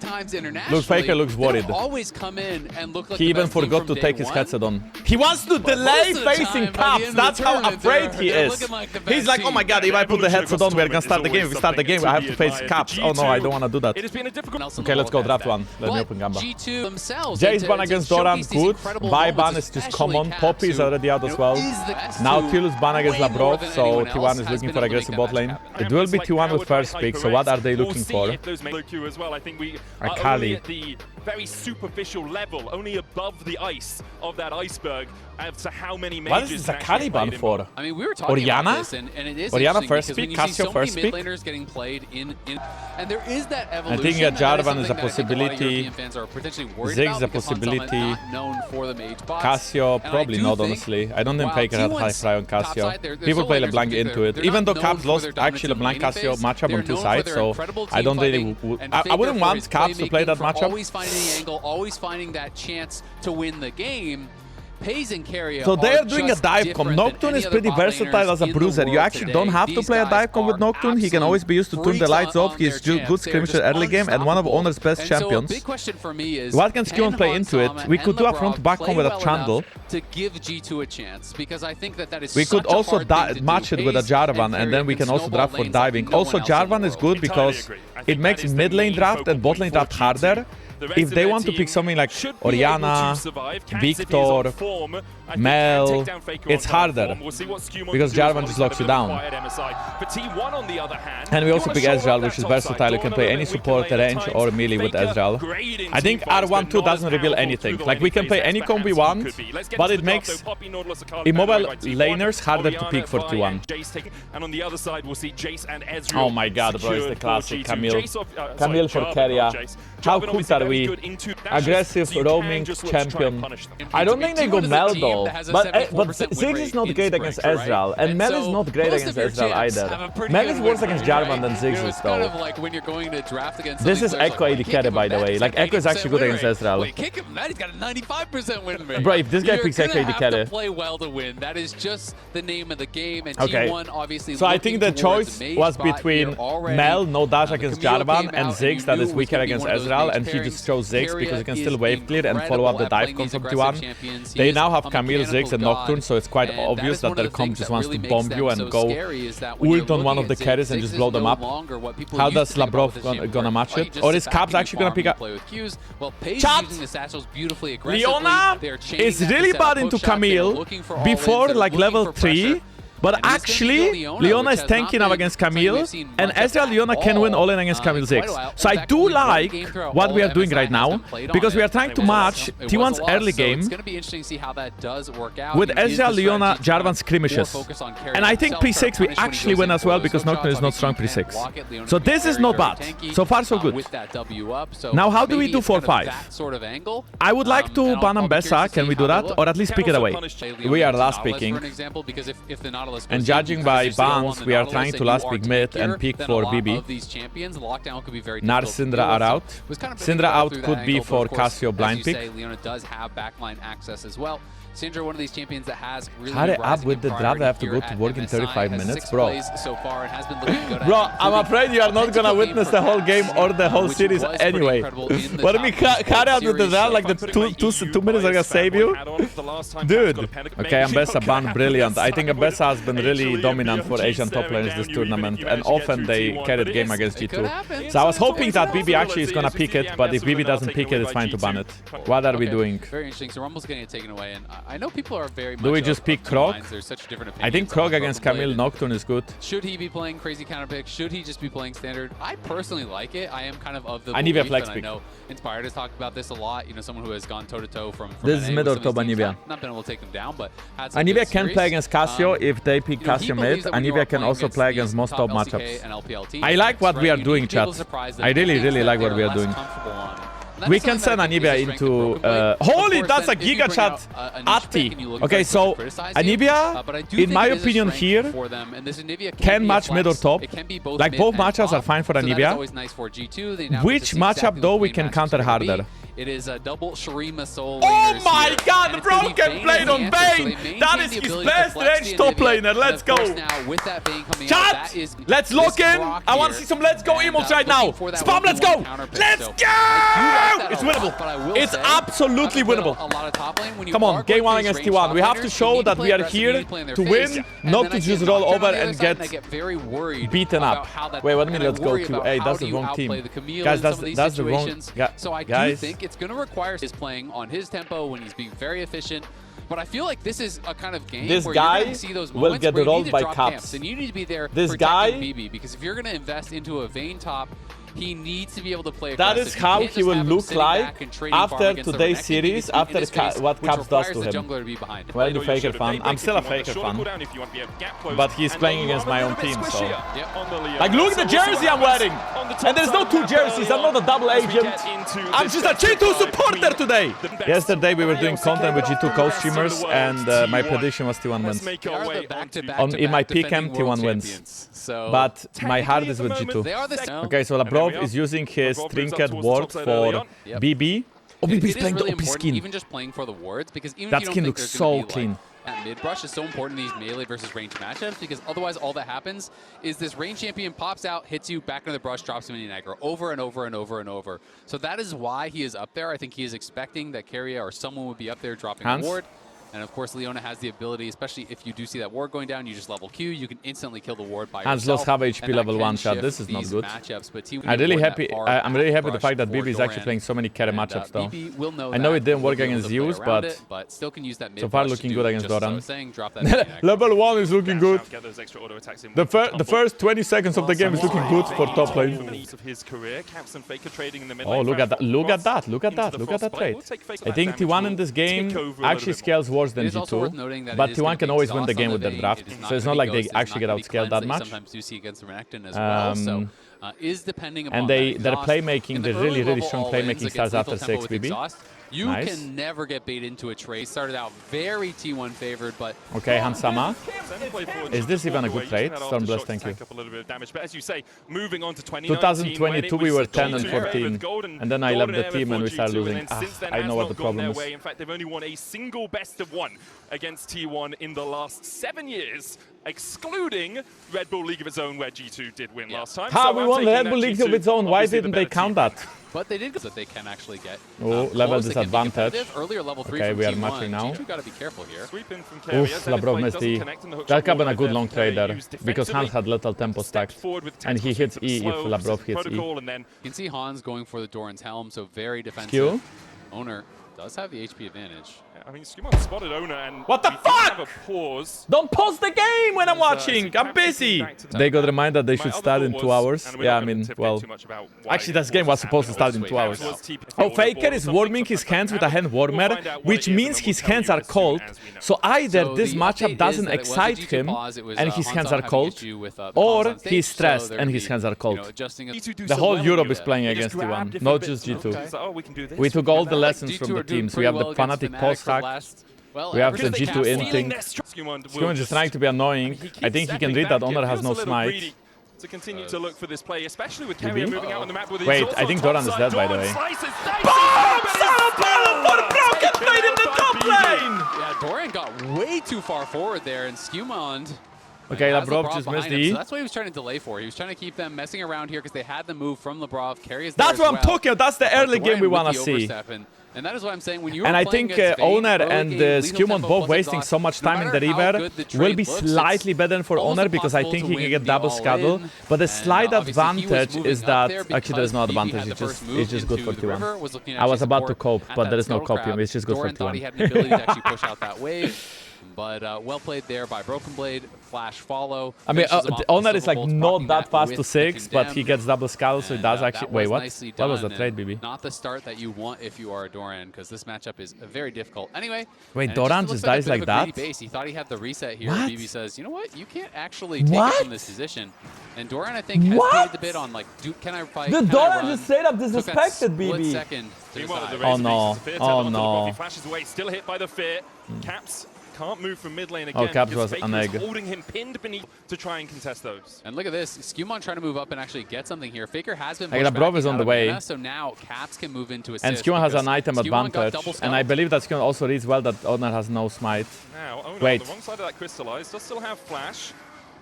times internationally, Look, Faker looks worried. always come in and look like He even forgot to take his headset on. He wants to delay facing Caps. That's how afraid he is. He's like, oh my god, if I put the headset on, we're gonna start the game. If we start the game, I have to face Caps. Oh no, I don't want to do that. Okay, let's go draft one. Let me open Gamba. Jace ban against Doran, good. Buy ban is just common. Poppy is already out as well. Nautilus ban against Labrov, so T1 is looking for aggressive bot lane. It will be T1 with first pick, so what are they looking for? Akali. Very superficial level, only above the ice of that iceberg. As to how many what is this Akali ban for? I mean, we were talking Orianna? about this, and it is Orianna interesting first because pick, when you see Cassio so first many pick. mid laners getting played in and there is that evolution. I think Jarvan is a possibility. Ziggs is a possibility. Cassio, probably not, honestly. I don't think Faker had high fry on Cassio. People play LeBlanc into it. Even though Caps lost actually LeBlanc Cassio matchup on two sides, so I don't really... I wouldn't want Caps to play that matchup. Always finding the angle, always finding that chance to win the game. So they are doing a dive comp. Nocturne is pretty versatile as a bruiser. You actually don't have to play a dive comp with Nocturne. He can always be used to turn the lights off. He's good skirmisher early game and one of Honor's best champions. What can Skill play into it? We could do a front back comp with a Trundle. To give G2 a chance, because I think that is we could also match it with a Jarvan, and then we can also draft for diving. Also, Jarvan is good because it makes mid lane draft and bot lane draft harder. If they want to pick something like Orianna, Victor, Mel, it's harder because Jarvan just locks you down. And we also pick Ezreal, which is versatile. You can play any support, range, or melee with Ezreal. I think R1-2 doesn't reveal anything. Like, we can play any comp we want, but it makes immobile laners harder to pick for T1. Oh my god, bro, it's the classic Camille. Camille for Keria. How cool are we? Aggressive, roaming champion. I don't think they go Mel though, but Ziggs is not great against Ezreal, and Mel is not great against Ezreal either. Mel is worse against Jarvan than Ziggs is though. This is Echo AD carry, by the way. Like, Echo is actually good against Ezreal. Bro, if this guy picks Echo AD carry. Okay, so I think the choice was between Mel, no dash against Jarvan, and Ziggs that is weaker against Ezreal, and he just chose Ziggs because he can still wave clear and follow up the dive comp from T1. They now have Camille, Ziggs, and Nocturne, so it's quite obvious that their comp just wants to bomb you and go ult on one of the carries and just blow them up. How does Labrov gonna match it? Or is Caps actually gonna pick up? Chat! Leona is really bad into Camille before like level 3. But actually, Leona is tanking up against Camille, and Ezreal Leona can win all in against Camille Ziggs. So I do like what we are doing right now, because we are trying to match T1's early game with Ezreal Leona Jarvan skirmishes. And I think pre-6 we actually win as well, because Nocturne is not strong pre-6. So this is not bad. So far so good. Now how do we do 4-5? I would like to ban Ambessa, can we do that? Or at least pick it away. We are last picking. And judging by bans, we are trying to last pick mid and pick for BB. Nar Syndra are out. Syndra out could be for Cassio blind pick. Syndra, one of these champions that has really hurry up with the draft. I have to go to work in 35 minutes, bro. Bro, I'm afraid you are not gonna witness the whole game or the whole series anyway. But I mean, carry out with the draft, like the 2 minutes are gonna save you? Dude. Okay, Ambessa ban, brilliant. I think Ambessa has been really dominant for Asian top laners this tournament, and often they carried game against G2. So I was hoping that BB actually is gonna pick it, but if BB doesn't pick it, it's fine to ban it. What are we doing? Very interesting. So Rumble's getting it taken away, and I know people are very much... Do we just pick Krog? I think Krog against Camille Nocturne is good. Should he be playing crazy counter pick? Should he just be playing standard? I personally like it. I am kind of the Anivia flex pick. I know Inspired has talked about this a lot. You know, someone who has gone toe-to-toe from this is mid or top Anivia. Not been able to take them down, but Anivia can play against Cassio if they pick Cassio mid. Anivia can also play against most top matchups. I like what we are doing, chat. I really like what we are doing. We can send Anivia into... holy, that's a Giga Chat Atti. Okay, so Anivia, in my opinion here, can match mid or top. Like, both matchups are fine for Anivia. Which matchup, though, we can counter harder? It is a double Shurima Soul. Oh my god, the Broken Blade on Bane! That is his best range top laner. Let's go. Chat! Let's lock in. I want to see some let's go emotes right now. Spam, let's go. Let's go! It's winnable. It's absolutely winnable. Come on, game 1 against T1. We have to show that we are here to win, not to just roll over and get beaten up. Wait, what do you mean let's go to? Hey, that's the wrong team. Guys, that's the wrong... So I do think it's going to require his playing on his tempo when he's being very efficient. But I feel like this is a kind of game where you're going to see those moments where you need to drop camps. And you need to be there protecting BB. Because if you're going to invest into a Vayne top, he needs to be able to play aggressive. That is how he will look like after today's series, after what Caps does to him. Well, the Faker fan. I'm still a Faker fan. But he's playing against my own team, so... Like, look at the jersey I'm wearing! And there's no 2 jerseys, I'm not a double agent. I'm just a G2 supporter today! Yesterday we were doing content with G2 co-streamers, and my prediction was T1 wins. In my PCAM, T1 wins. But my heart is with G2. Okay, so Labrov is using his trinket ward for BB. Oh, BB is playing the OP skin. Even just playing for the wards, because even that skin looks so clean. That mid brush is so important in these melee versus range matchups, because otherwise all that happens is this range champion pops out, hits you back into the brush, drops him in the aggro over and over and over and over. So that is why he is up there. I think he is expecting that Keria or someone would be up there dropping a ward. And of course, Leona has the ability, especially if you do see that ward going down, you just level Q, you can instantly kill the ward by yourself. Hans lost half HP level 1 shot. This is not good. I'm really happy with the fact that BB is actually playing so many carry matchups though. I know it didn't work against Zeus, but so far looking good against Doran. Level 1 is looking good. The first 20 seconds of the game is looking good for top lane. Oh, look at that. Look at that. Look at that. Look at that trade. I think T1 in this game actually scales worse than G2, but T1 can always win the game with their draft, so it's not like they actually get outscaled that much. And their playmaking, they're really strong playmaking starts after 6 BB. You can never get bait into a trade. Started out very T1 favored, but... Okay, Hansama. Is this even a good trade? Stormblast, thank you. 2022 we were 10 and 14, and then I left the team and we started losing. I know what the problem is. In fact, they've only won a single best of 1 against T1 in the last 7 years, excluding Red Bull League of its Own, where G2 did win last time. How we won the Red Bull League of its Own? Why didn't they count that? But they did that they can actually get. Oh, level disadvantage. Earlier level 3 okay, we are matching now. You gotta be careful here. Oof, Labrov missed E. That could have been a good long trade there, because Hans had little tempo stacked. And he hits E if Labrov hits E. You can see Hans going for the Doran's helm, so very defensive. Q. Owner does have the HP advantage. I mean, Skimon spotted Owner and... What the fuck? Don't pause the game when I'm watching! I'm busy! They got reminded they should start in 2 hours. Yeah, I mean, well... Actually, this game was supposed to start in 2 hours. Oh, Faker is warming his hands with a hand warmer, which means his hands are cold. So either this matchup doesn't excite him and his hands are cold, or he's stressed and his hands are cold. The whole Europe is playing against T1, not just G2. We took all the lessons from the teams. We have the Fnatic pulse hack. We have the G2 inting. Skimon is trying to be annoying. I think he can read that Honor has no smite. To continue to look for this play, especially with Keria moving out on the map with wait, I think Doran is dead, by the way. BOOM! For Broken Blade in the top lane! Yeah, Doran got way too far forward there, and Skimon... Okay, Labrov just missed E. So that's what he was trying to delay for. He was trying to keep them messing around here because they had the move from Labrov. Keria's there that's what I'm talking about. That's the early game we want to see. And that is what I'm saying. When you and I think Owner and Skimon both wasting so much time in the river will be slightly better for Owner because I think he can get double scuttle. But the slight advantage is that actually there is no advantage. It's just good for T1. I was about to cope, but there is no coping. It's just good for T1. He had the ability to actually push out that wave. But well played there by Broken Blade. Flash follow. I mean, Owner is like not that fast to 6, but he gets double scuttle, so he does actually... Wait, what? What was the trade, BB? Not the start that you want if you are a Doran, because this matchup is very difficult. Anyway... Wait, Doran just dies like that? He thought he had the reset here. BB says, you know what? You can't actually take it from this position. And Doran, I think, hesitated a bit on, like, can I fight? The Doran just straight up disrespected BB. Oh no. Oh no. He flashes away, still hit by the fear. Caps can't move from mid lane again. Caps was an egg. Holding him pinned beneath to try and contest those. And look at this, Skumon trying to move up and actually get something here. Faker has been pushed Labrov back is on out the of way. mana, so now Caps can move into assist. And Skumon has an item Skumon got advantage. double And I stealth. believe that Skumon also reads well that Owner has no smite. Now, Owner Wait. on the wrong side of that crystallize, does still have flash.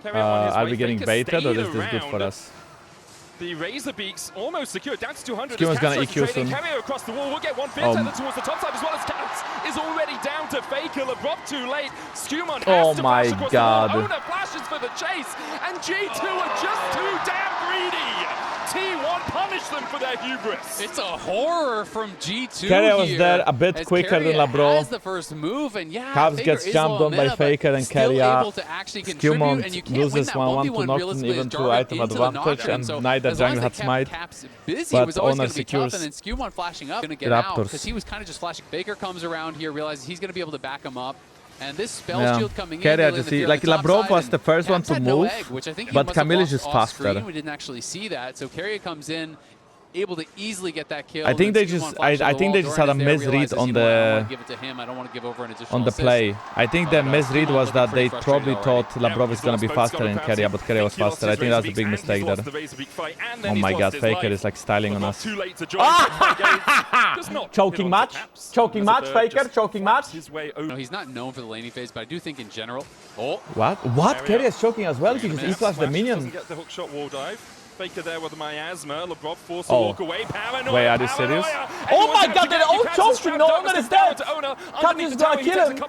Are we getting baited or is this good for us? The Razor Beaks almost secured, down to 200. Skumon's gonna EQ soon. Carrier across the wall will get one fear tether towards the top side as well as Caps is already down to Faker. Labrov too late. Skumon has to flash across the wall. Owner flashes for the chase, and G2 are just too damn greedy. T1 punished them for their hubris. It's a horror from G2 Carrier was there a bit quicker than Labrov. Has the first move, and yeah, Caps Faker gets is jumped low on by mana, Faker and Carrier. Skumon loses 1-1 to Nocturne even through item advantage, and neither jungle had smite. But Owner secures and then Skumon flashing up, gonna get out Raptors. because he was kind of just flashing. Faker comes around here, realizes he's gonna be able to back him up. And this spell shield coming Carrier in, just like Labrov was the first one to move, but Camille is just faster. We didn't actually see that, so Carrier comes in, able to easily get that kill. I think they just had a misread on the play. I think the misread was that they probably thought Labrov is gonna be faster than Carrier, but Carrier was faster. I think that's a big mistake there. Oh my god, Faker is like styling on us. Choking match? Choking match, Faker? Choking match? No, he's not known for the laning phase, but I do think in general. Oh. What? What? Carrier is choking as well because he flashed the minion. Get the hookshot wall dive. Faker there with the miasma. Labrov forced to walk away. Paranoia. Wait, are you serious? Oh my god, they're all choking! No, Owner is dead! Cap is gonna kill him! Stay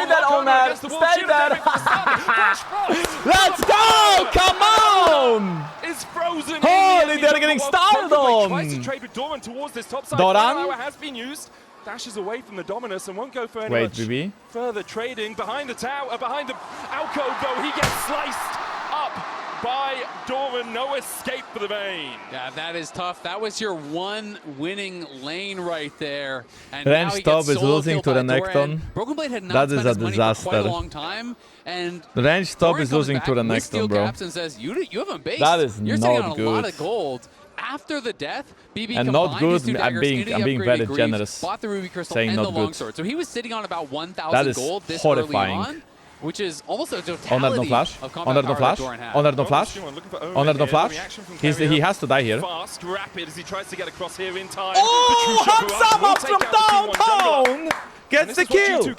there, Owner! Stay there! Let's go! Come on! It's frozen. Holy, they're getting styled on! Tries to trade with Doran towards this top side. Doran has been used. Dashes away from the Dominus and won't go for any BB. further trading. Behind the tower, behind the alcove though, he gets sliced up by Doran. No escape for the Vayne. Yeah, that is tough. That was your one winning lane right there. And Range Stop is losing to the Necton. Broken Blade had not spent his money for quite a long time. And the Range Stop is losing to the Necton, bro. And says, you haven't based. That is You're not sitting on good. a lot of gold. After the death, BB and not good. I'm being very generous. Bought the Ruby Crystal saying and not the good. Longsword. So he was sitting on about 1,000 gold this horrifying. early on, which is almost a totality Owner no flash. of Owner no flash. Owner no flash. Owner no flash. He has to die here. Fast, rapid as he tries to get across here in time. Oh, Hansam up from downtown! Gets the kill!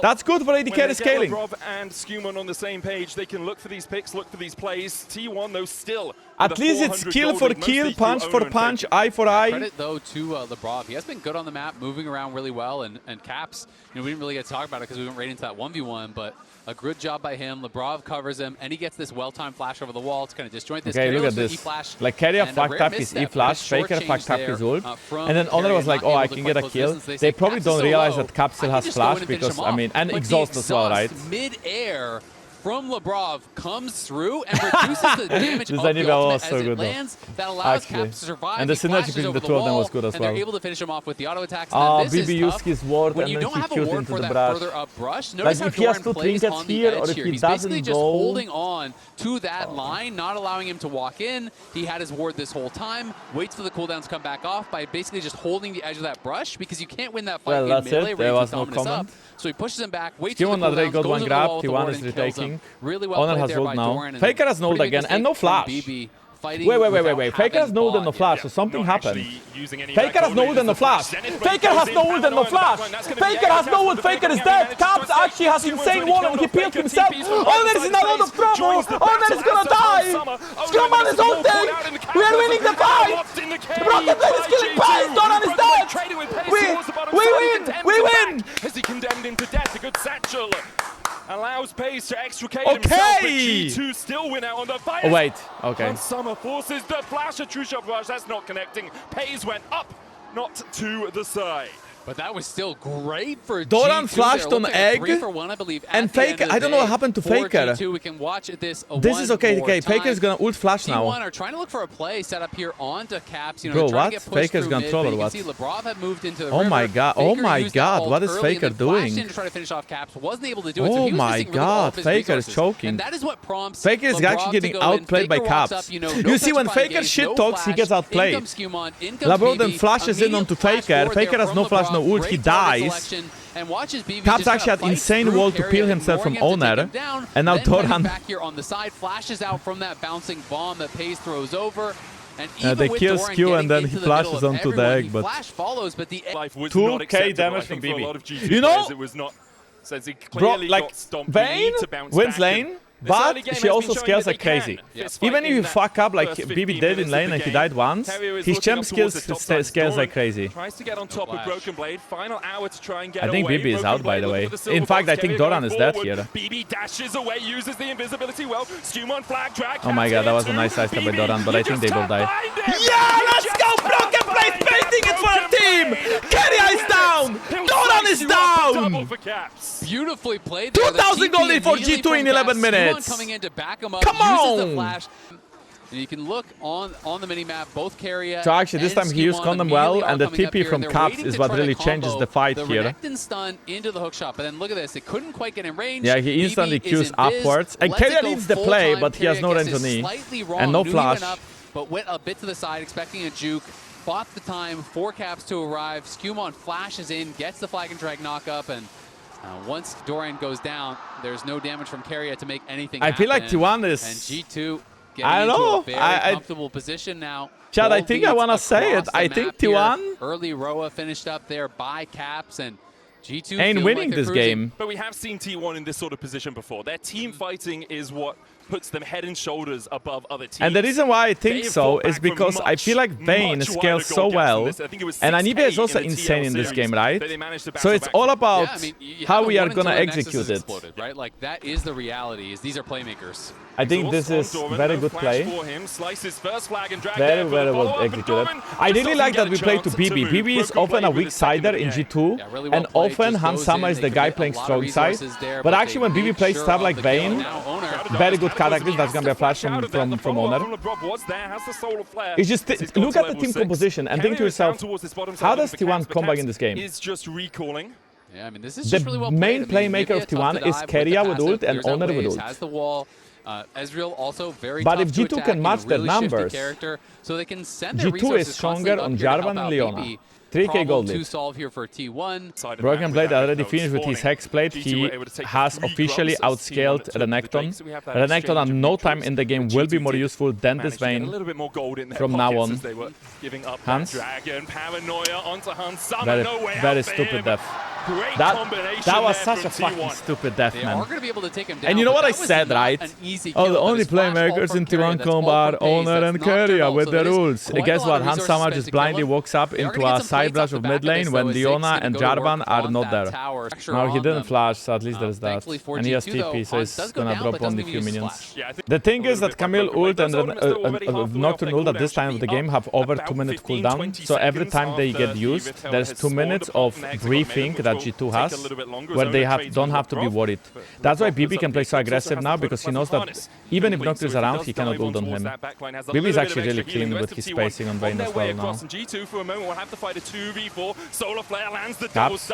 That's good for AD carry scaling. Labrov and Skumon on the same page. They can look for these picks, look for these plays. T1 though still. At least it's kill for kill, punch for punch, eye for eye. Credit though to Labrov. He has been good on the map, moving around really well, and Caps, we didn't really get to talk about it because we went right into that 1v1, but a good job by him. Labrov covers him, and he gets this well-timed flash over the wall to kind of disjoint this. Okay, look at this. Like Carrier fucked up his E-flash, Faker fucked up his ult, and then Owner was like, oh, I can get a kill. They probably don't realize that Cap still has flash because, and exhaust as well, right? Mid-air from Labrov comes through and reduces the damage of the ultimate as it lands. That allows Caps to survive. And the synergy between the two of them was good as well. And they're able to finish him off with the auto attacks. BB used his ward when and you then don't he have a killed ward into for the that brush. further up brush. Like Notice if how he has Doran two plays trinkets on the here, edge or if here. he He's doesn't basically just go, holding on to that line, not allowing him to walk in. He had his ward this whole time, waits for the cooldowns to come back off by basically just holding the edge of that brush because you can't win that fight in melee. There was no comment. So he pushes him back, waits for the T1 already cooldowns, got goes one to the grab, wall with the T1 ward is and kills him. retaking. Really well Owner played has there by ult now. Doran. Faker has nulled again and no flash. Wait. Faker has nulled and no flash, so something happened. Faker has nulled and no flash. Faker has nulled and no flash. Faker has nulled. Faker is dead. Caps actually has insane wall and he peeled himself. Owner is in a lot of trouble. Owner is gonna die. Skumon is ulting. We are winning the fight. Broken Blade is killing Pace. Doran is dead. We win. We win. As he condemned him to death, a good satchel. Allows Pace to extricate himself, but G2 still win out on the fire. Oh, wait, okay. Summer forces the flash, a true shot rush, that's not connecting. Pace went up, not to the side. But that was still great for Doran G2. flashed on egg, 3-for-1, I believe, and Faker, I don't know what happened to Faker. G2, we can watch this is okay, Faker is gonna ult flash now. T1 are trying to look for a play set up here onto Caps. Bro, what? To get Faker's gonna troll or what? You can see Labrov had moved into the oh river. My god, Faker oh my god, what is Faker doing? To try to finish off Caps, wasn't able to do it. Oh so he was my god, Faker is choking. And that is what prompts Faker is actually getting outplayed by Caps. You see, when Faker shit talks, he gets outplayed. Labrov then flashes in onto Faker. Faker has no flash no ult, he dies. Caps actually had insane wall to peel himself from Owner, and now Doran... back here on the side, flashes out from that bouncing bomb that Pace throws over. And they kill Skew and then he flashes onto the egg, but... 2k damage from BB. You know, bro, like, Vayne wins lane, but she also scales like crazy. Even if you fuck up like BB did in lane and he died once, his champ scales like crazy. I think BB is out, by the way. In fact, I think Doran is dead here. Oh my god, that was a nice side step by Doran, but I think they will die. Yeah, let's go! Broken Blade painting it for a team! Keria is down! Doran is down! Beautifully played. 2,000 gold for G2 in 11 minutes. Coming in to back him up, Come uses on! the flash. And you can look on the minimap, both Keria. So actually this time he used Condom well, and the TP from Caps is what really changes the fight here. The stun into the hookshot, but then look at this, it couldn't quite get in range. Yeah, he instantly Qs upwards. And Keria leads the play, but he has no range on E. And no flash. But went a bit to the side, expecting a juke. Bought the time for Caps to arrive. Skewmon flashes in, gets the flag and drag knock up, and once Doran goes down, there's no damage from Keria to make anything happen. I feel like T1 is... And G2 getting into a very comfortable position now. Chad, I think I want to say it. I think T1... Early Roa finished up there by Caps, and G2 ain't winning this game. But we have seen T1 in this sort of position before. Their team fighting is what puts them head and shoulders above other teams. And the reason why I think so is because I feel like Vayne scales so well, and Anivia is also insane in this game, right? So it's all about how we are gonna execute it. Right? Like that is the reality. Is these are playmakers. I think this is very good play. Very, very well executed. I really like that we play to BB. BB is often a weak sider in G2, and often Hansama is the guy playing strong side. But actually when BB plays stuff like Vayne, very good characters. That's gonna be a flash from Owner. It's just look at the team composition and think to yourself, how does T1 come back in this game? Yeah, I mean, this is just really well the main played. playmaker of T1 is Keria with ult and Owner with ult. Has the wall. Ezreal also very but tough if G2 can match their numbers, so they can send their G2 is stronger on Jarvan and Leona. 3k gold lead. To solve here for T1. Broken Blade already finished with his Hex Blade. He has officially outscaled Renekton. Renekton at no time in the game will be more useful than this Vayne from now on. Hans? Very stupid death. That was such a fucking stupid death, man. And you know what I said, right? Oh, the only playmakers in T1 combo are Owner and Keria with their rules. Guess what? Hansama just blindly walks up into a side brush of mid lane when Leona and Jarvan are not there. Now he didn't flash, so at least there's that. And he has TP, so he's gonna drop only a few minions. The thing is that Camille ult and Nocturne ult at this time of the game have over 2-minute cooldown. So every time they get used, there's 2 minutes of briefing that G2 has, where they don't have to be worried. That's why BB can play so aggressive now, because he knows that even if Nocturne is around, he cannot ult on him. BB is actually really clean with his spacing on Vayne as well now. Caps,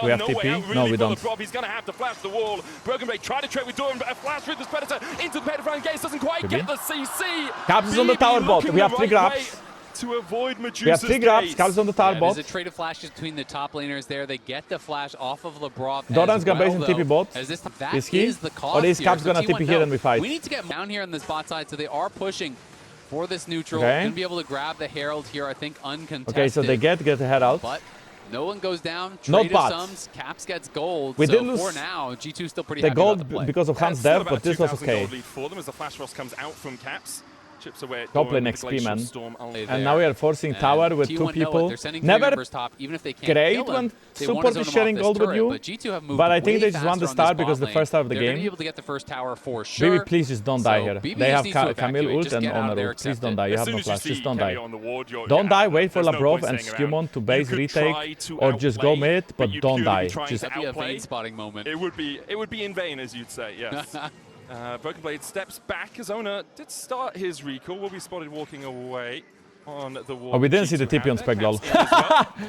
we have TP? No, we don't. He's gonna have to flash the wall. Broken Blade tried to trade with Doran, but a flash through this Predator into the Predator and Gaze doesn't quite get the CC. Caps is on the tower bot. We have 3 grabs. To avoid Medusa's we have 3 grabs. Caps on the tower bot. There's a trade of flashes between the top laners there. They get the flash off of Lebrov. Doran's gonna base in TP bot. Is he? Or is Caps gonna TP here and we fight? We need to get down here on this bot side, so they are pushing for this neutral. Gonna be able to grab the Herald here, I think, uncontested. Okay, so they get the Herald. But no one goes down. Not bad. Sums, Caps gets gold. We so did lose for now, G2 still pretty the happy gold about the play. because of Hans' death, but this was okay. For them as the Flash Ross comes out from Caps. Chips away at top lane XP, man. And now we are forcing tower with 2 people. Never great when support is sharing gold with you, but I think they just want the start because the first star of the game. BB, please just don't die here. They have Camille ult and Owner ult. Please don't die. You have no flash. Just don't die. Don't die. Wait for Labrov and Skewmon to base retake, or just go mid, but don't die. Just that'd be a Vayne spotting moment. It would be in vain, as you'd say. Yes. Broken Blade steps back as Owner did start his recall. Will be spotted walking away on the wall. Oh, we didn't see the TP on Spec, lol.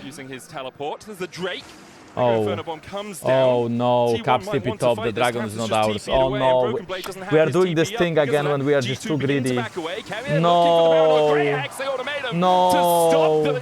Using his teleport. There's the Drake. Oh no, Caps TP top, the dragon is not ours. Oh no, we are doing this thing again when we are just too greedy. No, no.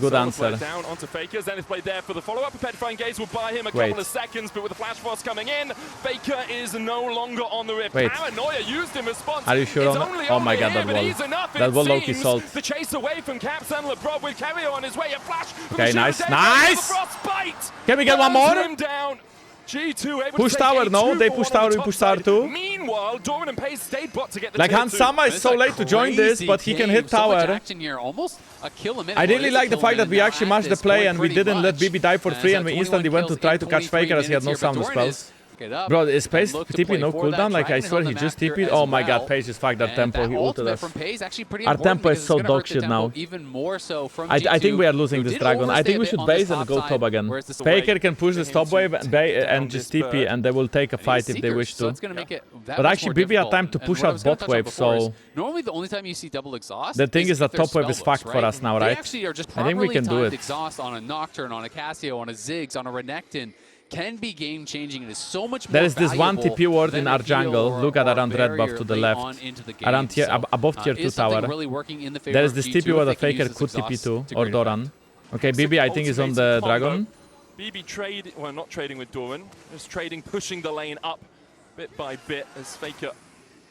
Good answer. Down onto Faker. Zenith played there for the follow-up. Petrifying Gaze will buy him a couple of seconds, but with the Flash Frost coming in, Faker is no longer on the rip. Paranoia used in response. Are you sure on that? Oh my god, that wall. That wall Loki salt. The chase away from Caps and LeBron with Carrier on his way. A flash. Okay, nice. Nice! Can we get one more? G2 push tower, no? They push tower, we push tower too. Meanwhile, Doran and Pace stayed bot to get the like Hansama is so late to join this, but he can hit tower. I really like the fact that we actually matched the play and we didn't let BB die for free and we instantly went to try to catch Faker as he had no sound spells. Bro, is Pace TP no cooldown? Like, I swear he just TP'd. Oh my god, Pace just fucked our tempo. He ulted us. Our tempo is so dog shit now. I think we are losing this dragon. I think we should base and go top again. Faker can push this top wave and just TP and they will take a fight if they wish to. But actually, BB had time to push out bot wave, so... Normally, the only time you see double exhaust. The thing is that top wave is fucked for us now, right? I think we can do it. Exhaust on a Nocturne, on a Cassio, on a Ziggs, on a Renekton can be game-changing. It is so much more. There is this one TP ward in our jungle. Look at around red buff to the left. Around tier, above tier 2 tower. There is this TP where the Faker could TP to, or Doran. Okay, BB I think is on the dragon. BB trade, well not trading with Doran, just trading, pushing the lane up bit by bit as Faker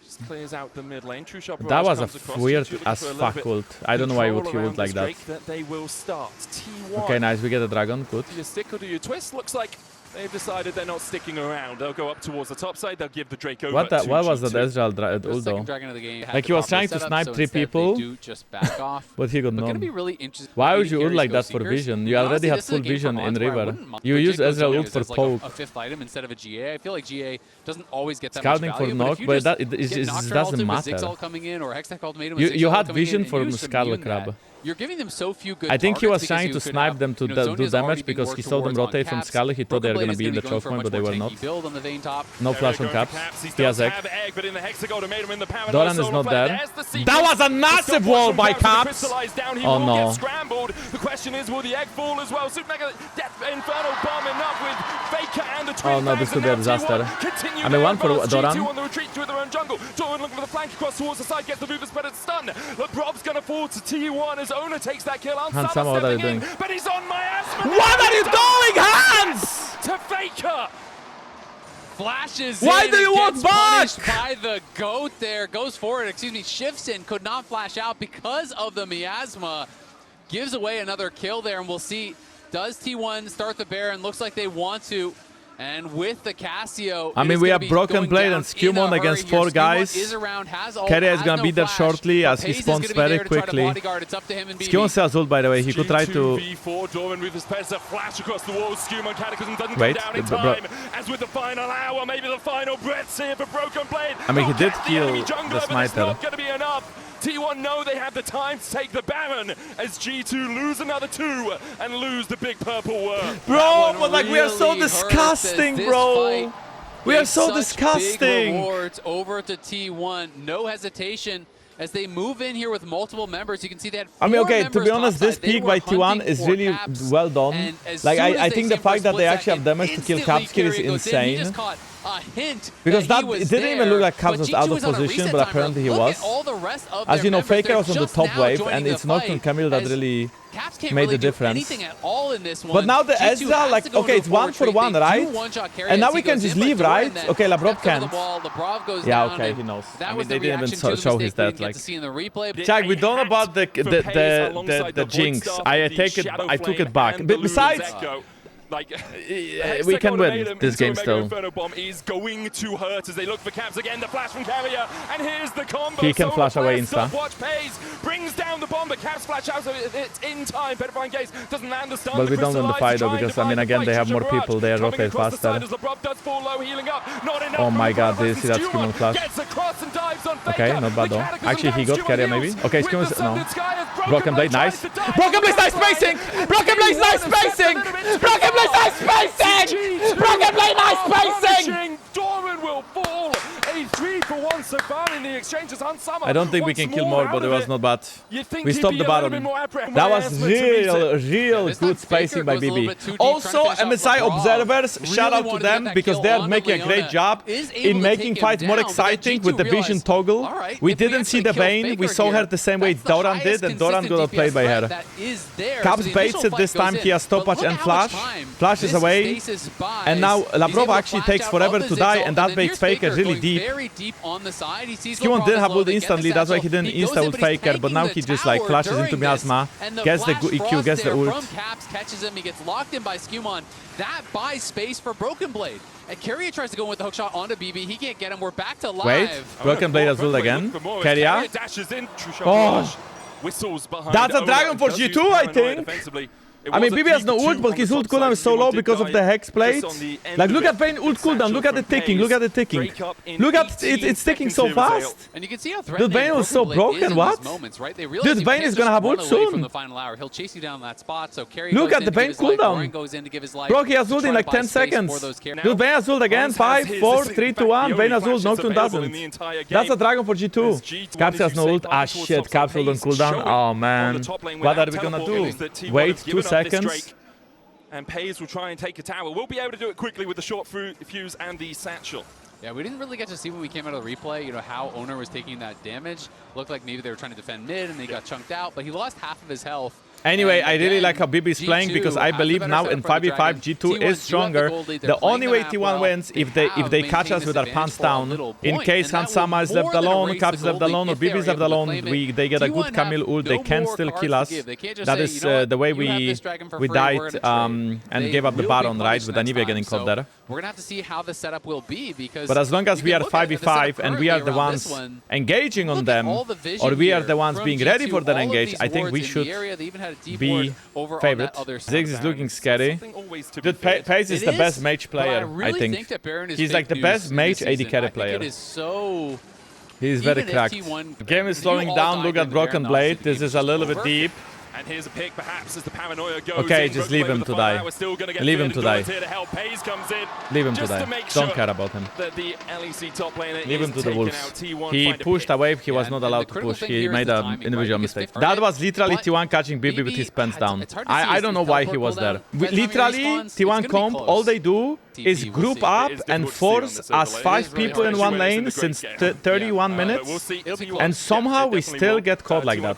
just clears out the mid lane. True Shot that was a weird as fuck ult. I don't know why would he ult like that. They will start. T1. Okay, nice, we get a dragon, good. Do you stick or do you twist? Looks like they've decided they're not sticking around. They'll go up towards the top side. They'll give the Drake over. What was that Ezreal ult though? Like he was trying to snipe 3 people, but he got none. Why would you ult like that for vision? You already had full vision in river. You use Ezreal ult for poke. A 5th item instead of a GA. I feel like GA doesn't always get that Scouting much value, for knock, but that it doesn't matter. You had vision for Skull Crab. You're giving them so few good I think he was trying to snipe them to do damage because he saw them rotate from Skull. He thought they were going to be in the choke point, but they were not. No flash on Caps. He has egg. Doran is not there. That was a massive wall by Caps! Oh no. The question is, will the egg fall as well? Inferno bombing up with Faker and the twin. Oh no, this could be a disaster. I mean, one for Doran. On the retreat to their own jungle. Doran looking for the flank across towards the side, gets the movement spread at stun. LeBron's going to fall to T1 as Owner takes that kill. Hansama, what are you doing? But he's on miasma. What are you doing, Hans? To Faker. Flashes Why in do you and walk back? Punished by the GOAT there. Goes forward, excuse me, shifts in, could not flash out because of the miasma. Gives away another kill there, and we'll see, does T1 start the Baron? Looks like they want to. And with the Cassio, I mean, we have Broken Blade and Skewmon against 4 guys. Keria is gonna be there shortly as he spawns very quickly. Skewmon sells ult, by the way. He could try to... Wait, as with the final hour, maybe the final breaths here for Broken Blade. I mean, he did kill the smiter. T1 know they have the time to take the Baron as G2 lose another 2 and lose the big purple worm. Bro, but like we are so disgusting, bro. We are so disgusting. Rewards over to T1. No hesitation as they move in here with multiple members. You can see that. I mean, okay, to be honest, this peak by T1 is really well done. Like I think the fact that they actually have damage to kill Caps here is insane. Because that it didn't even look like Caps was out of position, but apparently he was. As you know, Faker was on the top wave, and it's Nocturne Camille that really made the difference. But now the Ezra, like, okay, it's 1-for-1, right? And now we can just leave, right? Okay, Labrov can't. Yeah, okay, he knows. I mean, they didn't even show his death. Like, Jack, we don't know about the Jinx. I took it back. But besides. Like, we can win this game still. Inferno bomb is going to hurt as they look for Caps again. The flash from Carrier, and here's the combo. He can flash away insta. Watch pays, brings down the bomb, but Caps flash out, so it's in time. Petrifying Gaze doesn't land the stun. Well, we don't win the fight though, because I mean, again, they have more people. They rotate faster. Oh my god, did you see that Skewmon flash? Okay, not bad though. Actually, he got Carrier maybe. Okay, Skewmon, no. Broken Blade, nice. Broken Blade, nice spacing! Broken Blade, nice spacing! Broken Blade, nice spacing! Broken Blade, nice spacing! Doran will fall. A 3-for-1 Saban in the exchange. I don't think we can kill more, but it was not bad. We stopped the Baron. That was real good spacing by BB. Also, MSI observers, shout out to them because they are making a great job in making fights more exciting with the vision toggle. We didn't see the Vayne, we saw her the same way Doran did, and Doran got outplayed by her. Caps baits it this time, he has stopwatch and flash. Flash is away, and now Labrov actually takes forever to die, and that baits Faker really deep. Skimon didn't have ult instantly, that's why he didn't insta-ult Faker, but now he just like flashes into Miasma, gets the EQ, gets the ult. Catches him, he gets locked in by Skimon. That buys space for Broken Blade. And Keria tries to go with the hookshot onto BB. He can't get him. We're back to live. Wait, Broken Blade has ult again. Keria. Oh, that's a dragon for G2, I think. I mean, BB has no ult, but his ult cooldown is so low because of the hex plates. Like, look at Vayne ult cooldown, look at the ticking, look at the ticking. Look at it, it's ticking so fast. And you can see how Dude, Vayne was so broken, what? Dude, Vayne is gonna have ult soon. He'll chase you down that spot, so look at the Vayne cooldown. Bro, he has ult in like 10 seconds. Dude, Vayne has ult again, 5, 4, 3, 2, 1. Vayne has ult, Nocturne doesn't. That's a dragon for G2. Caps has no ult. Ah shit, Caps ult on cooldown. Oh man. What are we gonna do? Wait 2 seconds. And Pays will try and take a tower. We'll be able to do it quickly with the short fuse and the satchel. Yeah, we didn't really get to see when we came out of the replay, you know, how Owner was taking that damage. Looked like maybe they were trying to defend mid and they got chunked out, but he lost half of his health. Anyway, I really like how BB is playing because I believe now in 5v5 G2 is stronger. The only way T1 wins if they catch us with our pants down. In case Hansama is left alone, Caps is left alone, or BB is left alone, they get a good Camille ult, they can still kill us. That is the way we died and gave up the Baron, right, with Anivia getting caught there. We're going to have to see how the setup will be because... But as long as we are 5v5 and we are the ones engaging on them, or we are the ones being ready for that engage, I think we should be favorite. Ziggs is looking scary. Dude, Pace is the best mage player, I think. He's like the best mage AD carry player. He's very cracked. The game is slowing down, look at Broken Blade. This is a little bit deep. And here's a pick, perhaps, as the paranoia goes. Okay, just leave him to die. Leave him to die. Leave him to die. Don't care about him. Leave him to the wolves. He pushed a wave he was not allowed to push. He made an individual mistake. That was literally T1 catching BB with his pants down. I don't know why he was there. Literally, T1 comp, all they do is group up and force us 5 people in one lane since 31 minutes, and somehow we still get caught like that.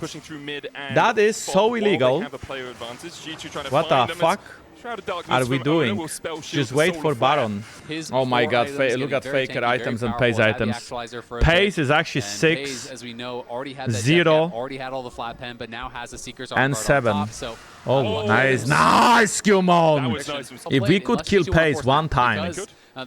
That is so illegal. What the fuck are we doing? Just wait for Baron. Oh my god, look at Faker items and Pace items. Pace is actually 6, 0, and 7. Oh, nice. Nice, Skillmon! If we could kill Pace one time,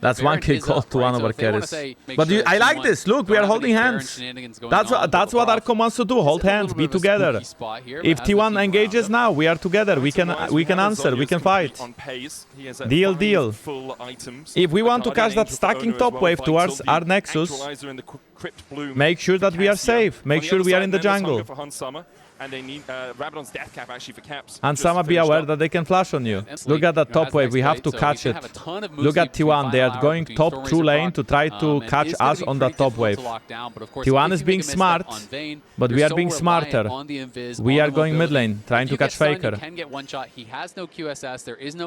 that's one kill called to one of our carries. But I like this. Look, we are holding hands. That's what Arkham wants to do. Hold hands, be together. If T1 engages now, we are together. We can answer. We can fight. Deal. If we want to catch that stacking top wave towards our Nexus, make sure that we are safe. Make sure we are in the jungle. And they need Rabadon's death cap actually for Caps. And Sama, be aware that they can flash on you. Look at that top wave, we have to catch it. Look at T1, they are going top true lane to try to catch us on that top wave. T1 is being smart, but we are being smarter. We are going mid lane, trying to catch Faker.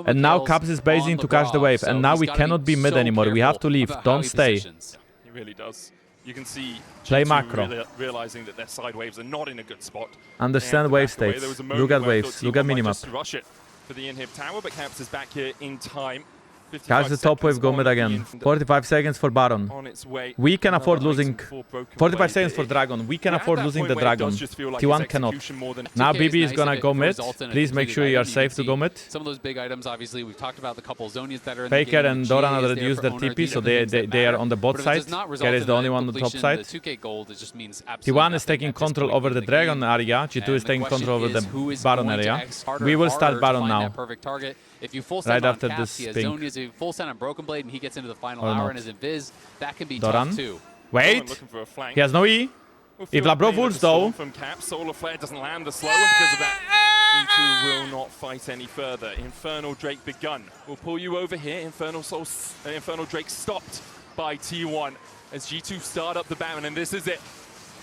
And now Caps is basing to catch the wave, and now we cannot be mid anymore, we have to leave, don't stay. He really does. You can see play macro. Realizing that their side waves are not in a good spot. Understand wave states. Look at waves. Look at minimap. To rush it for the inhib tower, but Caps is back here in time. Catch the top wave, go mid again. 45 seconds for Baron. We can afford losing. 45 seconds for Dragon. We can afford losing the Dragon. T1 cannot. Now BB is gonna go mid. Please make sure you are safe to go mid. Some of those big items, obviously, we've talked about the couple Zonias that are in Faker and Doran have reduced their TP, so they are on the bot side. Keria is the only one on the top side. T1 is taking control over the Dragon area. G2 is taking control over the Baron area. We will start Baron now. If you full right set after on Caps, this he has Zonias, full set on Broken Blade, and he gets into the final hour and his invis, that can be Doran. tough too. Wait, he has no E. If Labrov ults though... From Caps, Solar Flare doesn't land the slow, and because of that, G2 will not fight any further. Infernal Drake begun. We'll pull you over here. Infernal Drake stopped by T1 as G2 start up the Baron, and this is it.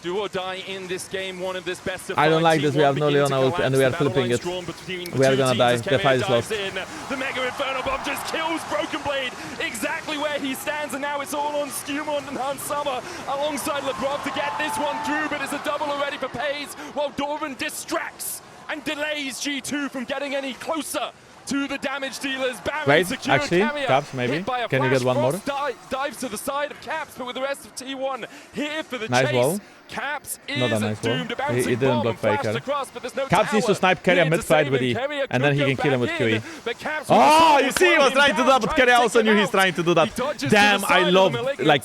Do or die in this game, one of this best of I don't like Team this. We have one no begin to Leona ult and we are collapse. The flipping it. battle lines drawn between We are two gonna teams die. as The Keria fight is dives lost. in. The Mega Inferno Bomb just kills Broken Blade exactly where he stands, and now it's all on Skumond and Hans Summer alongside Lebrov to get this one through, but it's a double already for Pays, while Doran distracts and delays G2 from getting any closer to the damage dealers. Baron Wait, secure. actually, Keria Caps, maybe? hit by a Can you flash. get one more? Frost dives to the side of Caps, but with the rest of T1 here for the Nice chase. wall. Caps is Not a nice wall. doomed. He didn't block Faker. Across, but there's no Caps needs to tower snipe Keria here to mid-fight save with him. E, Keria and then he could can go kill him with back QE. in, but Caps Oh, was you see, he was trying to do that, but Keria also knew he's trying to do that. Damn, I love, like,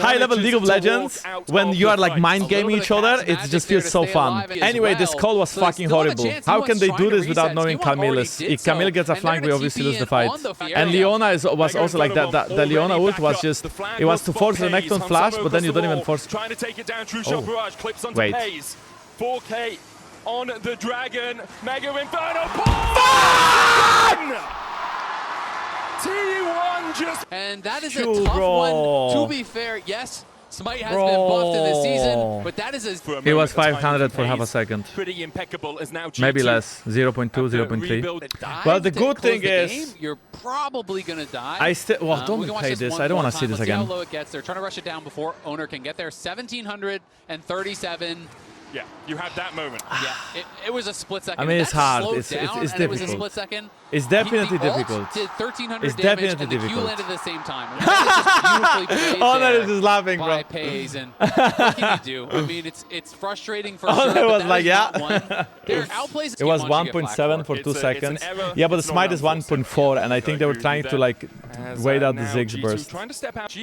high-level League of Legends, when you are like mind-gaming each other, it just feels so fun. Anyway, this call was fucking horrible. How can they do this without knowing Camille? If Camille gets a flank, we obviously lose the fight. And Leona was also like that. The Leona ult was just, it was to force the Necton flash, but then you don't even force. Trying to take it down, True Shot Barrage clips onto Wait. Pays. 4K on the Dragon. Mega Inferno. T1 just... And that is a tough one. To be fair, yes, Smite has been buffed in this season, but that is a... He was 500 for half a second. Pretty impeccable as now G2 Maybe less, 0.2, 0.3. Well, the good thing is... You're probably going to die. I still... Well, don't play this. I don't want to see this again. Let's see how low it gets. They're trying to rush it down before Owner can get there. 1,737. Yeah, you had that moment. Yeah, it was a split second. I mean, it's hard. It's difficult. It was a split second. It's definitely difficult. Did 1,300 it's damage, definitely and the difficult. Q landed at the same time. And that was just beautifully played Honor there is just laughing, by bro. Pays, and what can you do? I mean, it's frustrating for sure. Honor was like, yeah. Their outplays. It was 1.7 for 2 seconds. Yeah, but the Smite is 1.4, and I think they were trying to like wait out the Ziggs burst.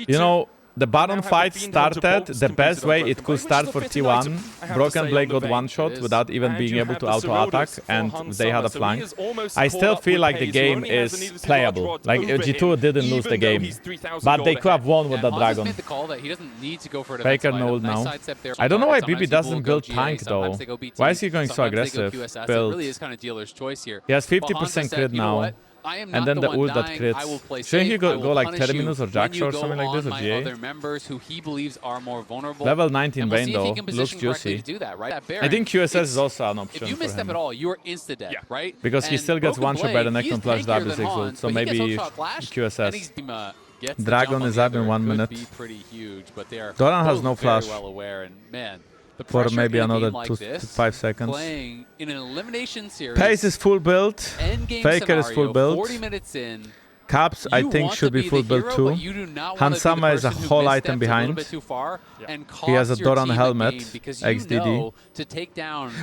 You know, the bottom fight started the best way it could start for T1. Broken Blade got one shot without even being able to auto-attack, and they had a flank. I still feel like the game is playable. Like, G2 didn't lose the game, but they could have won with the Dragon. Faker no ult now. I don't know why BB doesn't build tank though. Why is he going so aggressive? Build. He has 50% crit now. And then the ult that crits. Shouldn't he go like Terminus or Jax or something like this, or GA? Level 19 Bane though, looks juicy. I think QSS is also an option for him. If you misstep at all, you are insta-dead, right? Because he still gets one shot by the Necton flash W6 ult, so maybe QSS. Dragon is up in 1 minute. Doran has no flash. For maybe another 5 seconds. Pace is full build. Faker is full build. Caps, I think, should be full build too. Hansama is a whole item behind. He has a Doran helmet, XDD.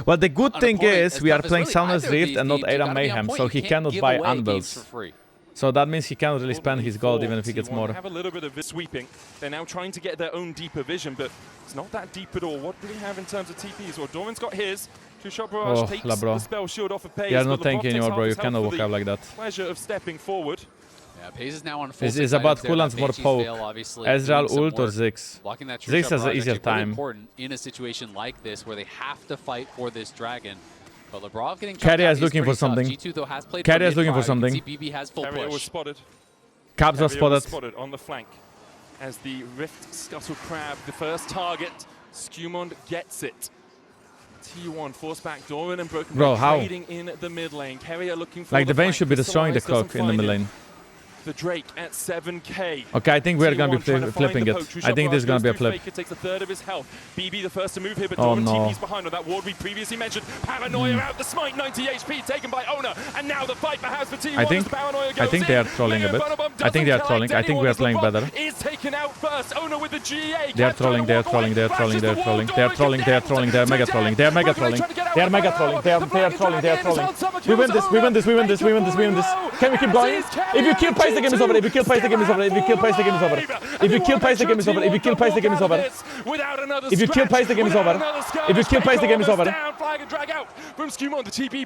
Well, the good thing is we are playing Soundless Rift and not Era Mayhem, so he cannot buy Anvils. So that means he can't really spend his gold even if he gets more. Have a little bit of sweeping. They're now trying to get their own deeper vision, but it's not that deep at all. What do we have in terms of TPs? Well, Doran's got his. Two-shot barrage takes the spell shield off of Pays. Yeah, no thank you anymore, bro. You cannot walk out like that. Pleasure of stepping forward. Yeah, Pays is now on full. It's about who lands more poke. Ezreal ult or Ziggs. Ziggs has an easier time. Important in a situation like this where they have to fight for this dragon. But Lebrov getting Keria is looking for something. Keria is looking for something. BB has full Keria push. was spotted. Caps was spotted. On the flank. As the Rift Scuttle Crab, the first target, Skumond gets it. T1 force back Doran and Broken Bro, how? in the mid lane. Keria looking for like the Vayne should be destroying the clock in the mid lane. The Drake at 7k. Okay, I think we're gonna be flipping it. I think this is gonna be a flip. Takes a third of his health. BB the first to move here, but oh Doran no. TP's behind on that ward we previously mentioned. Paranoia out the smite, 90 HP taken by Owner, and now the fight perhaps for T1. I think they are trolling a bit. I think they are trolling. I think we are playing better. Is taken out first. Owner with the GA. They are trolling. They are trolling. They are trolling. They are trolling. They are trolling. They are trolling. They are mega trolling. They are mega trolling. They are mega trolling. They are trolling. They are trolling. We win this. We win this. We win this. We win this. We win this. Can we keep going? If you kill Pace, the game is over. If you kill Pace, the game is over. If you kill Pace, the game is over. If you kill Pace, the game is over. If you kill Pace, the game is over. If you kill Pace, the game is over. If you kill Pace, the game is over.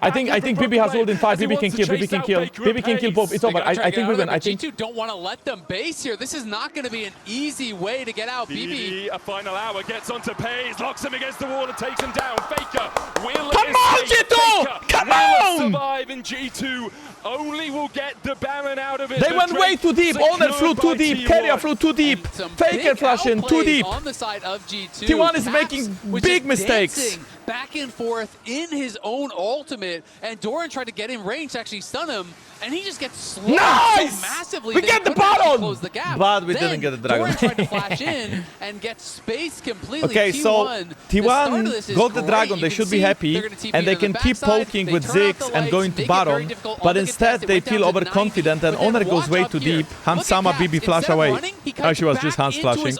I think BB has ult in 5. BB can kill. BB can kill. BB can kill both. It's over. I think we win. I think don't want to let them base here. This is not going to be an easy way to get out. BB, a final hour, gets onto Pays, locks him against the wall and takes him down. Faker will Come on, G2! Come on! Survive in G2. Only will get the Baron out of it. They went way too deep. Owner flew too deep. Keria flew too deep. Faker flash in too deep. On the side of G2. T1 is making big mistakes. Back and forth in his own ultimate, and Doran tried to get in range to actually stun him, and he just gets slowed so massively. We get the bottom! Close the gap. But we didn't get the dragon. Doran tried to flash in and get spaced completely. Okay, so T1 got the dragon. They should be happy, and they can keep poking with Ziggs and going to bottom, but instead they feel overconfident, and Honor goes way too deep. Hansama BB flash away. Actually, was just Hans flashing.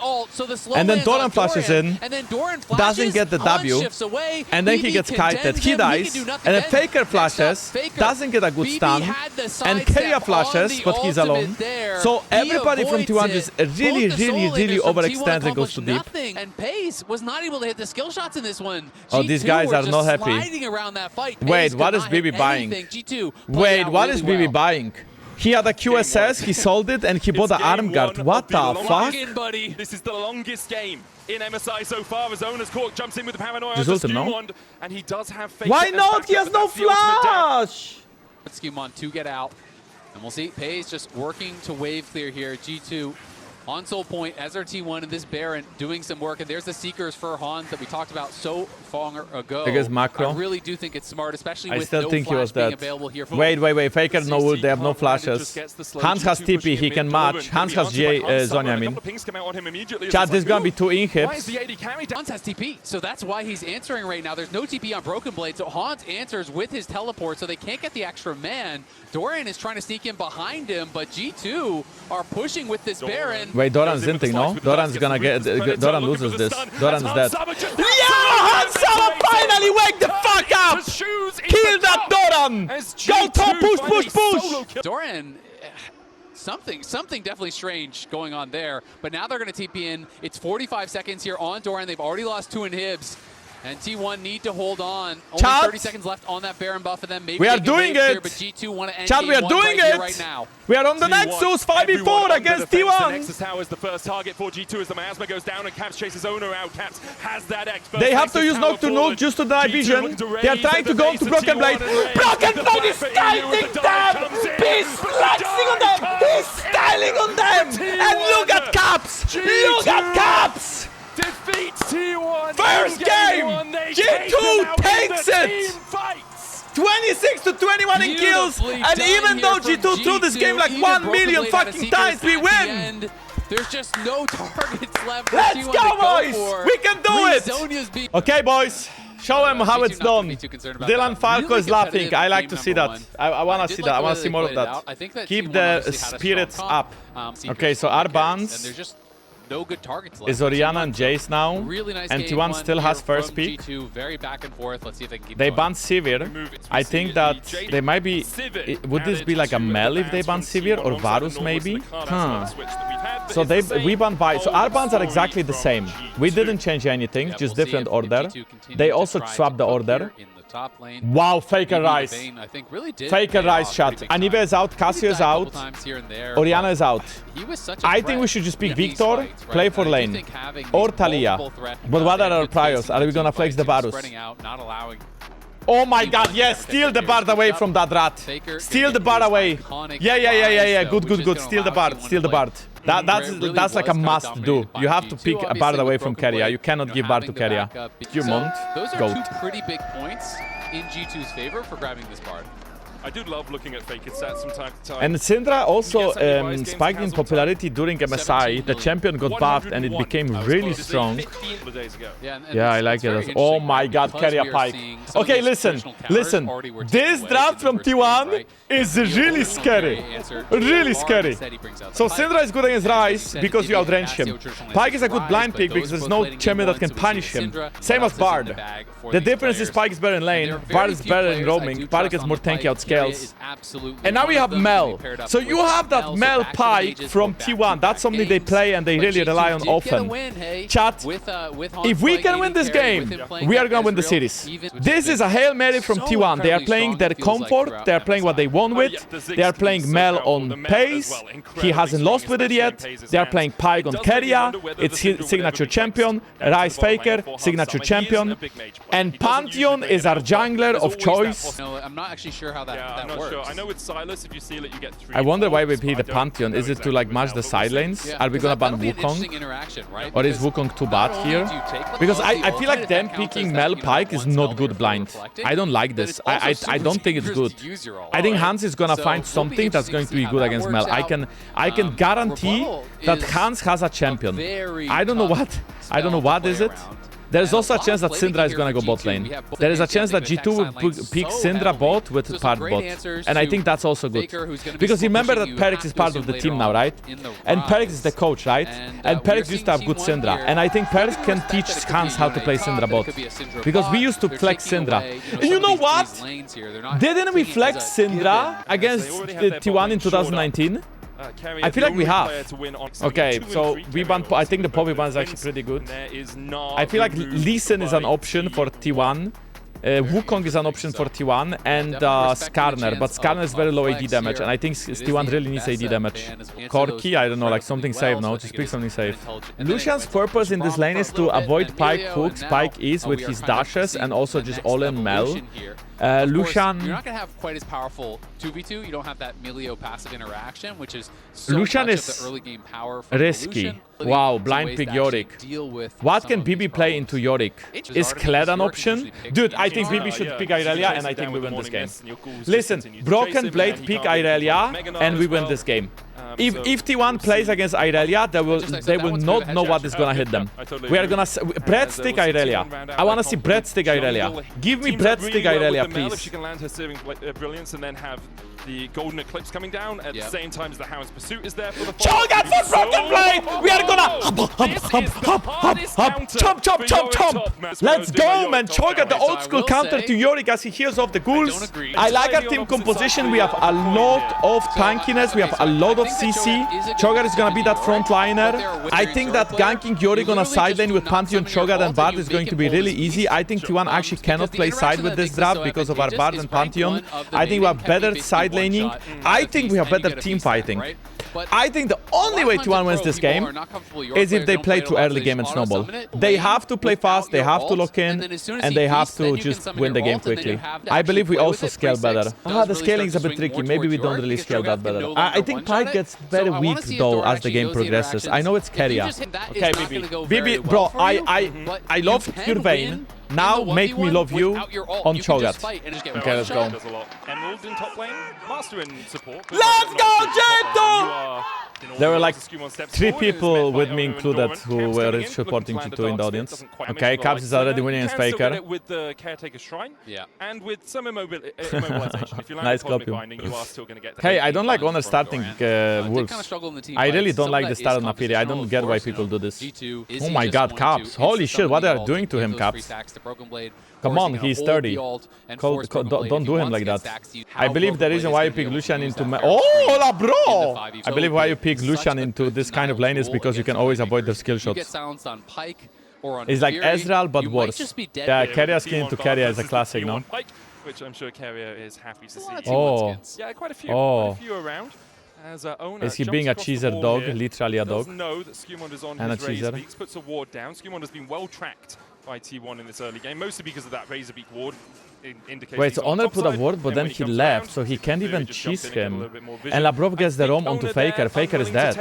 And then Doran flashes in, doesn't get the W, and then he gets kited, he dies, and then Faker flashes, doesn't get a good stun, and Keria flashes, but he's alone. So everybody from T1 is really overextends and goes too deep. And Pace was not able to hit the skill shots in this one. Oh, these guys are not happy. Wait, what is BB buying? Wait, what is BB buying? He had a QSS, he sold it, and he bought an arm guard. What the fuck? This is the longest game in MSI so far, as Owner's Cork jumps in with the paranoia. Just ult him, no? And he does have Faker. Why not? He has no flash! Skewmon to get out. And we'll see Pays just working to wave clear here. G2 on soul point, as our T1 and this Baron doing some work. And there's the Seekers for Hans that we talked about so far ago. Against Macro. I really do think it's smart, especially with still no think he was flash being dead. available here. Wait, Faker no ult, they have no flashes. Hans has TP, he can match. Hans has Zonya, I mean. Chat, this is gonna be 2 inhibs. Hans has TP, so that's why he's answering right now. There's no TP on Broken Blade, so Hans answers with his teleport, so they can't get the extra man. Dorian is trying to sneak in behind him, but G2 are pushing with this Baron. Wait, Doran's Zinting, no? Doran's gonna get... Doran loses this. Doran's dead. Yeah! Hansama finally wake the fuck up! Kill that Doran! Go top, push! Doran... Something definitely strange going on there, but now they're going to TP in. It's 45 seconds here on Doran. They've already lost 2 inhibs. And T1 need to hold on. Only 30 seconds left on that Baron buff, and then maybe we are doing it. Here, but G2 want to end Chad, we are doing it right now. We are on the Nexus 5v4 against T1. The Nexus Tower is the first target for G2 as the miasma goes down and Caps chases Owner out. Caps has that expert. They have to use Knock to Nuke just to deny vision. They are trying to go into Broken Blade. Broken Blade is styling them! He's flexing on them! He's styling on them! And look at Caps! Look at Caps! Defeats T1. First game! G2 takes it! 26-21 in kills, and even though G2 threw this game like 1 million fucking times, we win! There's just no targets left. Let's go, boys! We can do it! Okay, boys. Show them how it's done. Dylan Falco is laughing. I like to see that. I want to see that. I want to see more of that. Keep the spirits up. Okay, so our bans. No good targets left. Is Orianna and Jace now, really nice and T1 still has first pick. G2, very back and forth. Let's see if they can keep they going. banned Sivir. I think that they might be... Would this be like a Mel if they ban Sivir, or Varus maybe? Huh. So we ban Vi. So our bans are exactly the same. We didn't change anything, just different order. They also swapped the order. Wow, Faker Rise. Faker Rise shot. Anivia is out, Cassio is out, Orianna is out. I think we should just pick Victor, play for lane, or Talia. But what are our priors? Are we gonna flex the Varus? Oh my god, yes, steal the Bard away from that rat. Steal the Bard away. Yeah. Good. Steal the Bard. That's like a must do. You have to pick a Bard away from Keria. You cannot give Bard to Keria. Those are 2 pretty big points in G2's favor for grabbing this Bard. I do love looking at Faker stats from time to time. And Syndra also spiked in popularity during MSI. The champion got buffed and it became really strong. Yeah, I like it. Oh my god, Keria Pike. Okay, listen. This draft from T1 is really scary. Really scary. So Syndra is good against Ryze because you outrange him. Pike is a good blind pick because there's no champion that can punish him. Same as Bard. The difference is Pike is better in lane, Bard is better in roaming, Bard gets more tanky out scale. scales. And now we have Mel. So you have that Mel Pike from T1. That's something they play and they really rely on often. Chat, if we can win this game, we are going to win the series. This is a Hail Mary from T1. They are playing their comfort. They are playing what they won with. They are playing Mel on pace. He hasn't lost with it yet. They are playing Pike on Keria. It's his signature champion. Rice Faker, signature champion. And Pantheon is our jungler of choice. I'm not actually sure how that works. I know with Silas, if you seal it, you get 3. I wonder why we pick the Pantheon. Is it to like match the side lanes? Are we gonna ban Wukong? Or is Wukong too bad here? Because I feel like them picking Mel Pike is not good blind. I don't like this. I don't think it's good. I think Hans is gonna find something that's going to be good against Mel. I can guarantee that Hans has a champion. I don't know what is it. There's also a chance that Syndra is gonna go bot lane. There is a chance that G2 will pick Syndra bot with part bot. And I think that's also good. Because remember that Perix is part of the team now, right? And Perix is the coach, right? And Perix used to have good Syndra. And I think Perix can teach Hans how to play Syndra bot. Because we used to flex Syndra. And you know what? Didn't we flex Syndra against the T1 in 2019? I feel like we have. Okay, so we ban. I think the Poppy ban is actually pretty good. I feel like Lee Sin is an option for T1. Wukong is an option for T1 and Skarner, but Skarner is very low AD damage, and I think T1 really needs AD damage. Corki, I don't know, like something safe now, just pick something safe. Lucian's purpose in this lane is to avoid Pike hooks, Pike is with his dashes, and also just all-in Mel. Lucian... You're not going to have quite as powerful 2v2, you don't have that Melio passive interaction, which is so Lucian much is of the early game power from risky. Lucian. Wow, blind pick Yorick. What can BB play into Yorick? Is Kled an option? Dude, I think BB should pick Irelia and I think we win this game. Listen, Broken Blade pick Irelia and we win this game. If T1 plays against Irelia, they will not know what is gonna hit them. We are gonna breadstick Irelia. I wanna see breadstick Irelia. Give me breadstick Irelia, please. She can land her serving brilliance and then have the golden eclipse coming down at the same time as the Hound's pursuit is there for the Cho'Gath for Broken Blade! We are gonna chomp. Let's go, man. Cho'Gath, the old school counter to Yorick as he heals off the ghouls. I like our team composition. We have a lot of tankiness. We have a lot of CC. Cho'Gath is gonna be that frontliner. I think that ganking Yorick on a side lane with Pantheon, Cho'Gath and Bard is going to be really easy. I think T1 actually cannot play side with this draft because of our Bard and Pantheon. I think we have better side laning. I think we have better team fighting. I think the only way T1 wins this game is if they play too early game and snowball. They have to play fast, they have to lock in, and they have to just win the game quickly. I believe we also scale better. The scaling is a bit tricky. Maybe we don't really scale that better. I think Pike gets very weak though as the game progresses. I know it's Keria. Okay, BB, bro, I love your vein. Now make me love you on Cho'Gath. Okay, let's go. Let's go, G2! There were like 3 people with me included who were supporting G2 in the audience. Okay, Caps is already winning against Faker. With the Caretaker's Shrine, and with some immobilization. If you land nice copy. Hey, I don't like Honor starting Wolves. I really don't like the start of Nafiri. I don't get why people do this. Oh my god, Caps. Holy shit, what they are doing to him, Caps. Come on, he's 30. Don't do him like that. I believe the reason why you pick Lucian into... Oh, hola, bro! I believe why you pick Lucian into this kind of lane is because you can always avoid the skill shots. It's like Ezreal, but worse. Yeah, Keria skin into Keria is a classic, no? Which I'm sure Keria is happy to see. Oh. Yeah, quite a few around. Is he being a cheeser dog? Literally a dog? And a cheeser. Puts a ward down. Skumon has been well tracked by T1 in this early game, mostly because of that Razorbeak ward. Wait, so Honor put a ward, but then he left, so he can't even cheese him. And Labrov gets the roam onto Faker. Faker is dead.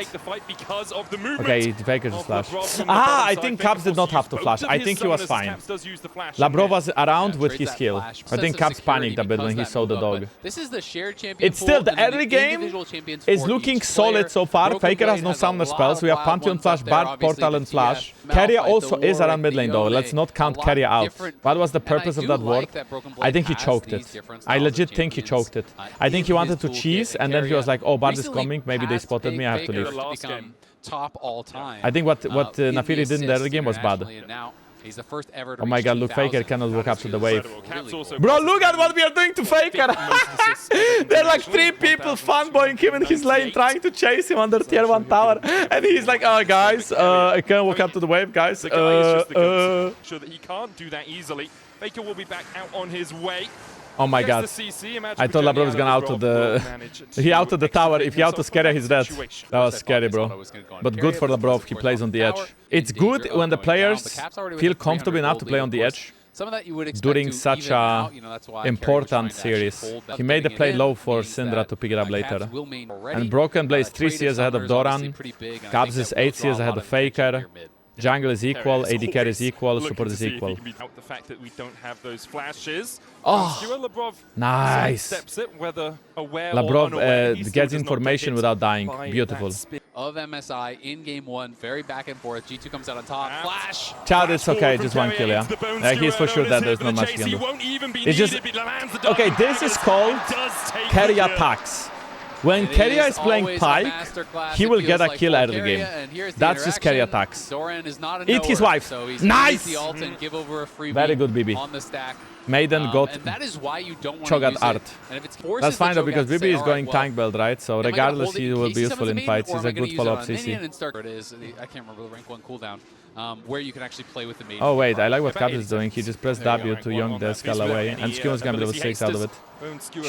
Okay, Faker just flashed. I think Caps did not have to flash. I think he was fine. Labrov was around with his heal. I think Caps panicked a bit when he saw the dog. It's still, the early game is looking solid so far. Faker has no summoner spells. We have Pantheon Flash, Bard, Portal and Flash. Keria also is around mid lane though. Let's not count Keria out. What was the purpose of that ward? I think he choked it. I legit think he choked it. I think he wanted to cheese, and then he was like, oh, Bard is coming, maybe they spotted me, I have to leave. Top all time. I think what Nafiri did in the early game was bad. He's the first ever to Oh my god, look, 2000. Faker cannot walk up to the wave. Really Bro, look at what we are doing to Faker! There are like 3 people fanboying him in his lane, trying to chase him under tier 1 tower. And he's like, oh guys, I can't walk up to the wave, guys. The guy is just the goat. Sure that he can't do that easily. Faker will be back out on his way. Oh my god. I thought Labrov was gonna auto the... He autoed the tower. If he autos Keria, he's dead. That was scary, bro. But good for Labrov, he plays on the edge. It's good when the players feel comfortable enough to play on the edge during such a important series. He made the play low for Syndra to pick it up later. And Broken Blade is 3 CS ahead of Doran. Cubs is 8 CS ahead of Faker. Jungle is equal, AD carry is equal, support is equal. The fact that we don't have those flashes. Oh, nice. Labrov gets information without dying. Beautiful. Of MSI in game 1, very back and forth. G2 comes out on top. Flash. Chad, it's okay, just 1 kill, yeah. He's for sure dead, there's not much he can do. It's just... Okay, this is called Keria attacks. When Keria is playing Pike, he will get a kill early game. That's just Keria attacks. Eat his wife. Nice! Very good, BB. Maiden got Cho'Gath art. That's fine though, because BB is going tank build, right? So regardless, he will be useful in fights. He's a good follow-up CC. I can't remember the rank 1 cooldown. Where you can actually play with the maiden. Oh wait, I like what Cubs is doing. He just pressed W to young the scale away, and Skewer's gonna be level 6 out of it.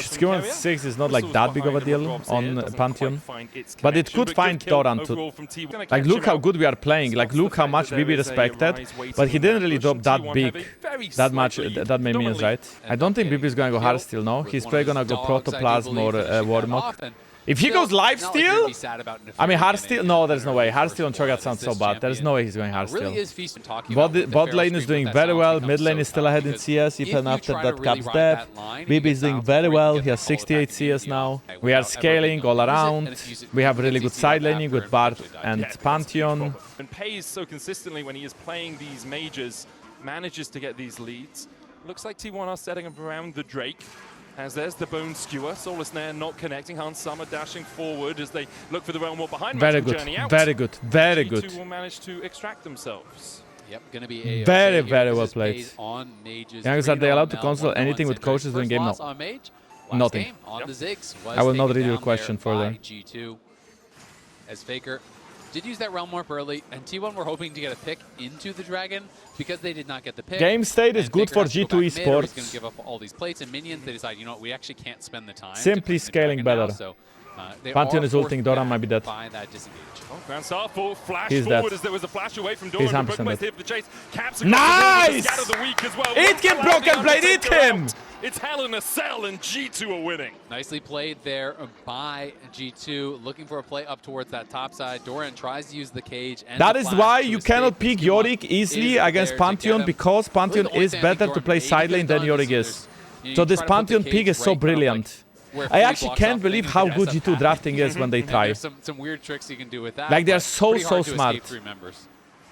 Skewer 6 is not like that big of a deal on Pantheon, but it could find Doran to... Like, look how good we are playing, like, look how much BB respected, but he didn't really drop that big, that many minions, right? I don't think BB is gonna go Heartsteel, no? He's probably gonna go Protoplasm or Warmog. If he goes lifesteal, I mean Heartsteel, no, there's no way. Heartsteel on Cho'Gath sounds so bad. There's no way he's going Heartsteel. Bot lane is doing very well. Mid lane is still ahead in CS, even after that Cubs death. BB is doing very well. He has 68 CS now. We are scaling all around. We have really good side laning with Bard and Pantheon. And pays so consistently when he is playing these majors, manages to get these leads. Looks like T1 are setting up around the Drake. As there's the Bone Skewer, Soulless Nair not connecting, Hans Summer dashing forward as they look for the Realm War behind. Very good, very good, very good. G2 will manage to extract themselves. Yep, gonna be a very well played. Jankos, are they allowed to console anything with coaches during game? No. Nothing. I will not read your question further. G2 as Faker did use that Realm Warp early, and T1 were hoping to get a pick into the Dragon because they did not get the pick. Game state is good for G2 esports. Going to give up all these plates and minions. They decide, you know what, we actually can't spend the time. Simply scaling better. So, Pantheon is ulting, Doran might be dead. He's dead. He's 100% dead. Nice! Eat him, Broken Blade, eat him! It's Hell in a Cell, and G2 are winning. Nicely played there by G2, looking for a play up towards that top side. Doran tries to use the cage. And that is why you cannot pick Yorick easily against Pantheon, because Pantheon is better to play side lane than Yorick is. So this Pantheon pick is so brilliant. I actually can't believe how good G2 drafting is when they try. There's some weird tricks you can do with that. Like, they're so smart.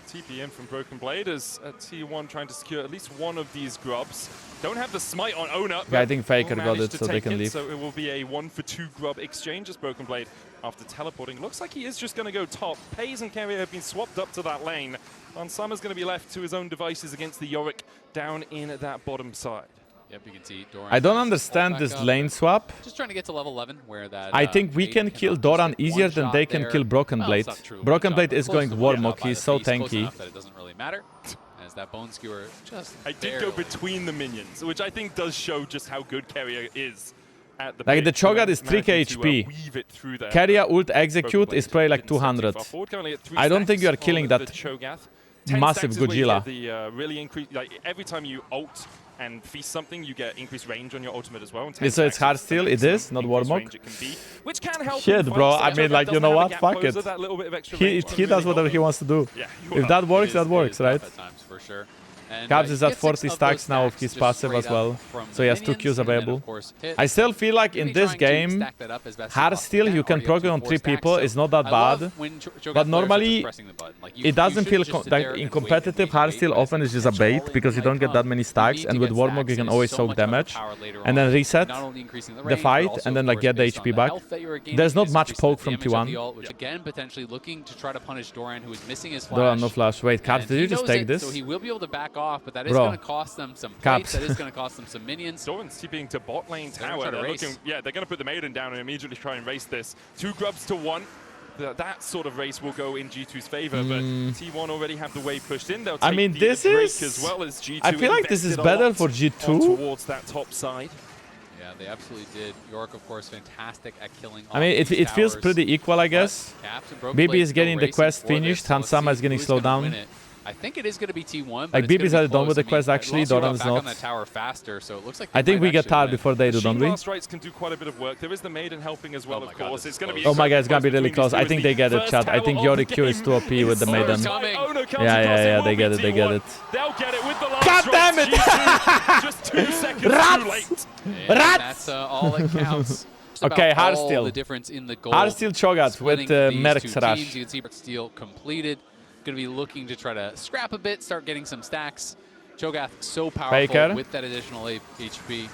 TP in from Broken Blade as T1 trying to secure at least one of these grubs. Don't have the smite on Ona. Yeah, I think Faker got it, so they can leave. So it will be a 1-for-2 grub exchange as Broken Blade, after teleporting, looks like he is just going to go top. Pays and Keria have been swapped up to that lane. And Summer's going to be left to his own devices against the Yorick down in that bottom side. Yep, you can see Doran. I don't understand this lane swap. Just trying to get to level 11 where that I think we can kill Doran easier than they can kill Broken Blade. Broken Blade is going Warmog, he's so tanky. That it doesn't really matter. As that Bone Skewer just I did go between the minions, which I think does show just how good Keria is at the like the Cho'Gath is 3k HP. Keria ult execute is probably like 200. I don't think you are killing that massive Godzilla. Really increase, like every time you ult and feast something, you get increased range on your ultimate as well. So it's Heartsteel, it is, not Warmog. Which can help. Shit, bro, I mean, like, you know what? Fuck it. He does whatever he wants to do. If that works, that works, right? For sure. Caps is at 40 stacks now of his passive as well, so he has 2 Qs available. I still feel like in this game, hardstyle you can progress on 3 people is not that bad, but normally it doesn't feel like in competitive hardstyle often is just a bait because you don't get that many stacks, and with Warmog you can always soak damage and then reset the fight and then like get the HP back. There's not much poke from T1. Which again potentially looking to try to punish Doran, who is missing his flash. Doran no flash. Wait, Caps, did you just take this? So he will be able to back off, but that is going to cost them some plates. That is going to cost them some minions. Doran's TPing to bot lane tower. They're looking, they're going to put the Maiden down and immediately try and race this. 2 grubs to 1. That sort of race will go in G2's favor, but T1 already have the wave pushed in. They'll take this is as well as G2. I feel like this is better for G2 towards that top side. Yeah, they absolutely did. York, of course, fantastic at killing. I mean, it feels pretty equal, I guess. BB is getting the quest finished. Hansama is getting slowed down. I think it is going to be T1. Like BB's are done with the quest actually. Doran's not. On the tower faster, so it looks like I think we get tired before they do, don't we? Last rights can do quite a bit of work. There is the Maiden helping as well, of course. It's going to be. Oh my god, it's going to be really close. I think they get it, chat. I think Yorick Q is too OP with the Maiden. Yeah, they get it. They get it. They'll get it with the last. God damn it! Just 2 seconds too late. That's all that counts. Okay, hardstyle. The difference in the goal. Hardstyle Cho'Gath with Merc's rush. You can see Steel completed. Going to be looking to try to scrap a bit, start getting some stacks. Cho'Gath so powerful Faker. with that additional HP.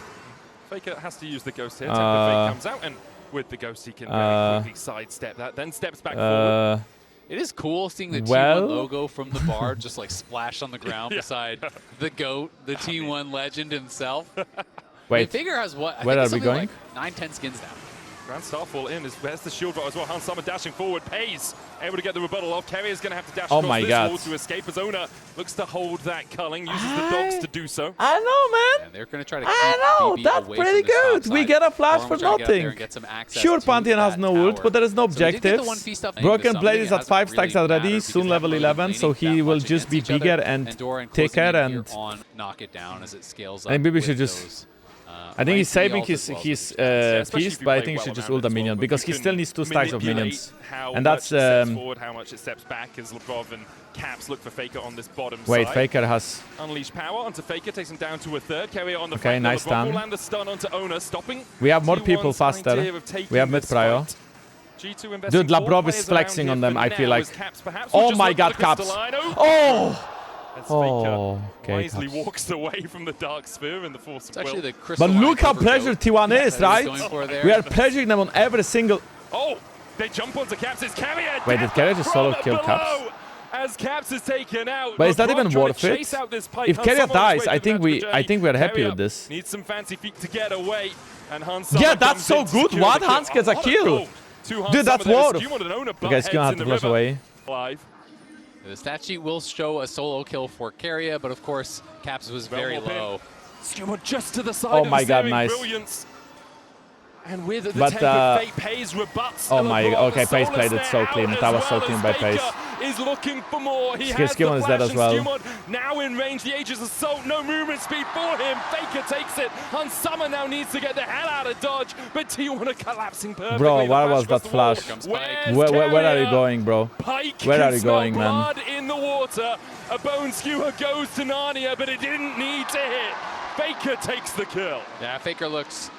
Faker has to use the Ghost here. Fake comes out, and with the Ghost he can very quickly sidestep that, then steps back forward. It is cool seeing the T1 logo from the bar just like splash on the ground beside the GOAT, the T1 legend himself. Wait, Faker has what? Where are we going? Like 9-10 skins now. Grand Starfall in. There's the shield as well. Hansama dashing forward. Pays. Able to get the rebuttal off. Carrier's going to have to dash across this wall to escape as Ona looks to hold that culling. Uses the dogs to do so. I know, man. And they're going to try to keep BB that's away pretty good. We get a flash for nothing. Sure, Pantheon has no ult, but there is no objectives. Broken Blade is at 5 stacks already, soon level 11, so he will just be bigger and thicker and knock it down as it scales up. And maybe we should just. I think he's saving his feast, but I think he should just ult a minion because he still needs 2 stacks of minions, and that's. How much it steps back as Lebrov and Caps look for Faker on this bottom side. Wait, Faker has unleash power onto Faker, takes him down to a 3rd. Carrier on the okay, nice stun. Land the stun onto Ona, stopping. We have more people faster. We have mid prior. Dude, Lebrov is flexing on them. I feel like. Oh my god, Caps! Oh. Oh, okay. Wisely walks away from the Dark Sphere in the Force of Will. But look how pressured T1 is, right? We are pressuring them on every single. Oh, they jump onto Caps. It's Carrier. Wait, did Carrier just solo kill Caps? As Caps is taken out. But is that even worth it? If Carrier dies, I think we are happy with this. Needs some fancy feet to get away. And yeah, that's so good. What? Hans gets a kill. Dude, that's war. Okay, it's gonna have to flush away. The stat sheet will show a solo kill for Carrier, but of course, Caps was very low. Skuma just to the side. Oh my god, nice. Brilliance. And with the take of Fate, Pays rebuts. Oh my, okay, Pays played it so clean. That was so clean by Pays. Is looking for more. He has the flash, is dead as well. Now in range, the Aegis Assault, no movement speed for him. Faker takes it. Hansama now needs to get the hell out of dodge, but T1 are collapsing perfectly. Bro, where was that flash? Where are you going, bro? Where are you going, man? Blood in the water. A bone skewer goes to Narnia, but it didn't need to hit. Faker takes the kill. Yeah, Faker looks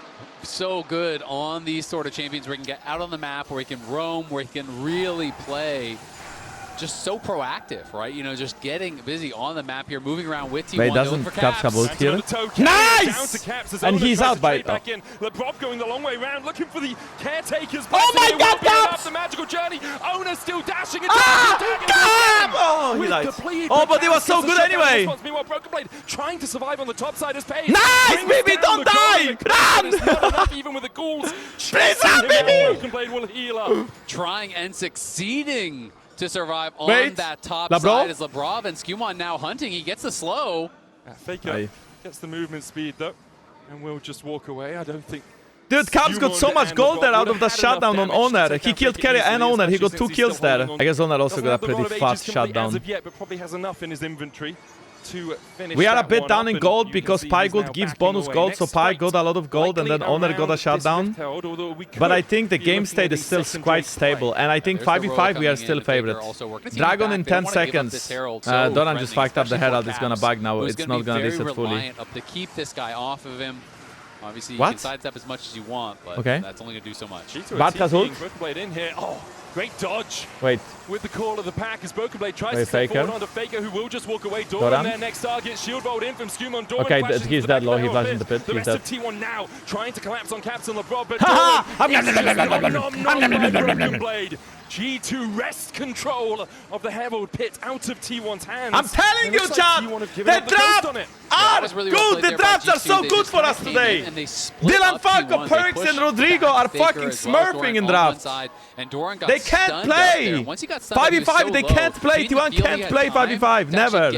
so good on these sort of champions where he can get out on the map, where he can roam, where he can really play. Just so proactive, right? You know, just getting busy on the map here, moving around with T1. Wait, doesn't Caps have ult here? Nice! And he's out by... Lebrov going the long way around, looking for the caretakers. Oh my god, Caps! The magical journey. Ona still dashing. Cap! Oh, he died. Oh, but he was so good anyway. Meanwhile, Broken Blade trying to survive on the top side as Pays. Nice, baby, don't die! Run! Not enough even with the ghouls. Please run, baby! Broken Blade will heal up. Trying and succeeding to survive on that top Lebrov? side is Lebrov, and Skumon now hunting. He gets the slow. Faker gets the movement speed though, and will just walk away. I don't think. Dude, Caps got so much gold there out of the shutdown on Owner. He killed Carrier and Owner. He got 2 kills there. I guess Owner also got a pretty fast shutdown. As of yet, but probably has enough in his inventory to finish. We are a bit down in gold because Pygood gives bonus gold, so Py got a lot of gold and then Owner got a shutdown. But I think the game state is still quite stable, and I think 5v5 we are still favorite. Dragon in 10 seconds. Doran just fucked up the Herald, it's gonna bug now, it's not gonna reset fully. To keep this guy off of him. Obviously, you what? can sidestep as much as you want, but that's only going to do so much. Bad has ult. In here. Oh, great dodge. Wait. With the call of the pack as Broken Blade tries to step forward onto Faker, who will just walk away. Doran their next target. Shield rolled in from Skumon. Doran okay, he's dead low. He flashes in the pit. The he's rest dead. of T1 now trying to collapse on Caps and LeBron, but Broken Blade. G2 wrests control of the Herald pit out of T1's hands. I'm telling you, Chan, the traps are good. The traps are so good for us today. Dylan, Falco, Perks, and Rodrigo are fucking smurfing in drafts. They can't play. 5v5, they can't play. T1 can't play 5v5, never.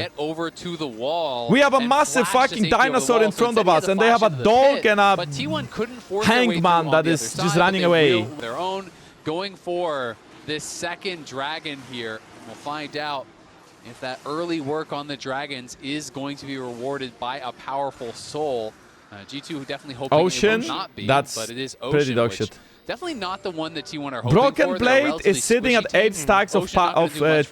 We have a massive fucking dinosaur in front of us, and they have a dog and a hangman that is just running away. Their own going for this second dragon here. We'll find out if that early work on the dragons is going to be rewarded by a powerful soul. G2 definitely hoping Ocean, it will not be, that's but it is Ocean, pretty dog shit. Definitely not the one that T1 are hoping Broken for. Blade is sitting at 8 stacks of Cho'Gath. Like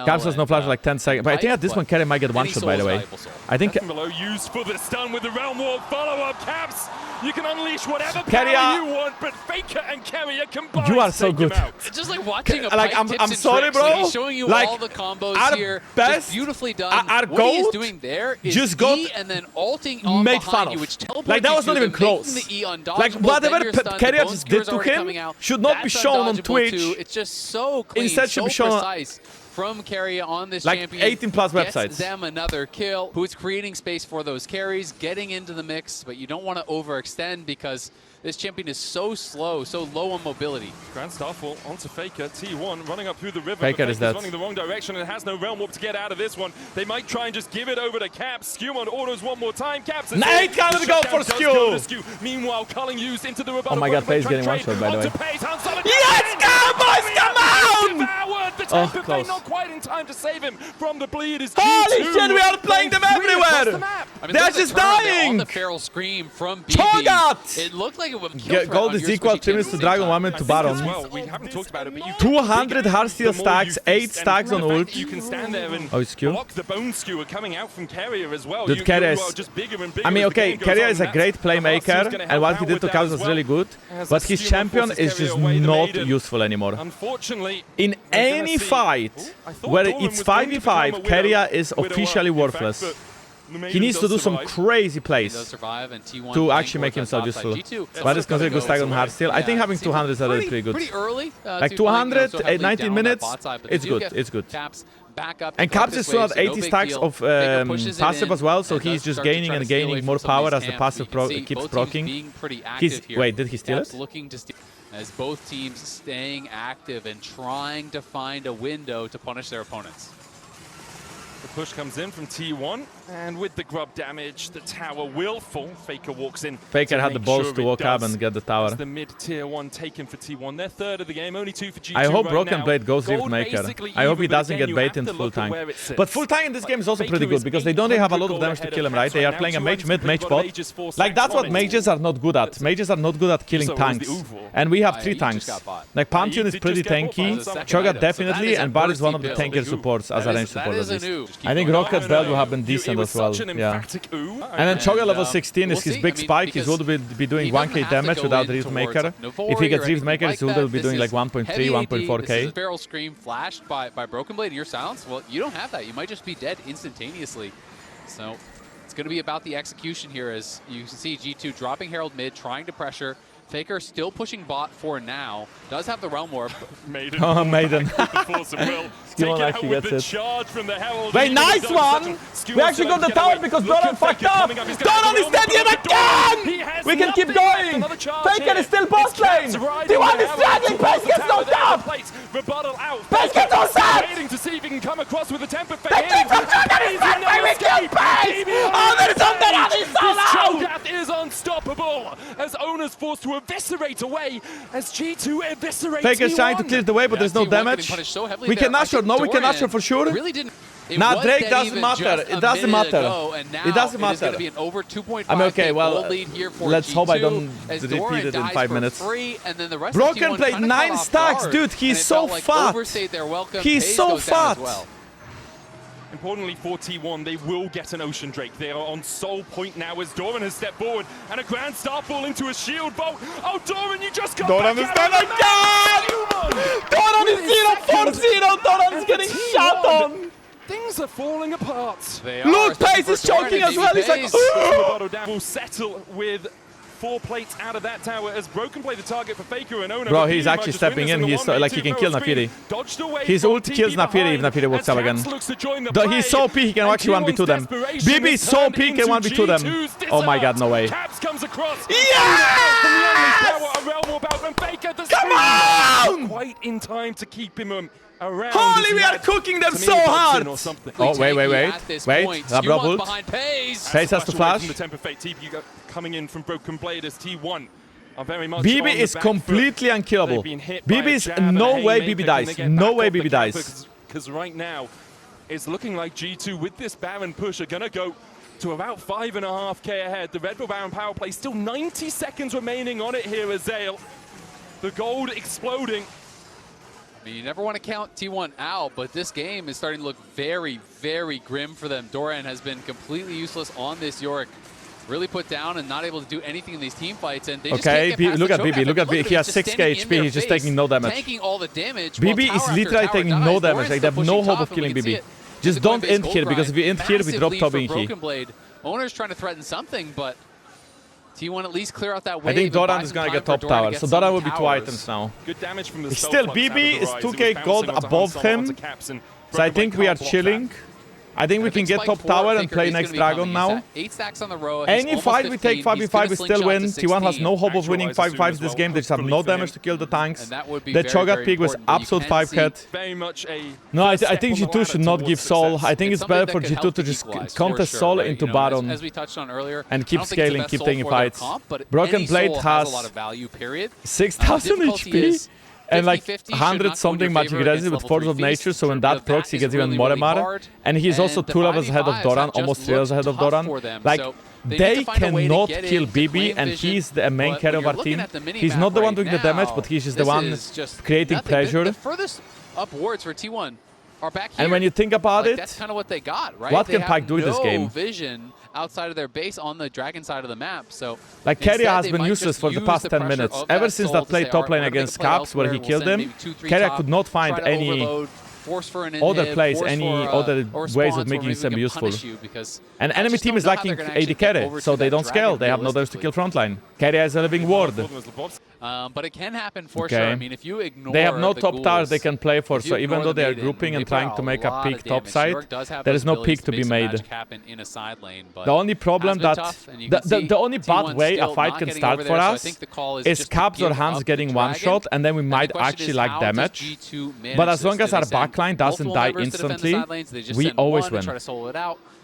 Caps has no flash like 10 seconds. But I think at this one, Kerry might get one shot, by the way. I think. Below used for the stun with the Realm Warp follow-up. Caps, you can unleash whatever power you want, but Faker and Carrier combined. You are so good. It's just like watching a like, I'm sorry, bro. Like he's showing you all the combos here. Just beautifully done. Our what he is doing there is just got E and then ulting on made behind fun you, of. which teleports like that was you not even close. Like whatever Carrier just did to him should not be shown on Twitch. It's just so clean, instead should be shown precise from Carrier on this like champion. 18 plus websites. Gets them another kill. Who's creating space for those carries, getting into the mix, but you don't want to overextend because this champion is so slow, so low on mobility. Grand Starfall onto Faker. T1 running up through the river. Faker is dead. Running the wrong direction and has no Realm Warp to get out of this one. They might try and just give it over to Caps. Skumon autos one more time. Caps. Nate counted to go for Skew. Meanwhile, Culling used into the rebuttal. Oh my god, Faye's getting one shot, by the way. Yes, boys, come on! The temper Fate not quite in time to save him from the bleed. Is holy shit, we are playing them everywhere! They're just dying! On the feral scream from BB. It looked like it would kill gold is equal 3 minutes to Dragon, 1 minute to Baron. We haven't talked about it, but you 200 Heartsteel stacks, 8 stacks on ult. You can stand there and block the Bone Skewer coming out from Carrier as well. Dude, Carrier is just bigger and bigger. I mean, okay, Carrier is a great playmaker, and what he did to Chaos was really good, but his champion is just not useful anymore. Unfortunately, in any fight where it's 5v5, Carrier is officially worthless. He needs to do some crazy plays to actually make himself useful. But it's considered good stack on Heartsteel. I think having 200 is already pretty good. Like 200, 19 minutes, it's good, it's good. And Caps is still at 80 stacks of passive as well, so he's just gaining and gaining more power as the passive keeps proccing. Wait, did he steal it? As both teams staying active and trying to find a window to punish their opponents. The push comes in from T1, and with the grub damage, the tower will fall. Faker walks in. Faker had the balls to walk up and get the tower. The mid-tier 1 taken for T1. They're third of the game, only 2 for G2 I hope right Broken now. Blade goes Rift Maker. I hope he doesn't get bait into full tank. But full tank in this game is also pretty good, because they don't have a lot of damage to kill him, right? They are playing a mage mid, mage bot. Like, that's what mages are not good at. Mages are not good at killing tanks. And we have 3 tanks. Like, Pantheon is pretty tanky, Cho'Gath definitely, and Bar is one of the tankier supports as a range support at least. I think Rocket Belt will have been decent as well, yeah. And then Cho'Gath level 16 is his big spike. His ult will be doing 1k damage without Rift Maker. If he gets Rift Maker, his ult will be doing like 1.3, 1.4k. This is a Feral Scream flashed by Broken Blade in your silence. Well, you don't have that. You might just be dead instantaneously. So it's going to be about the execution here, as you can see G2 dropping Herald mid, trying to pressure. Faker still pushing bot for now. Does have the Realm Warp. Maiden. Oh, Maiden. Still actually gets it. Wait, nice one! We actually got the tower because Doran fucked up! Doran is dead yet again! We can keep going! Faker is still boss lane! T1 is struggling! Pace gets knocked out! Pace gets no set! Waiting to see if he can come across with a temper fade. The team from Cho'Gath is back by we kill Pace! Oh, there's something on his so loud! Cho'Gath is unstoppable as Owner's forced to eviscerate away as G2 eviscerates Faker's trying to clear the way, but there's no damage. We can Usher. No, we can Usher for sure. Really didn't. Nah, Drake doesn't matter. It doesn't matter. It doesn't matter. I mean, okay, well, let's hope I don't repeat it in 5 minutes. Broken played 9 stacks, dude. He's so fat. He's so fat. Importantly for T1, they will get an Ocean Drake. They are on sole point now as Doran has stepped forward and a Grand Star Ball into a shield bolt. Oh, Doran, you just got Doran is dead again! Doran is 0-4-0! Doran is getting shot on! Things are falling apart. Look, Pace is choking as well. He's like, will settle with 4 plates out of that tower as Broken Blade the target for Faker and Ona. Bro, he's actually stepping in. He's like he can kill Nafiri. His ulti kills Nafiri if Nafiri walks up again. He's so OP he can actually 1v2 them. BB is so OP he can 1v2 them. Oh my god, no way. Yes! Come on! Quite in time to keep him around. Holy, we are cooking them so hard! Oh, wait. Labra ult. Pace has to flash. Coming in from Broken Blade as T1 are very much BB is completely unkillable. BB is no way BB dies. No way BB dies. Because right now, it's looking like G2 with this Baron push are going to go to about 5.5k ahead. The Red Bull Baron power play still 90 seconds remaining on it here as Zale. The gold exploding. I mean, you never want to count T1 out, but this game is starting to look very, very grim for them. Doran has been completely useless on this Yorick. Really put down and not able to do anything in these team fights, and they just can't get past look at the BB. Look at BB. He has 6k HP. He's just taking no damage. Taking all the damage. BB is literally taking no damage. Like, they have no hope of killing BB. Just don't end here, because if we end here, we drop top in here. Owner's trying to threaten something, but T1 at least clear out that wave. I think Doran is gonna get top tower, so Doran will be 2 items now. Good damage from the still, BB is 2k gold above him, so I think we are chilling. I think we can get top tower and play next Dragon now. 8 stacks on the row. Any fight we take 5v5, we still win. T1 has no hope of winning 5v5s this game. They just have no damage to kill the tanks. The Cho'Gath pick was absolute 5-cat. No, I think G2 should not give Soul. I think it's better for G2 to just contest Soul into Baron and keep scaling, keep taking fights. Broken Blade has 6,000 HP. And like 100 something magic resist with Force of Nature, so when that procs he gets even more MR. And he's also 2 levels ahead of Doran, almost 3 levels ahead of Doran. Like, they cannot kill BB, and he's the main carry of our team. He's not the one doing the damage, but he's just the one creating pressure. The furthest upwards for T1 are back here. And when you think about it, that's kind of what they got, right? What can Pyke do in this game? Vision outside of their base on the Dragon side of the map, so like Keria has been useless for the past 10 minutes. Ever since that play top lane against Caps where he killed him, Keria could not find any other plays, any other ways of making him useful. And enemy team is lacking AD carry, so they don't scale. They have no others to kill frontline. Keria is a living ward. But it can happen for sure. I mean, if you ignore they have no top tower they can play for, so even though they are grouping and trying to make a peak top side, there is no peak to be made. The only problem that the only bad way a fight can start for us is Caps or Hans getting one shot, and then we might actually like damage. But as long as our backline doesn't die instantly, we always win.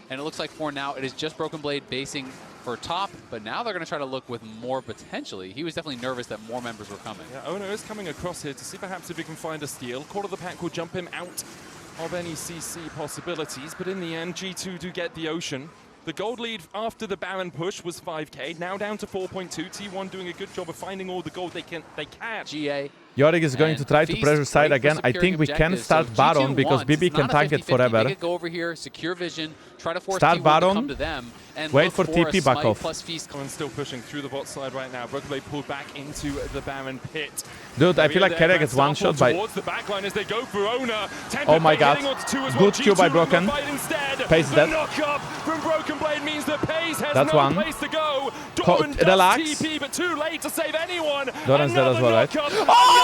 And it looks like for now it is just Broken Blade basing for top, but now they're going to try to look with more potentially. He was definitely nervous that more members were coming. Yeah, Ono is coming across here to see perhaps if he can find a steal. Quarter of the pack will jump him out of any CC possibilities, but in the end, G2 do get the Ocean. The gold lead after the Baron push was 5k, now down to 4.2. T1 doing a good job of finding all the gold they can. GA. Yorick is going to try to pressure side again. I think we can start Baron because BB can tank it forever. They could go over here, secure vision, try to force start Baron, to come to them, and wait for TP back off. And still pushing through the bot side right now. Broken Blade pulled back into the Baron pit. Dude, I feel like Keria gets one shot by... Oh my god. Good Q by Broken. Pace dead. That's one. Relax. Doran's dead as well, right?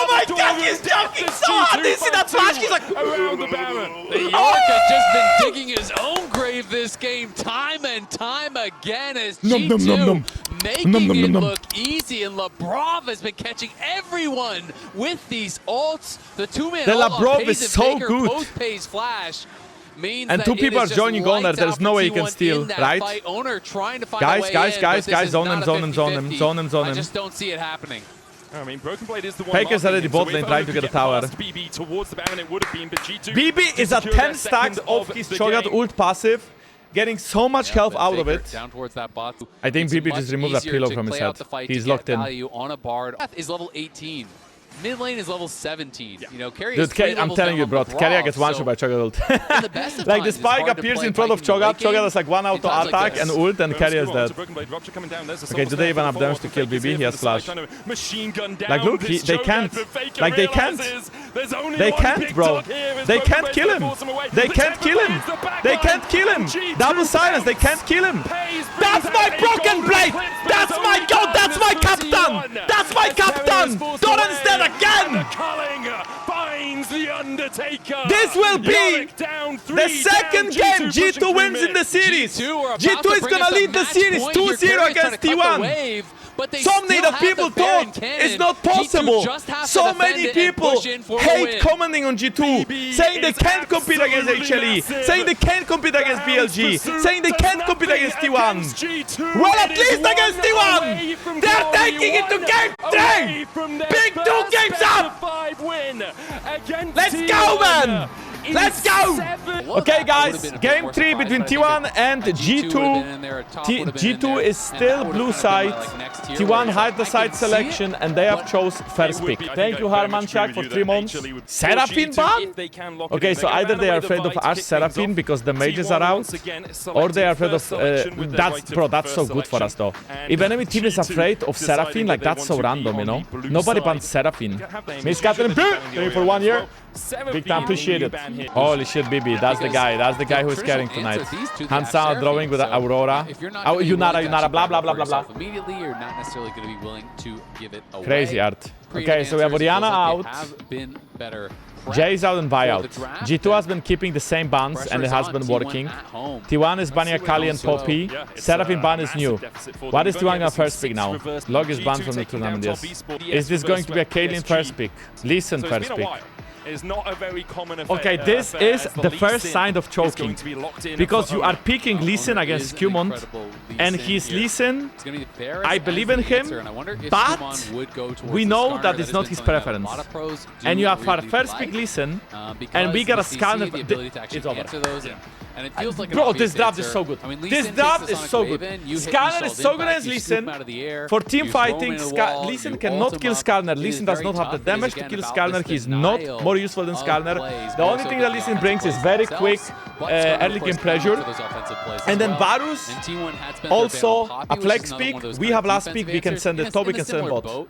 Oh my god, he's jumping so hard! Did you see that flash? He's like... Around the Baron. The Yorick has just been digging his own grave this game time and time again as G2 making it look easy, and Labrov has been catching everyone with these ults. The 2-man Labrov is so good. Post-Pace flash means and 2 people are joining Owner. There's no way you can steal, right? Owner trying to find guys, zone him. I just don't see it happening. I mean, Broken Blade is the one. Faker's already bot lane trying to get a tower. BB is at 10 stacks of his Cho'Gath ult passive, getting so much health out of it. Down towards that bot. I think BB just removed that pillow from his head. He's locked in. On a Bard is level 18. Mid lane is level 17. Yeah. You know, Carry dude, I'm telling you, bro, Carry gets one shot by Cho'Gath ult. Like the spike appears in front of Cho'Gath. Cho'Gath has like one auto attack and ult, and Carry is dead. Okay, do they even have damage to kill BB? He has flash. Like, look, they can't. Like, they can't. They can't, bro. They can't kill him. They can't kill him. They can't kill him. Double silence. They can't kill him. That's my Broken Blade. That's my god. That's my captain. That's my captain. Don't understand again. This will be the second game G2 wins in the series. G2 is gonna lead the series 2-0 against T1. So many that people thought it's not possible. So many people hate commenting on G2, saying they can't compete against HLE, saying they can't compete against BLG, saying they can't compete against T1. Well, at least against T1, they're taking it to game 3. Big 2 games up. Let's go, man. Let's go! Okay, guys, game 3 between T1 and G2. G2 is still blue side. T1 had the side selection, and they have chose first pick. Thank you, Harmanchak, for 3 months. Seraphine ban? Okay, so either they are afraid of Ash Seraphine because the mages are out, or they are afraid of... that's so good for us, though. If enemy team is afraid of Seraphine, like, that's so random, you know? Nobody bans Seraphine. Miss Catherine, for 1 year. Big time, appreciate it. Holy shit, BB, that's the guy. That's the guy who is carrying tonight. Hansa drawing with Aurora. Oh, Yunara, blah, blah, blah, blah, blah. Immediately, you're not necessarily going to be willing to give it away. Crazy art. Okay, so we have Orianna out. Jay's out and Vi out. G2 has been keeping the same bans and it has been working. T1 is banning Akali and Poppy. Seraphine ban is new. What is T1 gonna first pick now? Log is banned from the tournament, yes. Is this going to be a Caitlyn first pick? Listen first pick. Is not a very common affair, okay, this is the first sign of choking. Because you are picking Lee Sin against Cumont, and he's Lee Sin. I believe in him, but we know that it's not his preference. And you have our first pick Lee Sin, and we got a scanner. It's over. And it feels like bro, this draft is so good. This draft is so good. Skarner is so good as Lee Sin. For team fighting, Lee Sin cannot kill Skarner. Lee Sin does not have the damage to kill Skarner. He's not more useful than Skarner. The only thing that Lee Sin brings is very quick early game pressure. And then Varus, also a flex pick. We have last pick. We can send it top, we can send bot. We're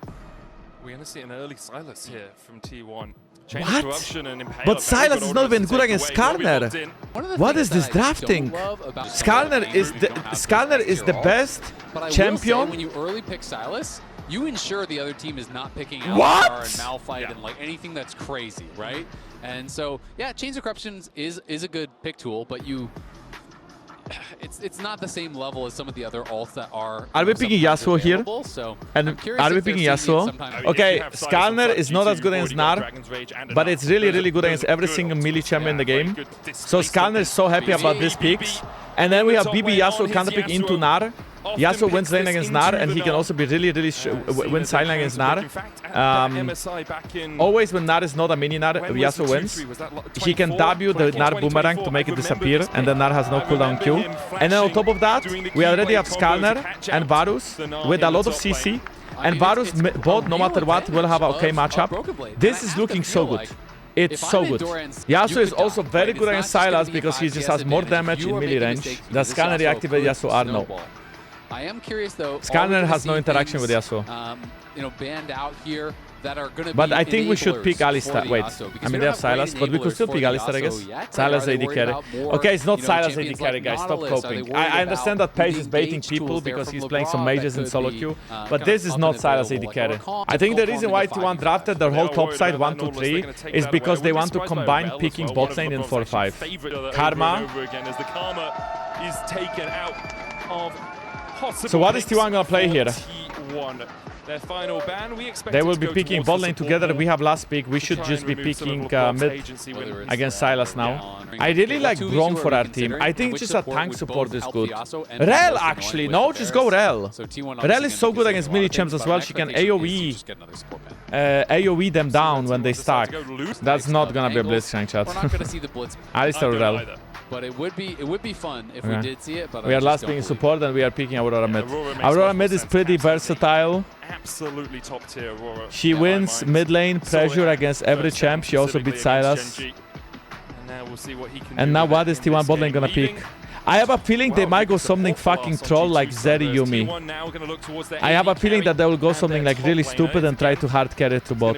going to see an early Sylas here from T1. What? But Sylas is not even good against Skarner. What is this drafting? Skarner is the best champion. When you early pick Sylas, you ensure the other team is not picking out and Malphite and like anything that's crazy, right? And so, yeah, Chains of Corruption is a good pick tool, but it's not the same level as some of the other alts that are. Are we picking Yasuo here? So and are we picking Yasuo? Okay, Skarner is not as good against Gnar, but it's really, really good against every single melee champion in the game. So Skarner is so happy about these picks. And then we have BB Yasuo counter pick into Gnar. Yasuo wins lane against Gnar, and he can also be really, really win side lane against Gnar. Always when Gnar is not a mini Gnar, Yasuo wins. He can W the Gnar boomerang to make it disappear, and then Gnar has no cooldown Q. And then on top of that, we already have Skarner and Varus with a lot of CC. And Varus bot, no matter what, will have an okay matchup. This is looking so good. It's so good. Yasuo is also very good against Sylas because he just has more damage in melee range. Does Skarner reactivate Yasuo or no? I am curious though. Skarner has no interaction with Yasuo. You know, banned out here that are going to be. But I think we should pick Alistar. Wait, I mean they have Sylas, but we could still pick Alistar, I guess. Sylas AD carry. Okay, it's not Sylas AD carry, guys. Stop coping. I understand that Paige is baiting people because he's playing some mages in solo queue, but this is not Sylas AD carry. I think the reason why T1 drafted their whole top side 1, 2, 3 is because they want to combine picking bot lane in 4-5. Karma. Is taken out of. So what is T1 gonna play here? 1. Their final ban, we expect they will be picking bot lane together. We have last pick. We should just be picking mid against Sylas now. I really like Braum for our team. I think just a tank support is good. Rel, actually. No, just go Rel. Rel is so good against melee champs as well. She can AoE them down when they stack. That's not gonna be a Blitzcrank, chat. Alistar Rel. But it would be fun if we did see it. But we are last picking support and we are picking Aurora mid. Aurora mid is pretty versatile. Absolutely top tier Aurora. She wins mid lane pressure against every champ. She also beats Sylas. And now what is T1 bot lane gonna pick? I have a feeling they might go something fucking troll like Zeri Yumi. I have a feeling that they will go something like really stupid and try to hard carry to bot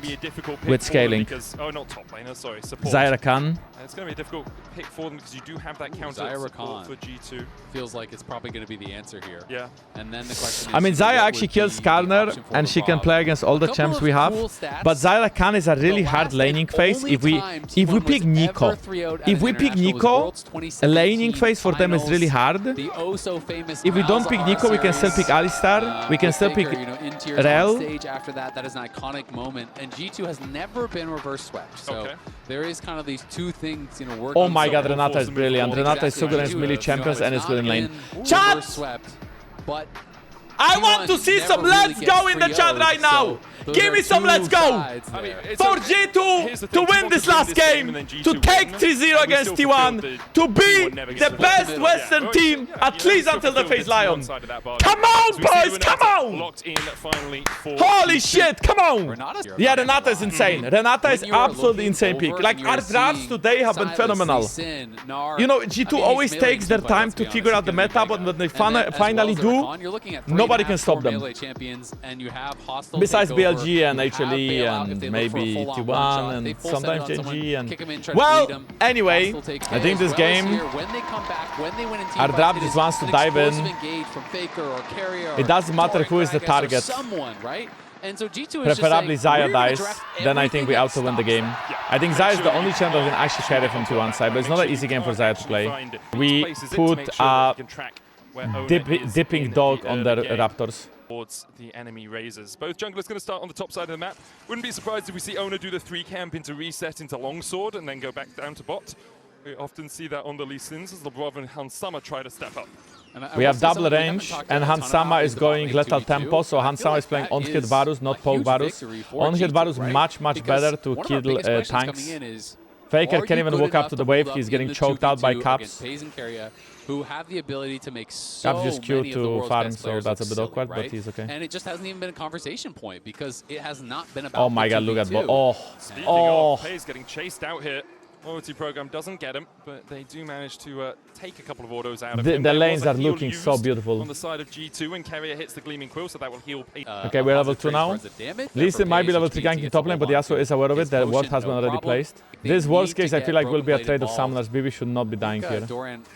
with scaling. Zyra Khan. It's going to be a difficult pick for them because you do have that counter support for G2. Feels like it's probably going to be the answer here. Yeah. And then the question is, I mean, Zyra actually kills Skarner and she can play against all the champs we have. But Zyra Khan is a really hard laning phase. If we pick Nico, a laning phase for them is really hard. If we don't pick Nico, we can still pick Alistar. We can still pick Rel. After that is an iconic moment. And G2 has never been reverse swept. So there is kind of these two things. Oh my god, Renata is brilliant. Renata is so good against melee champions and is good in lane. Chat! I want to see some let's go in the chat right now! Give me some let's go! For G2 to win this last game, to take 3-0 against T1, to be the best Western team, at least until they face Lion. Come on, boys, come on! Holy shit, come on! Yeah, Renata is insane. Renata is absolutely insane pick. Like, our drafts today have been phenomenal. You know, G2 always takes their time to figure out the meta, but when they finally do, nobody can stop them. Besides BLG and HLE and maybe T1 and sometimes JG and... Well, anyway, I think this game, our draft just wants to dive in. It doesn't matter who is the target. Preferably Xayah dies, then I think we auto win the game. I think Xayah is the only champ that can actually carry from T1 side, but it's not an easy game for Xayah to play. We put a dipping dog on the Raptors. Towards the enemy razors. Both junglers going to start on the top side of the map. Wouldn't be surprised if we see Ona do the 3 camp into reset into longsword and then go back down to bot. We often see that on the Lee Sins as LeBron and Hansama try to step up. We have double range and Hansama is going lethal tempo, so Hansama is playing on-hit Varus, not poke Varus. On-hit Varus much better to kill tanks. Faker can't even walk up to the wave, he's getting choked out by Caps. Who have the ability to make so just many to of the world's farm, best so players that's a bit silver, awkward, right? but he's okay. And it just hasn't even been a conversation point because it has not been about. Oh my god, look at bot. Speaking of, Pay's getting chased out here. Loyalty program doesn't get him, but they do manage to take a couple of autos out of him. The lanes are looking so beautiful. On the side of G2, and Carrier hits the Gleaming Quill, so that will heal Pay. Okay, we're level 2 now. Lee Sin might be level 3 ganking top lane, but Yasuo is aware of it. The ward has been already placed. This worst case, I feel like will be a trade of summoners. Bibi should not be dying here.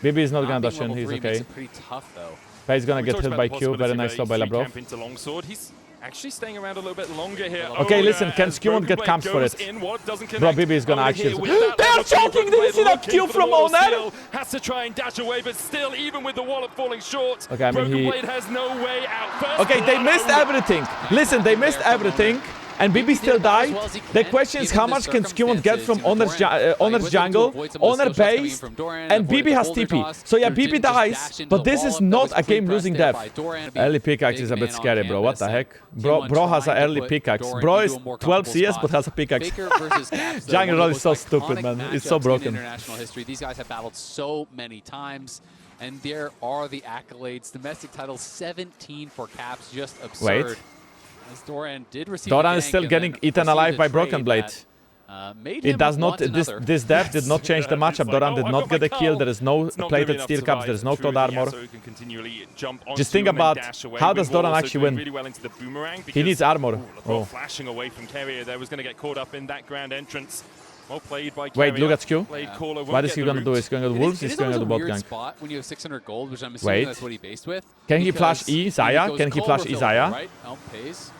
Bibi is not gonna dash in, he's okay. Pay's gonna get hit by Q, very nice job by Labrov. Actually staying around a little bit longer here. Okay, listen, can Skewon get camps for it? Bro, Bibi is gonna actually... They are choking! Did you see that Q from Owner? Has to try and dash away, but still, even with the wallet falling short, okay, I mean, Blade has no way out. Okay, they missed everything. Listen, they missed everything. And Bibi still died. The question is how much can Skewon get from Honor's jungle, Honor base, and Bibi has TP. So yeah, Bibi dies, but this is not a game-losing death. Early pickaxe is a bit scary, bro. What the heck? Bro has an early pickaxe. Bro is 12 CS, but has a pickaxe. Jungle roll is so stupid, man. It's so broken. These guys have battled so many times. And there are the accolades. Domestic title 17 for Caps, just absurd. Wait. Doran is still getting eaten alive by Broken Blade. It does not. This death did not change the matchup. Doran did not get a kill. There is no plated steel caps. There is no cloud armor. Just think about how does Doran actually win. He needs armor. Oh. Flashing away from Carrier, there was going to get caught up in that grand entrance. Well played by Wait, look at Q. What is he going to do? He's going to do Wolves. He's going to do bot gank. When you have 600 gold, which I'm assuming that's what he based with. Can he flash E Xayah? Can he flash E Xayah? Right? Pays.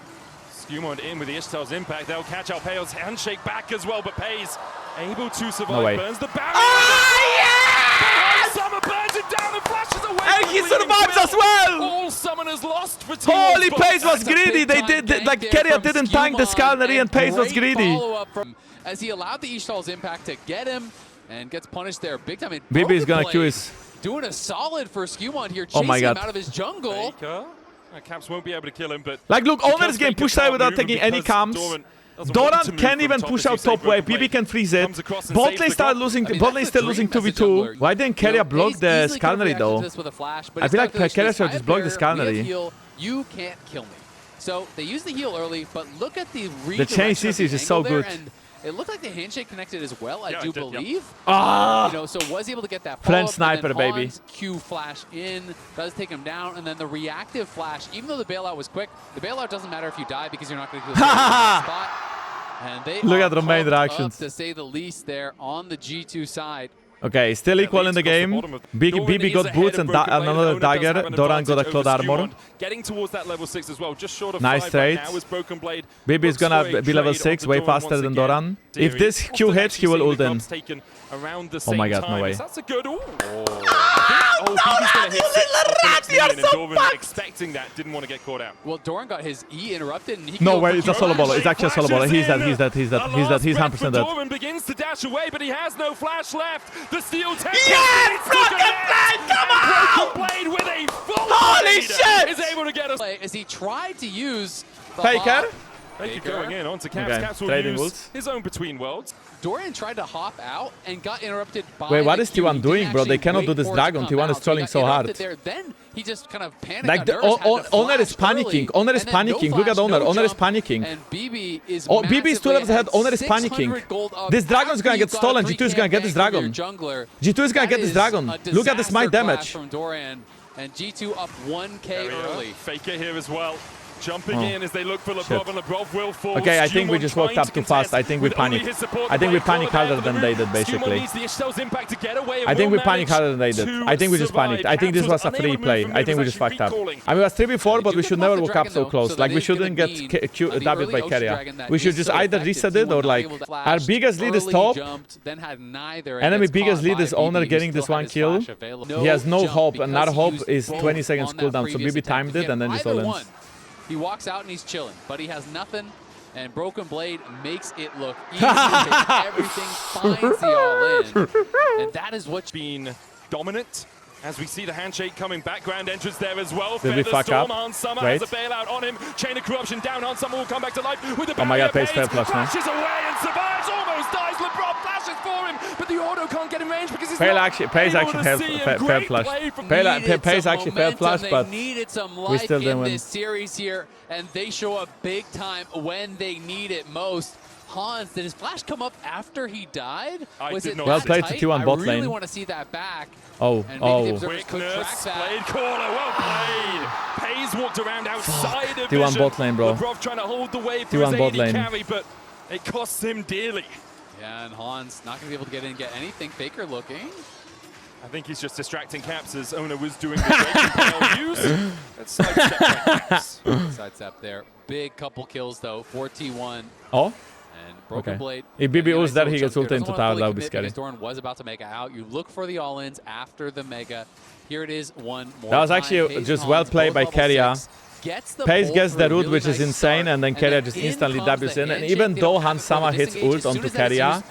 Skewmon in with the Ishtar's impact. They'll catch out Pale's handshake back as well, but Pays able to survive. Burns the barrier. Oh, yes! Summer burns it down and flashes away. And he survives as well! All summoners lost for Holy, Pace was greedy! They did, like, Keria didn't tank the Skarnery and Pace was greedy. As he allowed the Ishtal's impact to get him and gets punished there big time. BB is gonna Q his... Doing a solid for Skewmon here, chasing him out of his jungle. Caps won't be able to kill him, but... Like, look, Owner is getting pushed side without taking any camps. Doran can't even push out top wave. BB can freeze it. Bot lane started losing. Bot lane still losing 2v2. Why didn't Keria block the Skarnery though? I feel like Keria should just block the Skarnery. You can't kill me. So they use the heal early, but look at the chain CC is just so good. It looked like the handshake connected as well, I do believe. Ah! You know, so was able to get that Friend sniper, baby. Q flash in, does take him down, and then the reactive flash, even though the bailout was quick, the bailout doesn't matter if you die because you're not going to do the spot. And they look at the main reactions. To say the least there on the G2 side. Okay, still equal in the game. BB got boots and another dagger. Doran got a cloud armor. Getting towards that level 6 as well, just short of nice trade. BB is gonna be level 6, way faster than Doran. If this Q hits, he will ult in. Oh my god, no way. That's a good ult. BB's gonna hit you're so fucked! Expecting that, didn't want to get caught out. Well, Doran got his E interrupted and he no way, it's a solo baller. It's actually a solo baller. He's dead, he's dead, he's dead, he's dead, he's 100% dead. Doran begins to dash away, but he has no flash left. The steel temple. Yes! Broken Blade, come on! Broken Blade with a full holy shit! Is able to get us as he tried to use the Faker. Faker going in onto Caps. Okay. Caps will use his own between worlds. Dorian tried to hop out and got interrupted by wait, what is T1 doing, bro? They cannot do this dragon. T1 is trolling so hard. Then he just kind of panicked. Like Owner is panicking. Owner is panicking. Look at Owner. Owner is panicking. And BB is BB is 2 levels ahead. Owner is panicking. This dragon is gonna get stolen. G2 is gonna get this dragon. G2 is gonna get this dragon. Look at the smite damage. From Dorian and G2 up 1k early. Faker here as well. Jumping in as they look for Lebrov, and Lebrov will fall. Okay, I think we just walked up too fast. I think we panicked. I think we panicked harder than they did, basically. I think we panicked harder than they did. I think we just panicked. I think this was a free play. I think we just fucked up. I mean, it was 3v4, but we should never walk up so close. Like, we shouldn't get W'd by Keria. We should just either reset it or, like, our biggest lead is top. Enemy biggest lead is Owner getting this 1 kill. He has no hope, and our hope is 20 seconds cooldown, so BB timed it and then just all in. He walks out and he's chilling, but he has nothing, and Broken Blade makes it look easy. Everything finds the all-in, and that is what's been dominant. As we see the handshake coming, background entrance there as well. Did we fuck up? Hans Summer has a bailout on him. Chain of corruption down. Hans Summer will come back to life with the oh my god, Pace fair flush now. Flashes away and survives, almost dies. Lebrov flashes for him, but the auto can't get in range because he's Pace actually fair flush. Pace actually fair flush, but needed some life we still didn't win. This series here, and they show up big time when they need it most. Hans, did his flash come up after he died? Was it well played to T1 bot lane. I really want to see that back. Oh, quickness, Blade caller, well played. Pays walked around outside of T1 bot lane, bro. Lebrov trying to hold the wave through his bot lane. carry, but it costs him dearly. Yeah, and Hans not going to be able to get in and get anything. Faker looking. I think he's just distracting Caps as Owner was doing the use. Let's sidestep Caps. Sidestep there. Big couple kills, though, for T1. Oh? And Broken Blade. If BB ults that, he gets ulted into tower. That would be scary. Doran was about to make it out. You look for the all-ins after the mega. Here it is, one more. That was actually just well played by Keria. Pace gets the root, which is insane, and then Keria just instantly W's in. And even though Hans Sama hits ult onto Keria,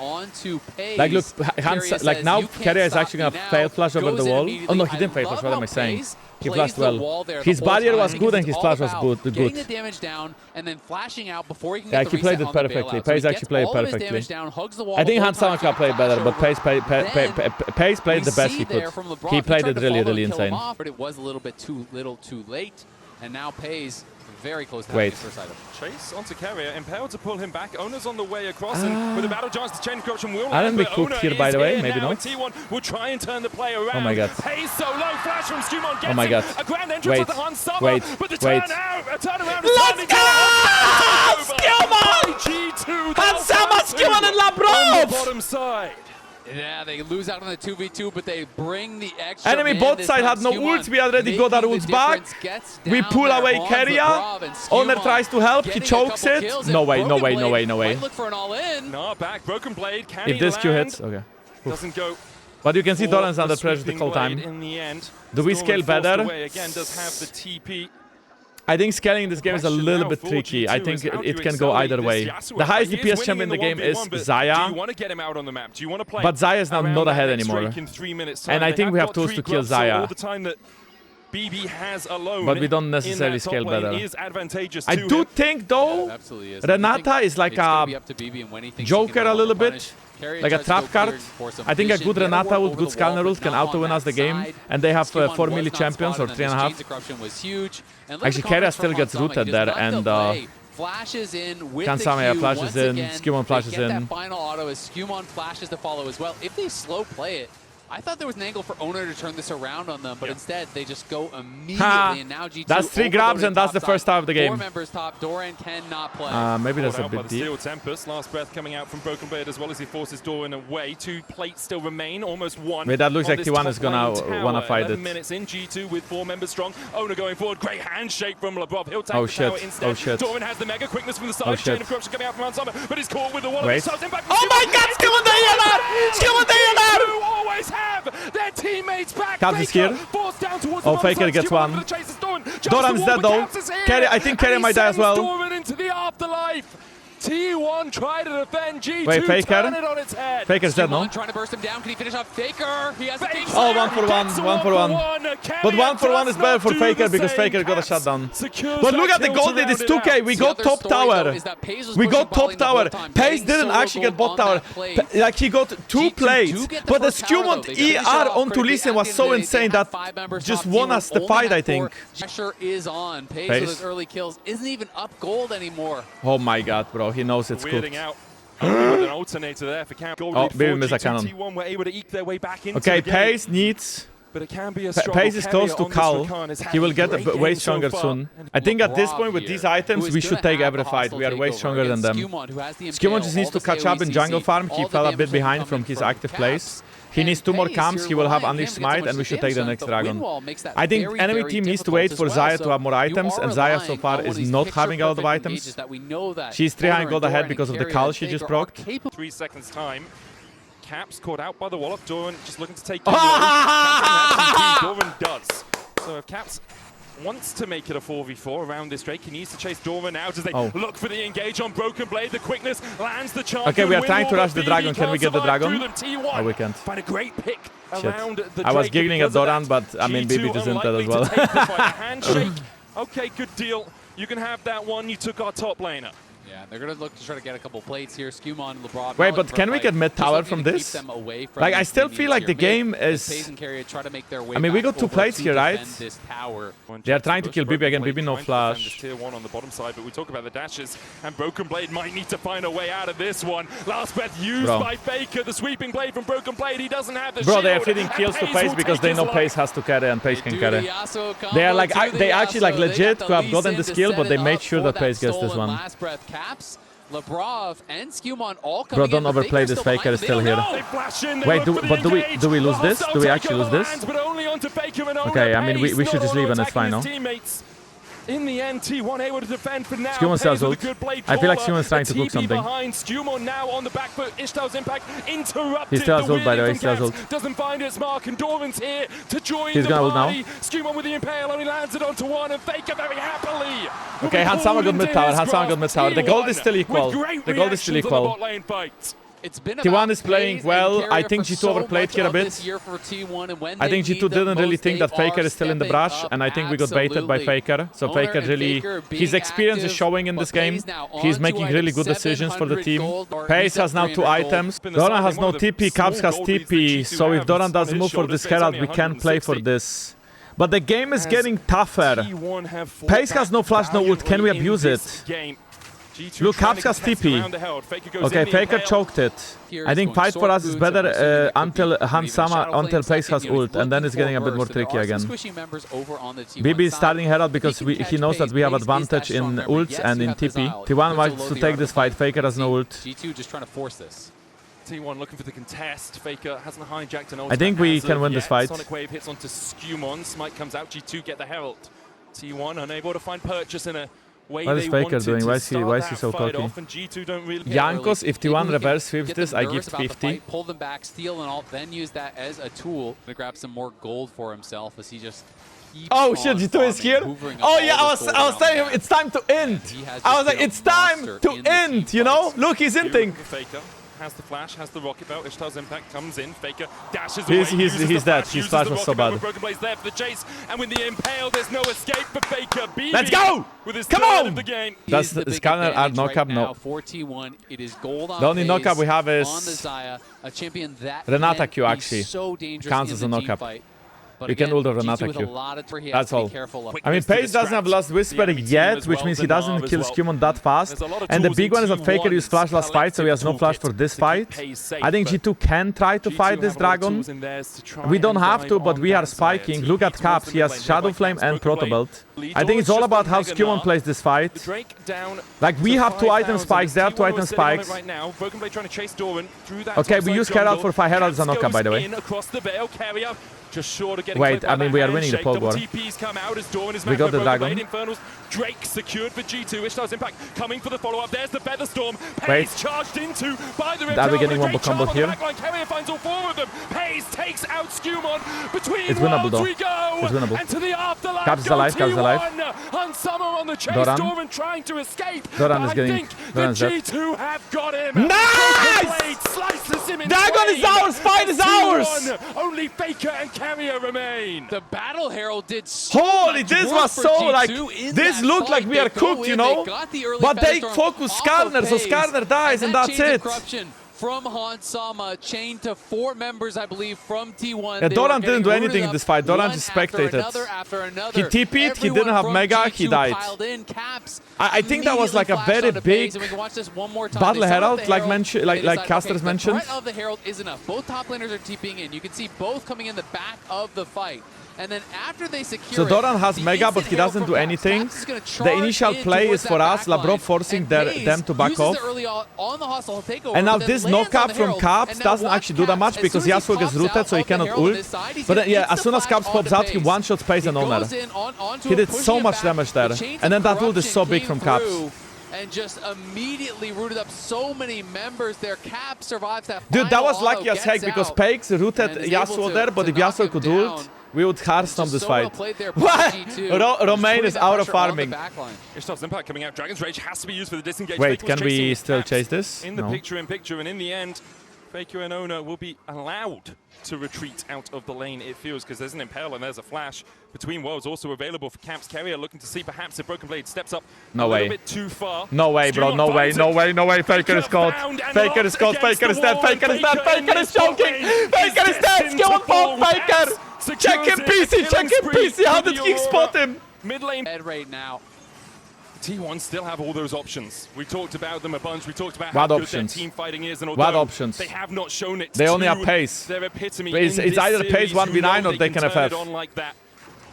like look, like now Keria is actually gonna fail flash over the wall. Oh no, he didn't fail flash. What am I saying? He flashed well. His barrier was good and his flash was good. Getting the damage down and then flashing out before he can yeah, get the he played it perfectly. Pace actually played it perfectly. I think Hans Sama could play better, but Pace played the best he could. He played it really insane. But it was a little bit too late. And now Pays very close to wait. His first item. Chase onto Keria, impelled to pull him back. Owner's on the way across, and with a battle chance to chain corruption will Aren't we cooked here, by the way? Maybe not. T1 will try and turn the play around. Oh my god. Pays so low, flash from Skewmon gets oh my god. a grand entrance wait. to the Hans Summer, wait. but the wait. turnaround Let's go! Skewmon! Hans Summer, Skewmon, and Lebrov! On the bottom side. Yeah, they lose out on the 2v2, but they bring the extra. Enemy bot side had no ults. We already got our ults back. We pull away Keria. Owner tries to help. He chokes it. No way, no way, no way, no way. Look for an all-in. No, back. Broken Blade. Can if this Q hits, okay. Doesn't go. But you can see Doran's under pressure the whole time. Do we scale better? I think scaling this game is a little bit tricky. I think it can go either way. The highest DPS champion in the game is Xayah. But Xayah is now not ahead anymore. And I think we have tools to kill Xayah. But we don't necessarily scale better. I do think though, Renata is like a joker a little bit. Like a trap card. I think a good Renata ult, good Skalner ult can auto-win us the game. And they have 4 melee champions or 3.5. Actually, Keria still gets rooted there and Kansamaya flashes in, Skewmon flashes in. That final auto as Skewmon flashes to follow as well. If they slow play it, I thought there was an angle for Owner to turn this around on them, but instead they just go immediately. And now G2 that's 3 grabs and that's the first time of the game. 4 members top. Doran cannot play. Maybe that's a bit deep. Tempest, last breath coming out from Broken Blade as well as he forces Doran away. 2 plates still remain, almost 1. Wait, that looks like T1 is gonna wanna fight it. Minutes in G2 with 4 members strong. Owner going forward. Great handshake from Labrov. He'll take oh the tower shit! instead. Oh shit! Doran has the mega quickness from the side. Chain of corruption coming out from Unsummer, but he's caught with the wall. Wait. Oh my God! Skewmon the ELR! Skewmon the ELR! Always have their teammates back. Caps is here. Oh, Faker gets one. Doran's dead though. Keria, I think Keria might die as well. Doran into the afterlife. T1 try to defend G2. Wait, Faker? Turn it on its head. Faker's dead, no? Trying to burst him down. Can he finish off Faker? He has a king. Oh, 1 for 1. 1 for 1. But 1 for 1 is better for Faker because Faker got a shutdown. But look at the gold it is 2K. We got top tower. We got top tower. Pace didn't actually get bot tower. Like he got 2 plates. But the Skewmon ER onto Lee Sin was so insane that just won us the fight, I think. Pressure is on. Pace with his early kills isn't even up gold anymore. Oh my God, bro. He knows it's good. An alternator there for Camp. Oh, baby miss a cannon. Okay, Pace needs... Pace is close to Cal. He will get way stronger soon. I think at this point with these items, we should take every fight. We are way stronger than them. Skewmon just needs to catch up in jungle farm. He fell a bit behind from his active plays. He needs 2 more camps, he will have Unleash Smite, and we should take the next dragon. I think enemy team needs to wait for Xayah to have more items, and Xayah so far is not having a lot of items. She's 300 gold ahead because of the Cal she just procced. 3 seconds time. Caps caught out by the wall of Doran, just looking to take Doran does. So if Caps wants to make it a 4v4 around this Drake, he needs to chase Doran out as they look for the engage on Broken Blade. The quickness lands the charge. Okay, we are trying to rush the dragon. Can we get the dragon? Oh, we can't. Find a great pick around the I was giggling at Doran, but I mean, BB doesn't that as well. Handshake. Okay, good deal. You can have that one. You took our top laner. Yeah, they're going to look to try to get a couple plates here. Skewmon, Labrov. Wait, but can we get mid tower from this? Like, I still feel like the game is... I mean, we got 2 plates here, right? They are trying to kill BB again. BB no flash. Tier 1 on the bottom side, but we talk about the dashes, and Broken Blade might need to find a way out of this one. Last breath used by Faker. The sweeping blade from Broken Blade. He doesn't have the shield. Bro, they are feeding kills to Pace because they know Pace has to carry and Pace can carry. They are like, they actually like legit could have gotten this kill, but they made sure that Pace gets this one. Caps, Labrov and Skewmon all coming. Bro, don't overplay this. Faker is still here. Wait, do we lose this? Do we actually lose this? Okay, I mean we should just leave and it's fine, no? In the end, T1 able to defend for now. Skewmon sells ult. I feel like Skewmon's trying to cook something. Skewmon now on the back foot. Ishtal's impact interrupted. He still has ult, by the way. He still has ult. Doesn't find its mark, and Doran's here to join He's gonna ult now. Skewmon with the Impale only lands it onto 1, and Faker very happily. Okay, Hansama got mid tower. Hansama got mid tower. The gold is still equal. The gold is still equal. T1 is playing well. I think G2 overplayed here a bit. I think G2 didn't really think that Faker is still in the brush, and I think we got baited by Faker. So Faker really, his experience is showing in this game. He's making really good decisions for the team. Pace has now 2 items. Doran has no TP, Caps has TP. So if Doran doesn't move for this Herald, we can play for this. But the game is getting tougher. Pace has no flash, no ult. Can we abuse it? Look, Caps has TP. Okay, Faker choked it. I think fight for us is better until Hansama, until Pace has ult, and then it's getting a bit more tricky again. BB is starting Herald because he knows that we have advantage in ults and in TP. T1 wants to take this fight, Faker has no ult. G2 just trying to force this. T1 looking for the contest. Faker hasn't hijacked an ult. I think we can win this fight. Sonic Wave hits onto Skewmon. Smite comes out. G2 get the Herald. T1 unable to find purchase in a What is Faker doing? Why is he so cocky? Jankos, if T1 reverse sweeps this, I give 50. Pull them back, steal and all, then use that as a tool to grab some more gold for himself as he just oh shit, G2 is here? Oh yeah, I was saying it's time to end. I was like, it's time to end, you know? Look, he's inting. Has the flash, has the rocket belt. Ishtar's impact comes in. Faker dashes away. He's dead. His flash was so bad. Broken Blade's there for the chase, and with the impale, there's no escape for Faker. Let's go! With his Come third on! Of the game. Does the scanner add knockup? No. For T1, it is gold on the only knockup we have is on the Zaya, a champion that Renata Q actually. So dangerous counts as a knockup. You can ult the Renata Q. That's all. I mean, Pace doesn't have Last Whisper yet, which means he doesn't kill Skewmon that fast. And the big one is that Faker used Flash last fight, so he has no Flash for this fight. I think G2 can try to fight this Dragon. We don't have to, but we are spiking. Look at Caps, he has Shadow Flame and Proto Belt. I think it's all about how Skewmon plays this fight. Like, we have 2 item spikes, they have 2 item spikes. Okay, we use Herald for 5 Herald as a knockup, by the way. Just short of getting wait, I mean, we are winning the Poke War. We got the Dragon. Drake secured for G2. Ishtar's impact coming for the follow-up. There's the Featherstorm. Pace charged into by the Are we getting one more combo here? Carrier finds all 4 of them. Pace takes out Skewmon. Between it's winnable though. We go. It's winnable. And to the afterlife. Caps is alive. Caps is alive. Unsummer on the chase. Doran trying to escape. Doran is getting. Doran's dead. G2 have got him. Nice! Slices him in Dragon is ours. Fight is ours. Only Faker and Carrier remain. The Battle Herald did so holy, this was so like this looked like we are cooked, you know. But they focus Skarner, so Skarner dies, and that's it. From Hansama, chained to 4 members, I believe, from T1. Yeah, Doran didn't do anything in this fight. Doran just spectated. He TP'd, he didn't have Mega, he died. I think that was like a very big Battle Herald, like Casters mentioned. The threat of the Herald is enough. Both top laners are TPing in. You can see both coming in the back of the fight. And then after they secure so Doran has Mega, but he doesn't do anything. The initial play is for us, Labrov forcing them to back off. And now this knockup from Caps doesn't actually do that much because Yasuo gets rooted, so he cannot ult. But then, yeah, as soon as Caps pops out, he one-shots Pace and Owner. He did so much damage there. And then that ult is so big from Caps. And just immediately rooted up so many members there. Cap survives that. Dude, that was lucky as heck because Pace rooted Yasuo there, but if Yasuo could ult, we would hearthstorm this fight. Romain is out of farming. Ishtar's impact coming out. Dragon's Rage has to be used for the disengage. Wait, can we still chase this? In the picture, and in the end, Faker and Owner will be allowed to retreat out of the lane, it feels, because there's an impale and there's a flash. Between Worlds also available for Caps. Carrier looking to see perhaps if Broken Blade steps up a little bit too far. No way, bro. No way. Faker is caught. Faker is caught. Faker is dead. Faker is dead. Faker is choking. Faker is dead. Skill on both Faker. Check him, PC. Check him, PC. How did he spot him? Mid lane right now. T1 still have all those options. We talked about them a bunch. We talked about how good their team fighting is, and what options? They have not shown it. They only have Pace. Their epitome. It's either Pace 1v9 or they can FF.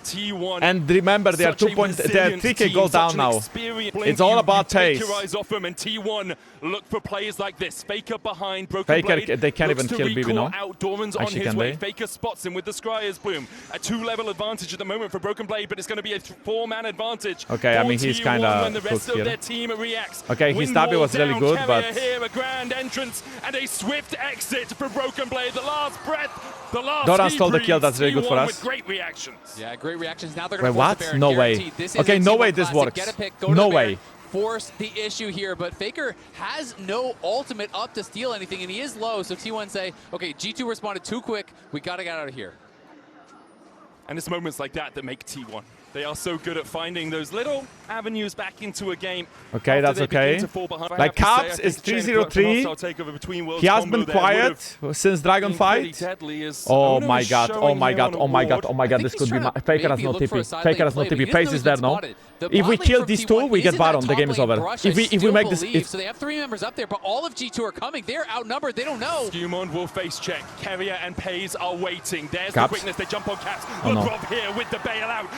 T1 and remember, they are 3k gold down now. It's all about Pace. Off them, and T1 look for plays like this. Faker behind Broken Blade. They can't even kill BB now. Actually, can they? Faker spots him with the Scryer's Bloom. A 2-level advantage at the moment for Broken Blade, but it's going to be a 4-man advantage. Okay, I mean, he's kind of cooked here. Okay, his W was really good, but here a grand entrance and a swift exit for Broken Blade. The last breath. Doran stole the kill. That's really good for us. Great reactions. Yeah, great reactions. Now they're going to force the Baron. No way. Okay, no way this works. No way. Force the issue here, but Faker has no ultimate up to steal anything, and he is low, so T1 say, okay, G2 responded too quick. We got to get out of here. And it's moments like that that make T1. They are so good at finding those little avenues back into a game. Okay, that's okay. Like, Caps is 3-0-3. He has been quiet since Dragon fight. Oh my god, oh my god, oh my god, oh my god, this could be... Faker has no TP. Faker has no TP. Pace is there, no? If we kill these two, we get Baron. The game is over. If we make this... So they have 3 members up there, but all of G2 are coming. They're outnumbered. They don't know. Skewmon will face check. Carrier and Pace are waiting. There's the quickness. They jump on Caps. Labrov here with the bailout.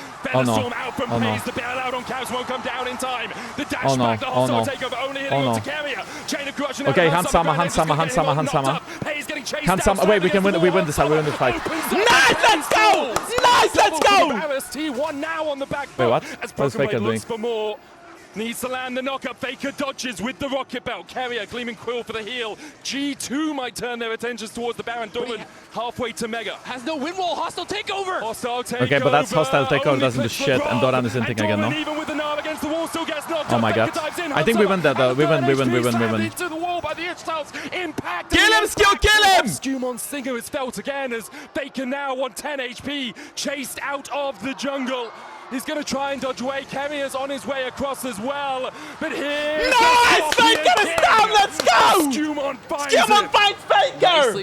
Storm out from Pace. The bailout on Caps won't come down in time. The dash back, the hostile takeover only hitting onto Carrier. Chain of crush. Okay, Hansama. Pace getting chased. Hansama. Wait, we can win. We win this. We win this fight. Nice, let's go. Nice, let's go. T1 now on the back. Wait, what? What's Faker doing? For more. Needs to land the knockup. Faker dodges with the rocket belt. Carrier, Gleaming Quill for the heal. G2 might turn their attentions towards the Baron. Doran halfway to Mega. Has no win wall. Hostile takeover. Hostile takeover. Okay, but that's hostile takeover doesn't do shit, and Doran is inting again, no? Even with the Narv against the wall, still gets knocked oh my god. I think we win that though. We win. Into the wall by the Itch-Tiles. Impact. Kill him, Skill, kill him! Skumon's Stinger is felt again as Faker now on 10 HP. Chased out of the jungle. He's going to try and dodge away. Carrier's on his way across as well. But here... Nice! Faker is down! Let's go! Skumon finds Faker!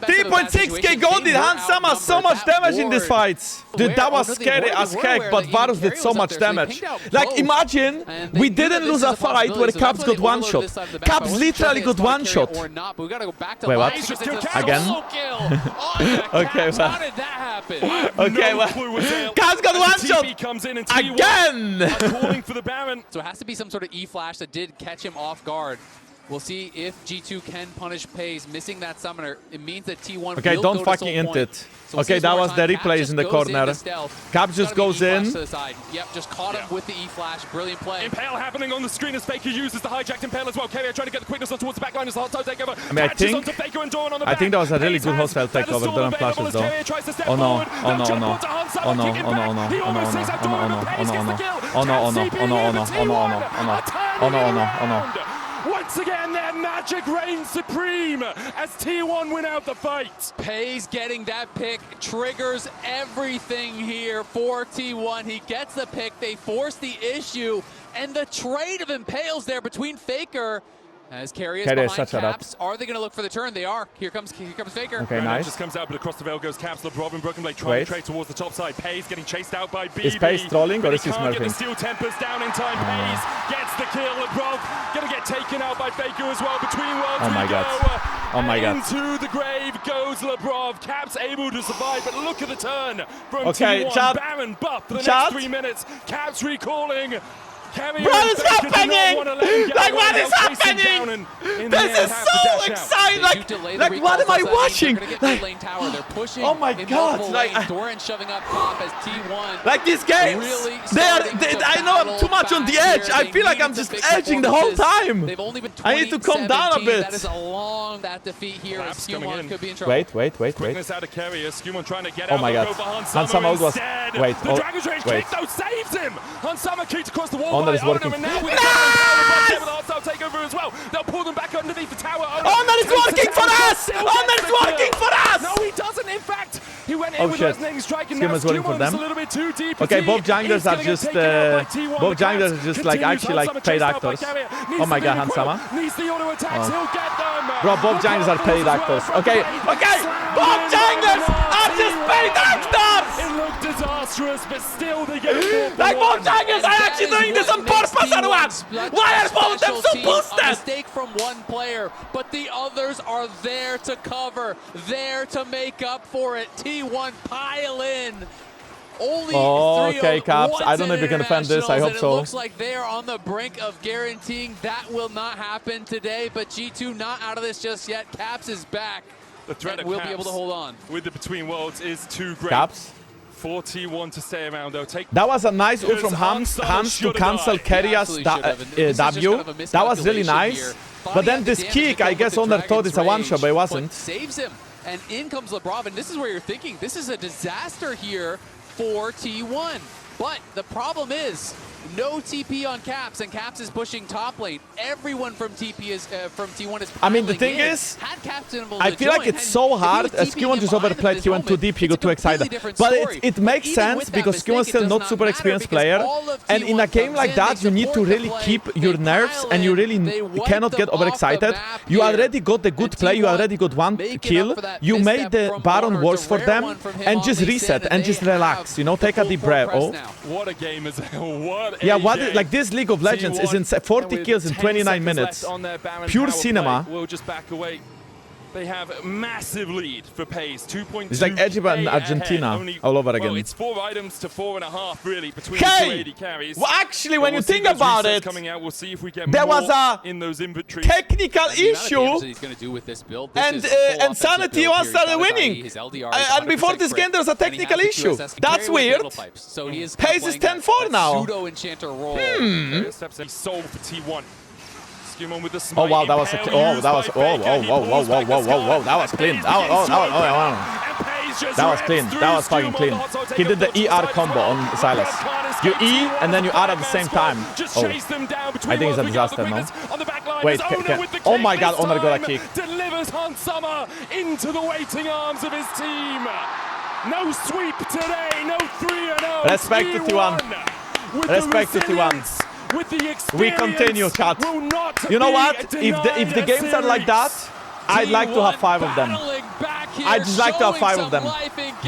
3.6k gold did Hansama so much damage in this fight. Dude, that was scary as heck, but Varus did so much damage. Like, imagine we didn't lose a fight where Caps got one shot. Caps literally got one shot. Wait, what? Again? Okay, well. Okay, well. Caps got one shot! Again! Calling for the Baron. So it has to be some sort of E-flash that did catch him off guard. We'll see if G2 can punish Pays. Missing that summoner, it means that T1 okay, will don't go fucking int it. So okay, that was the replays in the corner. Cap just goes in. Yep, just caught him with the E-flash. Brilliant play. Impale happening on the screen as Faker uses the hijacked Impale as well. Carrier trying to get the quickness on towards the back line as the hostile takeover. I mean, I think that was a really good hostile takeover. Doran flashes though. Oh no, oh no, oh no. Oh no, oh no, oh no, oh no, oh no, oh no, oh no, oh no, oh no, oh no, oh no, oh no, oh no, oh no, oh no, oh no, oh no. Once again, their magic reigns supreme as T1 win out the fight. Pays getting that pick triggers everything here for T1. He gets the pick, they force the issue, and the trade of Impales there between Faker as Carrier is behind Caps. Are they going to look for the turn? They are. Here comes Faker. Okay, nice. Just comes out, but across the veil goes Caps. LeBron and Broken Blade trying to trade towards the top side. Pays getting chased out by BB. Is Pays trolling or is he smurfing? Get the steel tempers down in time. Pays gets the kill. LeBron going to get taken out by Faker as well. Between worlds. Oh my god. Oh my god. Into the grave goes LeBron. Caps able to survive, but look at the turn from T1. Chat. Baron buff for the next 3 minutes. Caps recalling. What is happening? Like, what is happening? This is so exciting. Like, what am I watching? Like, oh my god. Like, like these games, I know I'm too much on the edge. I feel like I'm just edging the whole time. I need to calm down a bit. That is a long defeat here. Skumon could be in trouble. Wait. Quickness out of Carrier. Skumon trying to get out. Oh my god. Hansama was... Wait. The Dragon's Rage kick though saves him. Hansama kicks across the wall. Honor is working. Nice! Takeover as well. They'll pull them back underneath the tower. Honor is working for us! Honor is working for us! No, he doesn't. In fact, he went in with resonating strike, and now working for them. a little bit too deep. Okay, both junglers are just both junglers are just like actually like paid actors. Oh my god, Hansama. Needs the auto attacks. He'll get them. Bro, both junglers are paid actors. Okay, both junglers are just paid actors. It looked disastrous, but still they get like both junglers are actually doing this on purpose or what? Why are both of them so boosted? A mistake from one player, but the others are there to cover, there to make up for it. T1 pile in. Only okay, Caps. I don't know if you can defend this. I hope so. It looks like they're on the brink of guaranteeing that will not happen today, but G2 not out of this just yet. Caps is back. The threat will be able to hold on. With the Between Worlds is too great. Caps. For T1 to stay around, though. That was a nice ult from Hans to cancel Carrier's W. That was really nice. But then this kick, I guess Honor thought it's a one-shot, but it wasn't. Saves him, and in comes LeBron, and this is where you're thinking, this is a disaster here for T1. But the problem is, no TP on Caps, and Caps is pushing top lane. Everyone from TP is from T1 is. I mean, the thing is, I feel like it's so hard. As Skumon just overplayed, he went too deep, he got too excited. But it makes sense because Skumon's still not super experienced player, and in a game like that, you need to really keep your nerves, and you really cannot get overexcited. You already got the good play, you already got one kill, you made the Baron worse for them, and just reset and just relax. You know, take a deep breath. Oh, what a game is what? Yeah, like this League of Legends is in 40 kills in 29 minutes. Pure cinema. We'll just back away. They have a massive lead for Pays. 2.2. It's like Egypt and Argentina all over again. Well, it's 4 items to 4.5 really between the 280 carries. Well, actually, when you think about it, coming out, we'll see if we get there was a in those inventories. Technical issue, and Sanity T1 started winning. And before this game, there was a technical issue. That's weird. Pays is 10-4 now. Sold for T1. Oh wow, that was whoa, that was clean. That was clean. That was fucking clean. He did the ER combo on Silas. You E and then you R at the same time. Oh, I think it's a disaster now. Wait, oh my god, Honor got a kick. Delivers Hans Sommer into the waiting arms of his team. No sweep today, no 3-0. Respect to T1. Respect to T1. We continue, chat. You know what? If the games are like that, I'd like to have 5 of them. I'd just like to have 5 of them.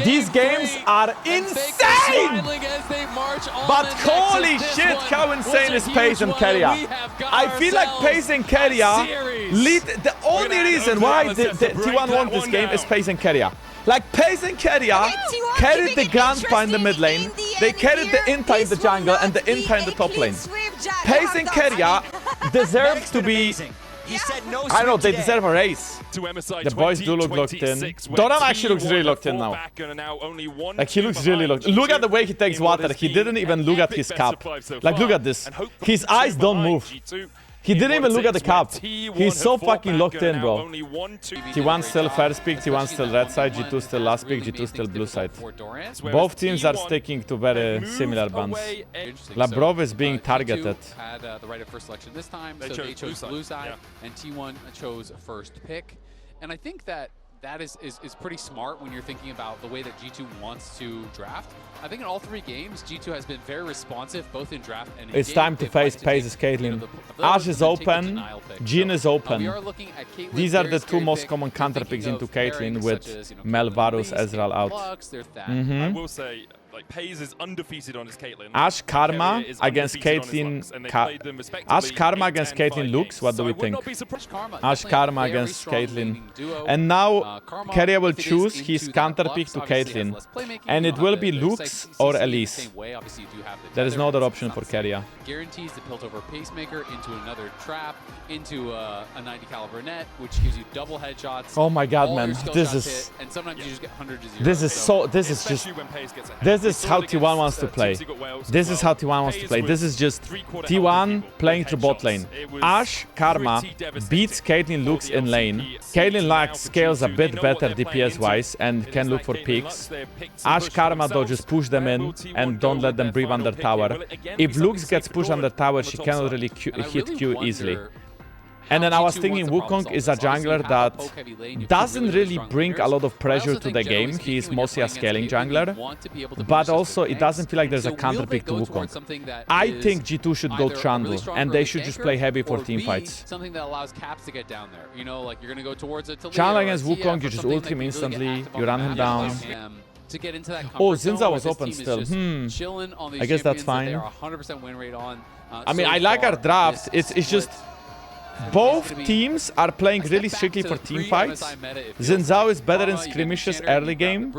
These games are insane! But holy shit, how insane is Pays and Keria. I feel like Pays and Keria lead. The only reason why the T1 won this game is Pays and Keria. Like Pays and Keria carried the Grandpa in the mid lane, they carried the Inta in the jungle and the Inta in the top lane. Pays and Keria deserve to be, I don't know, they deserve a race. The boys do look locked in. Doran actually looks really locked in now. Like he looks really locked in. Look at the way he takes water, he didn't even look at his cap. Like look at this, his eyes don't move. He didn't even look at the cap. He's so fucking locked in, bro. T1 still first pick, T1 still red side, G2 still last pick, G2 still blue side. Both teams are sticking to very similar bans. Labrov is being targeted. Had the right of first selection this time, so they chose blue side, and T1 chose first pick. And I think that is pretty smart when you're thinking about the way that G2 wants to draft. I think in all 3 games, G2 has been very responsive, both in draft and in It's time to face Pays' Caitlyn. Ash is open, Jhin is open. These are the 2 most common counter picks into Caitlyn with Mel, Varus, Ezreal out. I will say, like, Pays is undefeated on his Caitlyn. Ash Karma against Caitlyn. Ash Karma against Caitlyn Lux. What do we think? Ash Karma against Caitlyn. And now Keria will choose his counter pick to Caitlyn. And it will be Lux or Elise. There is no other option for Keria. Guarantees the Piltover Pacemaker into another trap, into a 90 caliber net, which gives you double headshots. Oh my god, man. This is... And sometimes you just get 100 to 0. This is so... This is just... This is how T1 wants to play. This is how T1 wants to play. This is just T1 playing through bot lane. Ash Karma beats Caitlyn Lux in lane. Caitlyn Lux scales a bit better DPS wise and can look for picks. Ash Karma though just push them in and don't let them breathe under tower. If Lux gets pushed under tower, she cannot really hit Q easily. And then I was thinking Wukong is a jungler that doesn't really bring a lot of pressure to the game. He is mostly a scaling jungler. But also it doesn't feel like there's a counter pick to Wukong. I think G2 should go Trundle and they should just play heavy for team fights. Something that allows Caps to get down there. You know, like you're going to go towards it. Trundle against Wukong, you just ult him instantly, you run him down. Oh, Zinza was open still. I guess that's fine. I mean, I like our draft. It's just... Both teams are playing really strictly for team fights. Zinzao is better in skirmishes early game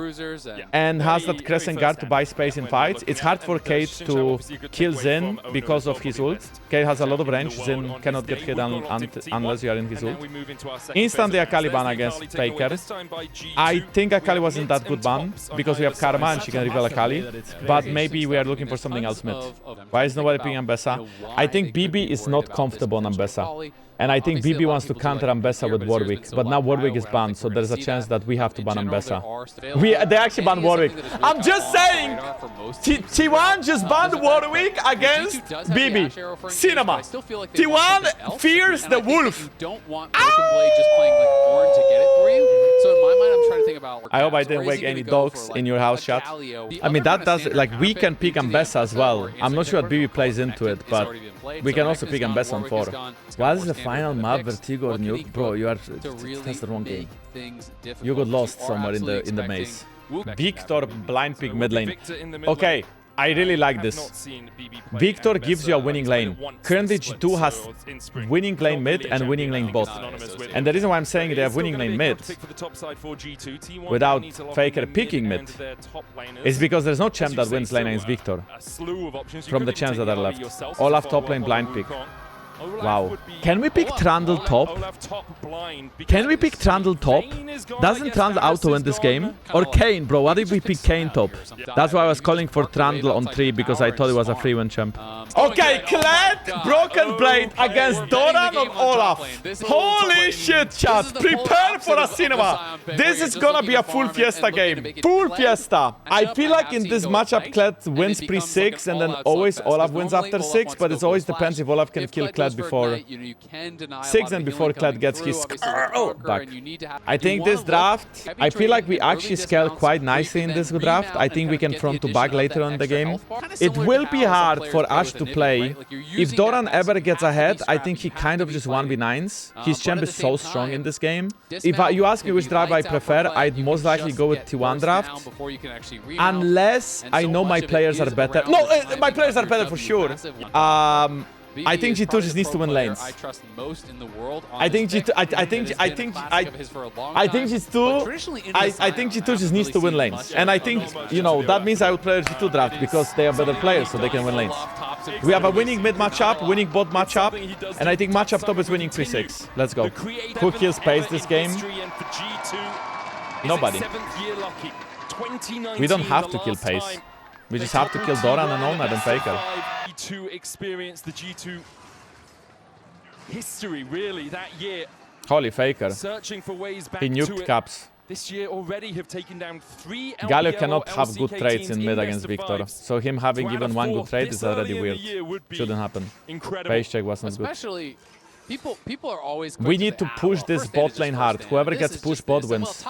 and has that crescent guard to buy space in fights. It's hard for Kate to kill Zin because of his ult. Kate has a lot of range. Zin cannot get hit unless you are in his ult. Instantly Akali ban against Faker. I think Akali wasn't that good ban because we have Karma and she can reveal Akali. But maybe we are looking for something else mid. Why is nobody picking Ambessa? I think BB is not comfortable on Ambessa. And I think BB wants to counter Ambessa with Warwick, but now Warwick is banned, so there's a chance that we have to ban Ambessa. They actually banned Warwick. I'm just saying! T1 just banned Warwick against BB. Cinema. T1 fears the wolf. I hope I didn't wake any dogs in your house, chat. I mean, that does... Like, we can pick Ambessa as well. I'm not sure what BB plays into it, but we can also pick Ambessa on 4. Why is the final map Vertigo or Nuke? Bro, you are... That's the wrong game. You got lost somewhere in the maze. Victor blind pick mid lane. Okay, I really like this. Victor gives you a winning lane. Currently G2 has winning lane mid and winning lane bot. And the reason why I'm saying they have winning lane mid without Faker picking mid is because there's no champ that wins lane against Victor from the champs that are left. Olaf top lane blind pick. Wow. Can we pick Trundle top? Can we pick Trundle top? Doesn't Trundle auto win this game? Or Kane, bro? What if we pick Kane top? That's why I was calling for Trundle on 3 because I thought it was a free win champ. Okay, Kled, Broken Blade against Doran on Olaf. Holy shit, chat. Prepare for a cinema. This is gonna be a full Fiesta game. Full Fiesta. I feel like in this matchup, Kled wins pre-6 and then always Olaf wins after 6, but it always depends if Olaf can kill Kled before 6 and before Kled gets his back. I think this draft, I feel like we actually scale quite nicely in this draft. I think we can front to back later on in the game. It will be hard for Ash to play. If Doran ever gets ahead, I think he kind of just 1v9s. His champ is so strong in this game. If you ask me which draft I prefer, I'd most likely go with T1 draft. Unless I know my players are better. No, my players are better for sure. I think G2 just needs to win lanes. I think G2 just needs to win lanes. And I think, you know, that means I would play a G2 draft because they are better players, so they can win lanes. We have a winning mid matchup, winning bot matchup, and I think matchup top is winning 3-6. Let's go. Who kills pace this game? Nobody. We don't have to kill pace. We just have to kill Doran and Onar and Faker. To experience the G2 history, really, that year. Holy Faker. Searching for ways back he nuked Caps. This year already have taken down 3 Galio cannot have good trades in mid against Victor, so him having even one good trade is already weird. Shouldn't happen. Pace check wasn't good. People are always we need to push this bot lane hard. Whoever gets pushed bot wins.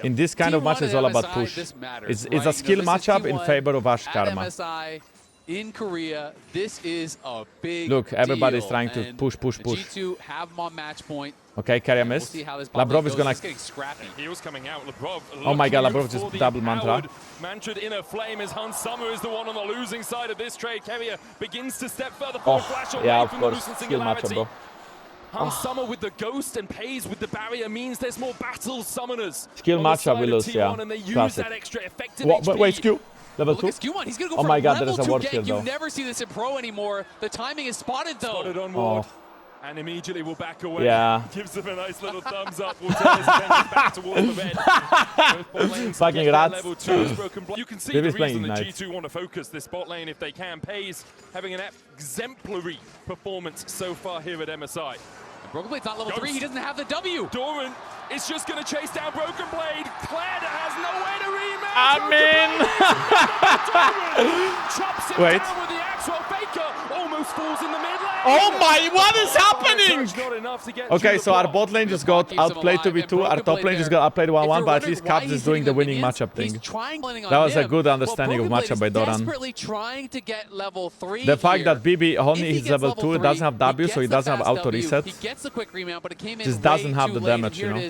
In this kind of match, it's all about push. It's a skill matchup in favor of Ash Karma. In Korea, this is a big Look, everybody's trying to push. G2 have them on match point. Okay, carry a miss. Labrov is gonna... He was coming out. Labrov, oh my god, Labrov just double mantra. Mantra in a flame as Hans Summer is the one on the losing side of this trade. Carrier begins to step further forward. Flash away yeah, of from course. The Skill matchup, bro. Hans Summer with the ghost and Pays with the barrier means there's more battle summoners. Skill matchup we lose, yeah. Classic. Wait, Q. Level 2? He's gonna go oh my god, there is a ward shield though. You never see this in pro anymore. The timing is spotted though. Spotted on ward. And immediately will back away. Yeah. Gives them a nice little thumbs up. Will turn his attention back towards the red. Fucking rats. You can see the reason the G2 want to focus this bot lane if they can. Pays having an exemplary performance so far here at MSI. Broken Blade's not level 3, he doesn't have the W. Doran is just going to chase down Broken Blade. Kled has no way to rematch. Chops him down with the Axwell Faker. Almost falls in the mid lane. Oh my, what is happening? Okay, so our bot lane just got outplayed 2v2. Our top lane just got outplayed 1-1, but at least Caps is doing the winning matchup thing. That was a good understanding of matchup by Doran. The fact that BB only is level 2, it doesn't have W, so he doesn't have auto reset. Just doesn't have the damage, you know.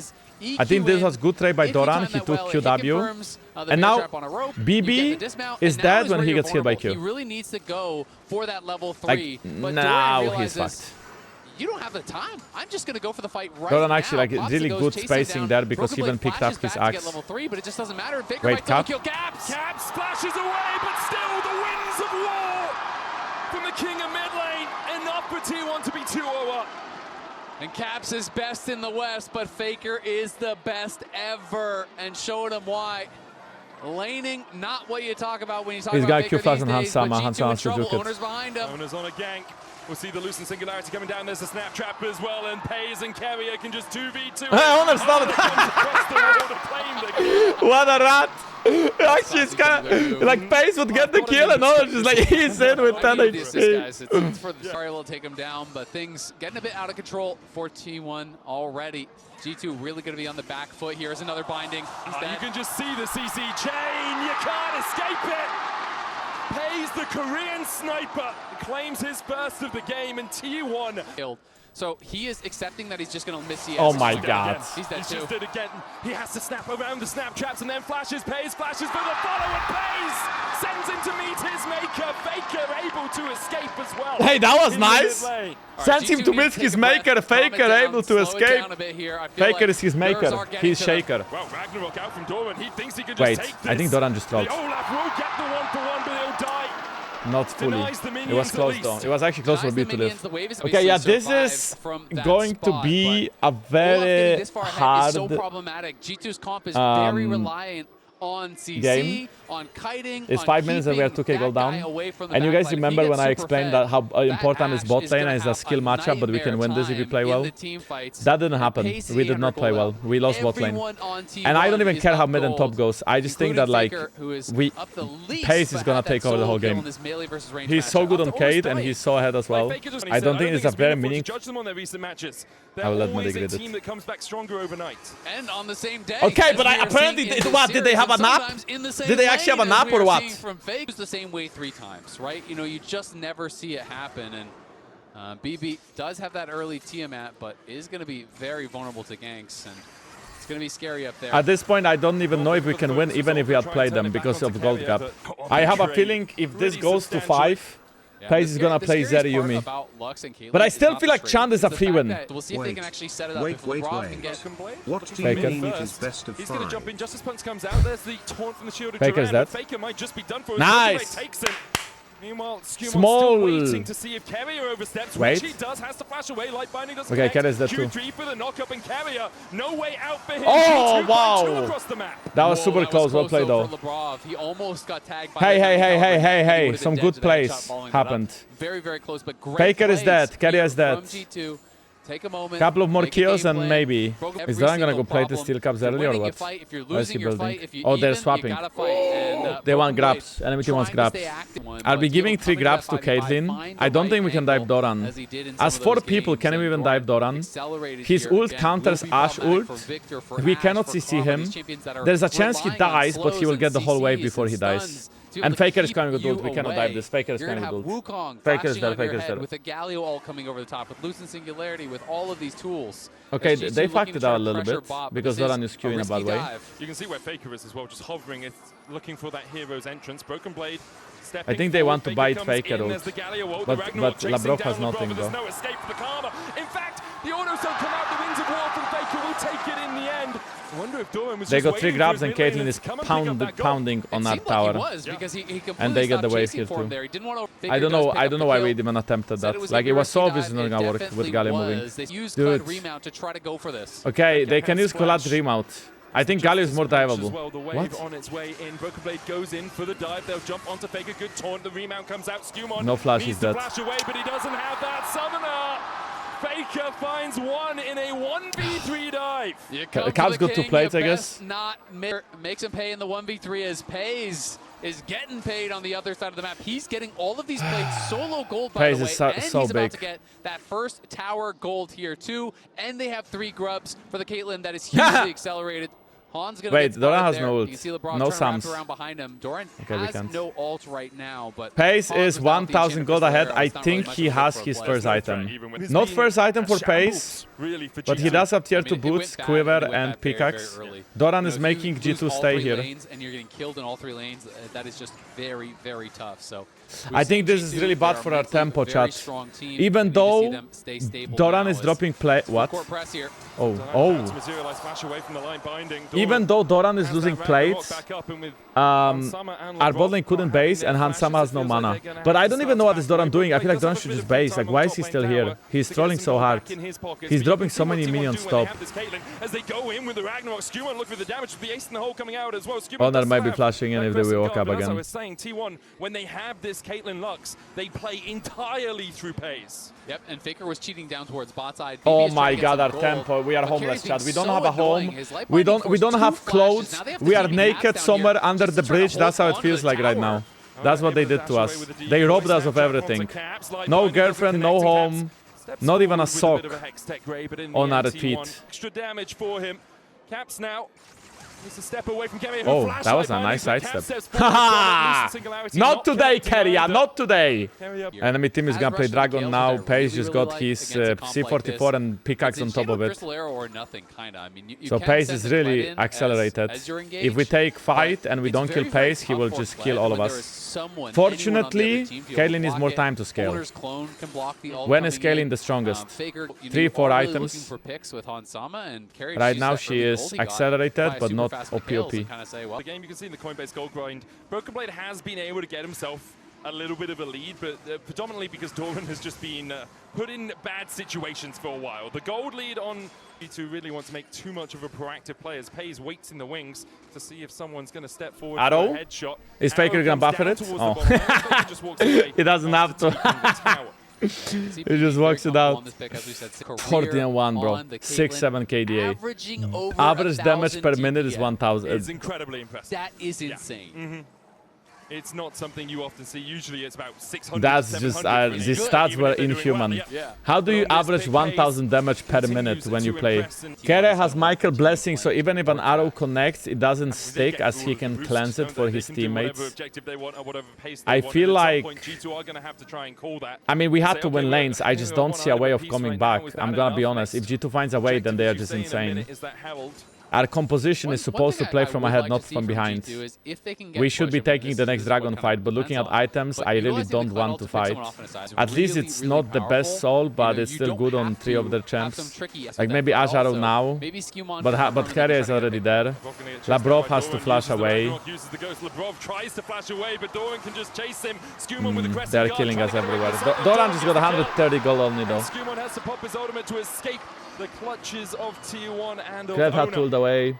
I think this was good trade by Doran. He took QW. And now BB is dead when he gets hit by Q. He really needs to go for that level 3. Like, now he's fucked. You don't have the time. I'm just gonna go for the fight right Doran now. actually like really good spacing there because he even picked up his axe. Level 3, but it just doesn't matter. Wait, Cap? Caps splashes away, but still the winds of war from the king of mid lane. Enough for T1 to be 2-0 up. And Caps is best in the West, but Faker is the best ever, and showing him why. Laning, not what you talk about when you talk about Faker these days, but G2 in trouble, Owners behind him. Owners on a gank. We'll see the Lucent Singularity coming down. There's a snap trap as well, and Pays and Carrier can just 2v2. Owners not what a rat! Actually, it's kind of like Pace would get the kill, and Owners just like he's in with 10 HP. It's for the Sorry will take him down, but things getting a bit out of control for T1 already. G2 really going to be on the back foot. Here's another binding. You can just see the CC chain. You can't escape it. Pays the Korean sniper claims his first of the game, and T1. So he is accepting that he's just going to miss the Oh my god. He's dead too. Just did again. He has to snap around the snap traps and then flashes for the follow and pays. Sends him to meet his maker. Faker able to escape as well. Hey, that was nice. Sends him to meet his maker. Faker able to escape. Faker is his maker. He's Shaker. Well, Ragnarok out from Doran. He thinks he could Wait, just take this. I think Doran just trolled. Olaf will get the 1-for-1, but he'll die. Not fully. It was close though. It was actually close for B to live. Okay, yeah, this is going to be a very hard G2's comp is very reliant on CC, game. on kiting, it's 5 minutes and we are 2k gold down. And you guys remember when I explained that how important is bot lane and it's a skill matchup, but we can win this if we play well? That didn't happen. We did not play well. We lost bot lane. And I don't even care how mid and top goes. I just think that like Pace is gonna take over the whole game. He's so good on Cade and he's so ahead as well. I don't think it's a very meaningful. I will let Medic get it. Okay, but apparently, what, did they have a nap? Did they actually have a nap or what? It's the same way 3 times, right? You know, you just never see it happen. And BB does have that early Tiamat, but is going to be very vulnerable to ganks. And it's going to be scary up there. At this point, I don't even know if we can win, even if we had played them because of gold gap. I have a feeling if this goes to 5, Pace is gonna play Zeri Yumi. But I still feel like Chand is a free win. We'll see if they can actually set it up. Wait. What team is best of 5? He's gonna jump in. Justice Punch comes out. There's the taunt from the shield of Faker's dead. Faker might just be done for. Nice. Meanwhile, Skumon Small. still waiting to see if Carrier oversteps, which he does, has to flash away. Light Binding doesn't okay, Carrier's dead too. Q3 for the knock-up and Carrier. No way out for him. Oh, wow. Across the map. That was super close. Well played, though. He almost got tagged by Hey. Some good plays happened. Very, very close, but great Faker is dead. Carrier is dead. G2. Take a moment. Couple of more kills and maybe. Is Doran gonna go play the steel caps early or what? Why is he building? Oh, they're swapping. They want grabs. Enemy team wants grabs. I'll be giving 3 grabs to Caitlyn. I don't think we can dive Doran. As 4 people, can we even dive Doran? His ult counters Ashe ult. We cannot CC him. There's a chance he dies, but he will get the whole wave before he dies. And Faker is coming with ult. We cannot dive this. Faker is coming with ult. Faker is dead. Faker is dead. With a Galio ult coming over the top, with Lucent Singularity, with all of these tools. Okay, they fucked it out a little bit because Doran is queuing in a bad way. You can see where Faker is as well, just hovering. It's looking for that hero's entrance. Broken Blade. I think they want to bite Faker ult. But Labrov has nothing though. No escape for the Karma. In fact, the auto cell come out. The Wings of War from Faker will take it in the end. I wonder if Doran was they got 3 grabs and Caitlyn is pounding on that tower. And they get the wave here too. I don't know why we even attempted that. Like it was so obvious it's not gonna work with Galio moving. Okay, they can use Collat remount. I think Galio is more diveable. What? On its way in. Broken Blade goes in for the dive. They'll jump onto Faker. Good taunt. The remount comes out. Skumon no flash, he's dead. Flash away, but he doesn't have that summoner. Faker finds one in a 1v3 dive. Cap's got 2 plates, I guess. Makes him pay in the 1v3 as Pays is getting paid on the other side of the map. He's getting all of these plates solo gold, by the way, is so he's big. about to get that first tower gold here too. And they have 3 grubs for the Caitlyn that is hugely accelerated. Han's gonna wait, Doran has no ult. No Sams. Okay, has no ult right now, but Pace is 1,000 gold ahead. I think he has his first item. Not first item for Pace, but he does have tier 2 boots, quiver, and pickaxe. Doran is making G2 stay here. And you're getting killed in all 3 lanes. That is just very, very tough. So I think this is really bad for our tempo, chat. Even though Doran is dropping play. What? Oh. Even though Doran is losing plates, our bot lane couldn't base and Hans Sama has no mana. But I don't even know what is Doran doing. I feel like Doran should just base. Like, why is he still here? He's trolling so hard. He's dropping so many minions top. Honor might be flashing in if they will walk up again. When they have this Caitlyn Lux, they play entirely through Pace. Yep, and Faker was cheating down towards bot side. Oh my god, our tempo. We are homeless, chat. We don't have a home. We don't have clothes. We are naked somewhere under the bridge. That's how it feels like right now. That's what they did to us. They robbed us of everything. No girlfriend, no home, not even a sock on our feet. Extra damage for him. Caps now Oh, that was a nice sidestep. Haha! Not today, Keria, not today! Enemy team is gonna play Dragon now. Pace just got his C44 and pickaxe on top of it. So Pace is really accelerated. If we take fight and we don't kill Pace, he will just kill all of us. Fortunately, Kaylin needs more time to scale. When is Kaylin the strongest? 3-4 items. Right now she is accelerated, but not OP. The game you can see in the Coinbase gold grind, Broken Blade has been able to get himself a little bit of a lead, but predominantly because Doran has just been put in bad situations for a while. The gold lead on G2 really wants to make too much of a proactive play as Pays waits in the wings to see if someone's going to step forward for a headshot. Is Faker going to buffer it? Oh. He doesn't have to. He just walks it out. 40-1, bro. 6-7 KDA. Average damage per minute is 1,000. It's incredibly impressive. That is insane. Yeah. It's not something you often see. Usually it's about 600. That's just, these stats were inhuman. Yeah. How do you average 1,000 damage per minute when you play? Kere has Michael Blessing, so even if an arrow connects, it doesn't stick as he can cleanse it for his teammates. I feel like... I mean, we had to win lanes. I just don't see a way of coming back. I'm gonna be honest. If G2 finds a way, then they are just insane. Our composition is supposed to play from ahead, not from behind. We should be taking the next dragon fight, but looking at items, I really don't want to fight. At least it's not the best soul, but it's still good on 3 of their champs. Like maybe Ajaro now, but Keria is already there. Labrov has to flash away. They're killing us everywhere. Doran just got 130 gold only though. The clutches of T1 and Krev had pulled away.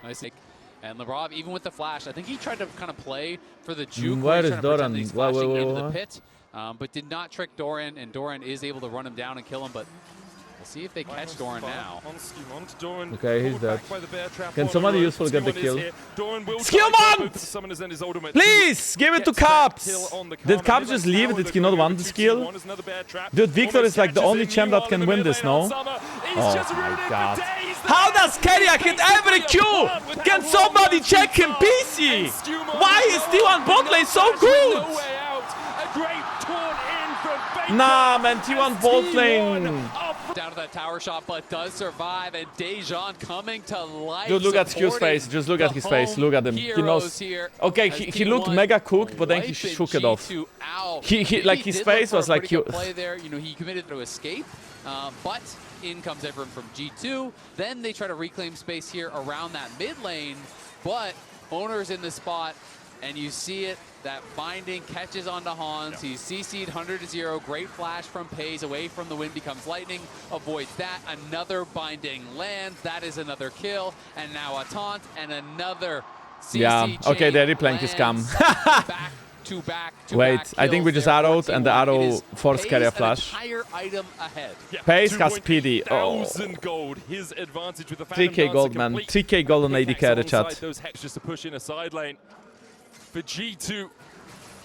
And Labrov, even with the flash, I think he tried to kind of play for the juke. Where is Doran? Into the pit, but did not trick Doran, and Doran is able to run him down and kill him, but we'll see if they catch Doran now. Okay, he's dead. Can somebody useful get the kill? Skillmont! Please, give it to Caps! Did Caps just leave? Did he not want the skill? Dude, Victor is like the only champ that can win this, no? Oh my god. How does Keria hit every Q? Can somebody check him, PC? Why is T1 bot lane so good? Nah, man, T1 bot lane. Down to that tower shot, but does survive, and Dejan coming to life. Dude, look at Q's face. Just look at his face. Look at him. He knows. Okay, he looked mega cooked, but then he shook it off. He like his face was like he play there. You know, he committed to escape, but in comes everyone from G2. Then they try to reclaim space here around that mid lane, but Owner's in the spot, and you see it. That binding catches onto Hans. He's CC'd 100-0. Great flash from Pays away from the wind, becomes lightning. Avoids that. Another binding lands. That is another kill. And now a taunt and another CC. Yeah, okay, they're replaying his cam. Wait, I think we just arrowed and the arrow forced Keria flash. Pace has PD. Oh. 3k gold, man. 3k gold on AD carry chat. Those hexes to push in a side lane. For G2,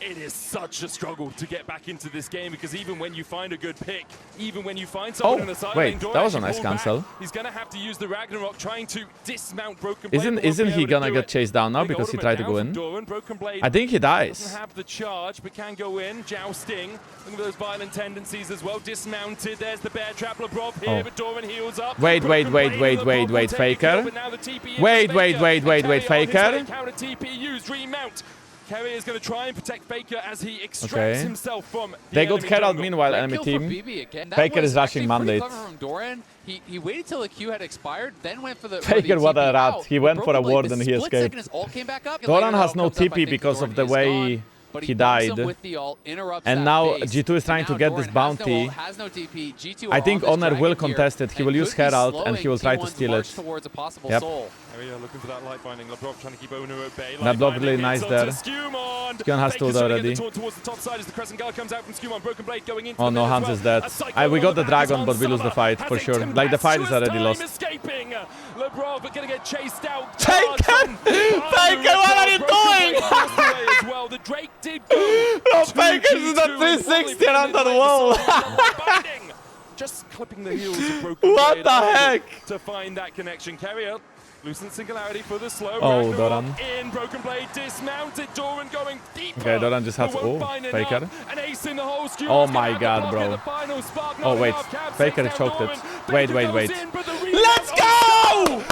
it is such a struggle to get back into this game because even when you find a good pick, even when you find someone in the side lane, that was a nice cancel. He's going to have to use the Ragnarok trying to dismount Broken Blade. Isn't he gonna get chased down now because he tried to go in? I think he dies. Doesn't have the charge, but can go in. Jousting. Look at those violent tendencies as well. Dismounted. There's the bear trap. Labrov here, but Doran heals up. Wait, Faker. Wait, Faker. Counter TP used. Remount. Keria is going to try and protect Faker as he extracts himself from They got Herald meanwhile, enemy team. Faker is rushing mandate. He waited till the Q had expired, then went for the Faker, what a rat. He went for a ward and he escaped. Doran has no TP because of the way he died. And now G2 is trying to get this bounty. I think Honor will contest it. He will use Herald and he will try to steal it. Yep. Looking for that light binding. Labrov trying to keep Owner at bay. Labrov really nice there. Skyon has told already. Oh no, Hans is dead. We got the dragon, but we lose the fight for sure. Like the fight is already lost. Labrov gonna get chased out. Faker! Faker, what are you doing? The Drake did go. No, Faker is at 360 around that wall. Just clipping the heels of Broken What the heck? To find that connection. Keria Lucent singularity for the slow. Oh, Doran. In Broken Blade, dismounted. Doran going deeper. Okay, Doran just has Faker. An ace in the hole. Oh my god, bro. Oh, wait. Faker choked it. Wait. Let's go!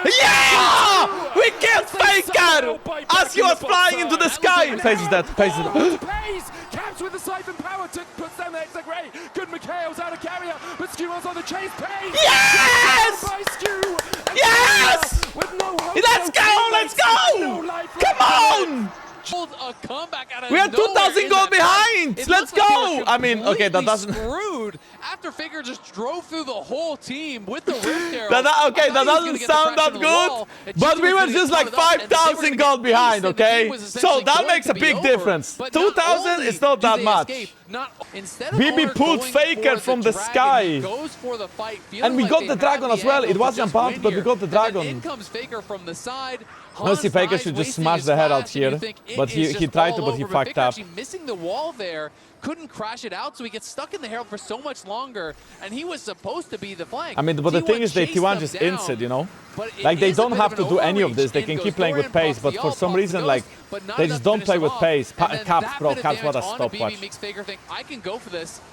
Yeah! We killed Faker! As he was flying into the sky! Phase is dead. Phase is dead. Caps with the siphon power puts down the Hexa Grey. Good Mikhail's out of carrier, but Skewon's on the chase. Pace! Yes! Yes! Let's go! Come on! A comeback out of we are 2,000 gold behind! Let's go! I mean, okay, that doesn't... Screwed after Faker just drove through the whole team with the rift arrow. Okay, that doesn't sound that good, but we were just like 5,000 gold behind, okay? So that makes a big difference. 2,000 is not that much. BB pulled Faker from the sky. And we got the dragon as well. It wasn't bumped, but we got the dragon. In comes Faker from the side. Honestly, Faker should just smash the head out here. But he tried to, but he fucked up. Actually missing the wall there, couldn't crash it out, so he gets stuck in the Herald for so much longer, and he was supposed to be the flank. I mean, but the thing is, T1 just ins it, you know? Like, they don't have to do any of this. They can keep playing with pace, but for some reason, like, they just don't play with pace. Caps, bro, Caps, what a stopwatch.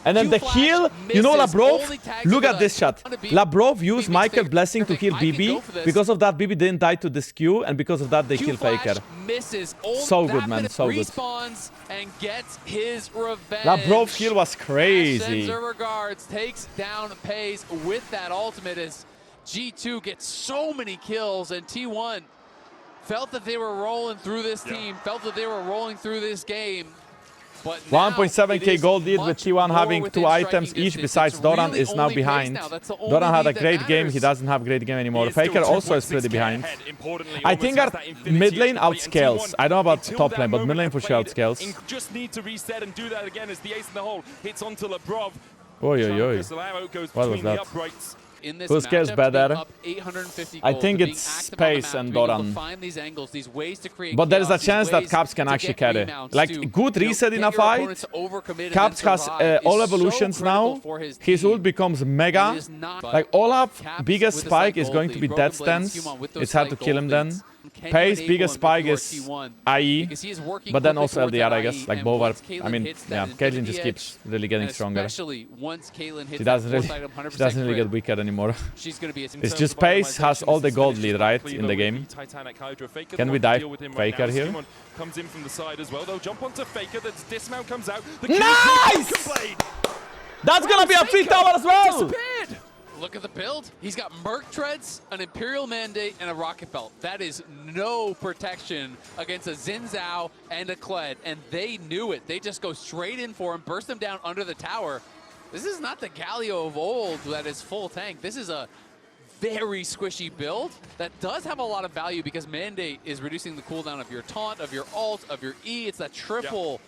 And then the heal, you know, Labrov, look at this shot. Labrov used Michael Blessing to heal BB. Because of that, BB didn't die to the skew, and because of that, they kill Faker. So good, man, so good. Labrov's heal was crazy. Sends regards, takes down Pace with that ultimate as G2 gets so many kills, and T1 felt that they were rolling through this team, felt that they were rolling through this game. 1.7k gold lead with T1 having 2 items each besides Doran is now behind. Doran had a great game, he doesn't have a great game anymore. Faker also is pretty behind. I think our mid lane outscales. I don't know about top lane, but mid lane for sure outscales. Just need to reset and do that again as the ace in the hole hits onto Labrov. What was that? Who scares better? I think it's Space and Doran. But there is a chance that Caps can actually carry. Like, good reset in a fight. Caps has all evolutions now. His ult becomes mega. Like, Olaf, biggest spike is going to be dead stance. It's hard to kill him then. Pace, biggest spike is IE, but then also LDR, I guess. Like, both are, I mean, yeah, Caitlyn just keeps really getting stronger. She doesn't really get weaker anymore. It's just Pace has all the gold lead, right, in the game. Can we dive Faker here? Comes in from the side as well. They'll jump onto Faker. The dismount comes out. Nice! That's gonna be a free tower as well! Look at the build. He's got Merc Treads, an Imperial Mandate, and a Rocket Belt. That is no protection against a Xin Zhao and a Kled, and they knew it. They just go straight in for him, burst him down under the tower. This is not the Galio of old that is full tank. This is a very squishy build that does have a lot of value because Mandate is reducing the cooldown of your taunt, of your ult, of your E. It's that triple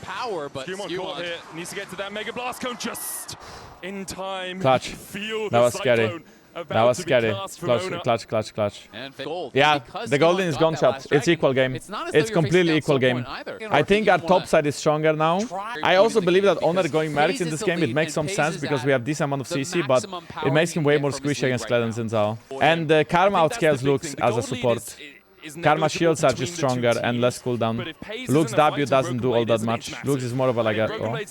power, but Skewon here needs to get to that Mega Blast Cone just in time. Clutch. That was scary. That was scary. Clutch. Yeah, the golden is gone shot. It's equal game. It's completely equal game. I think our top side is stronger now. I also believe that Honor going Mercs in this game, it makes some sense because we have this amount of CC, but it makes him way more squishy against Kled and Xin Zhao. And Karma outscales Lux as a support. Karma shields are just stronger and less cooldown. Lux W doesn't do all that much. Lux is more of a like a... Oh. I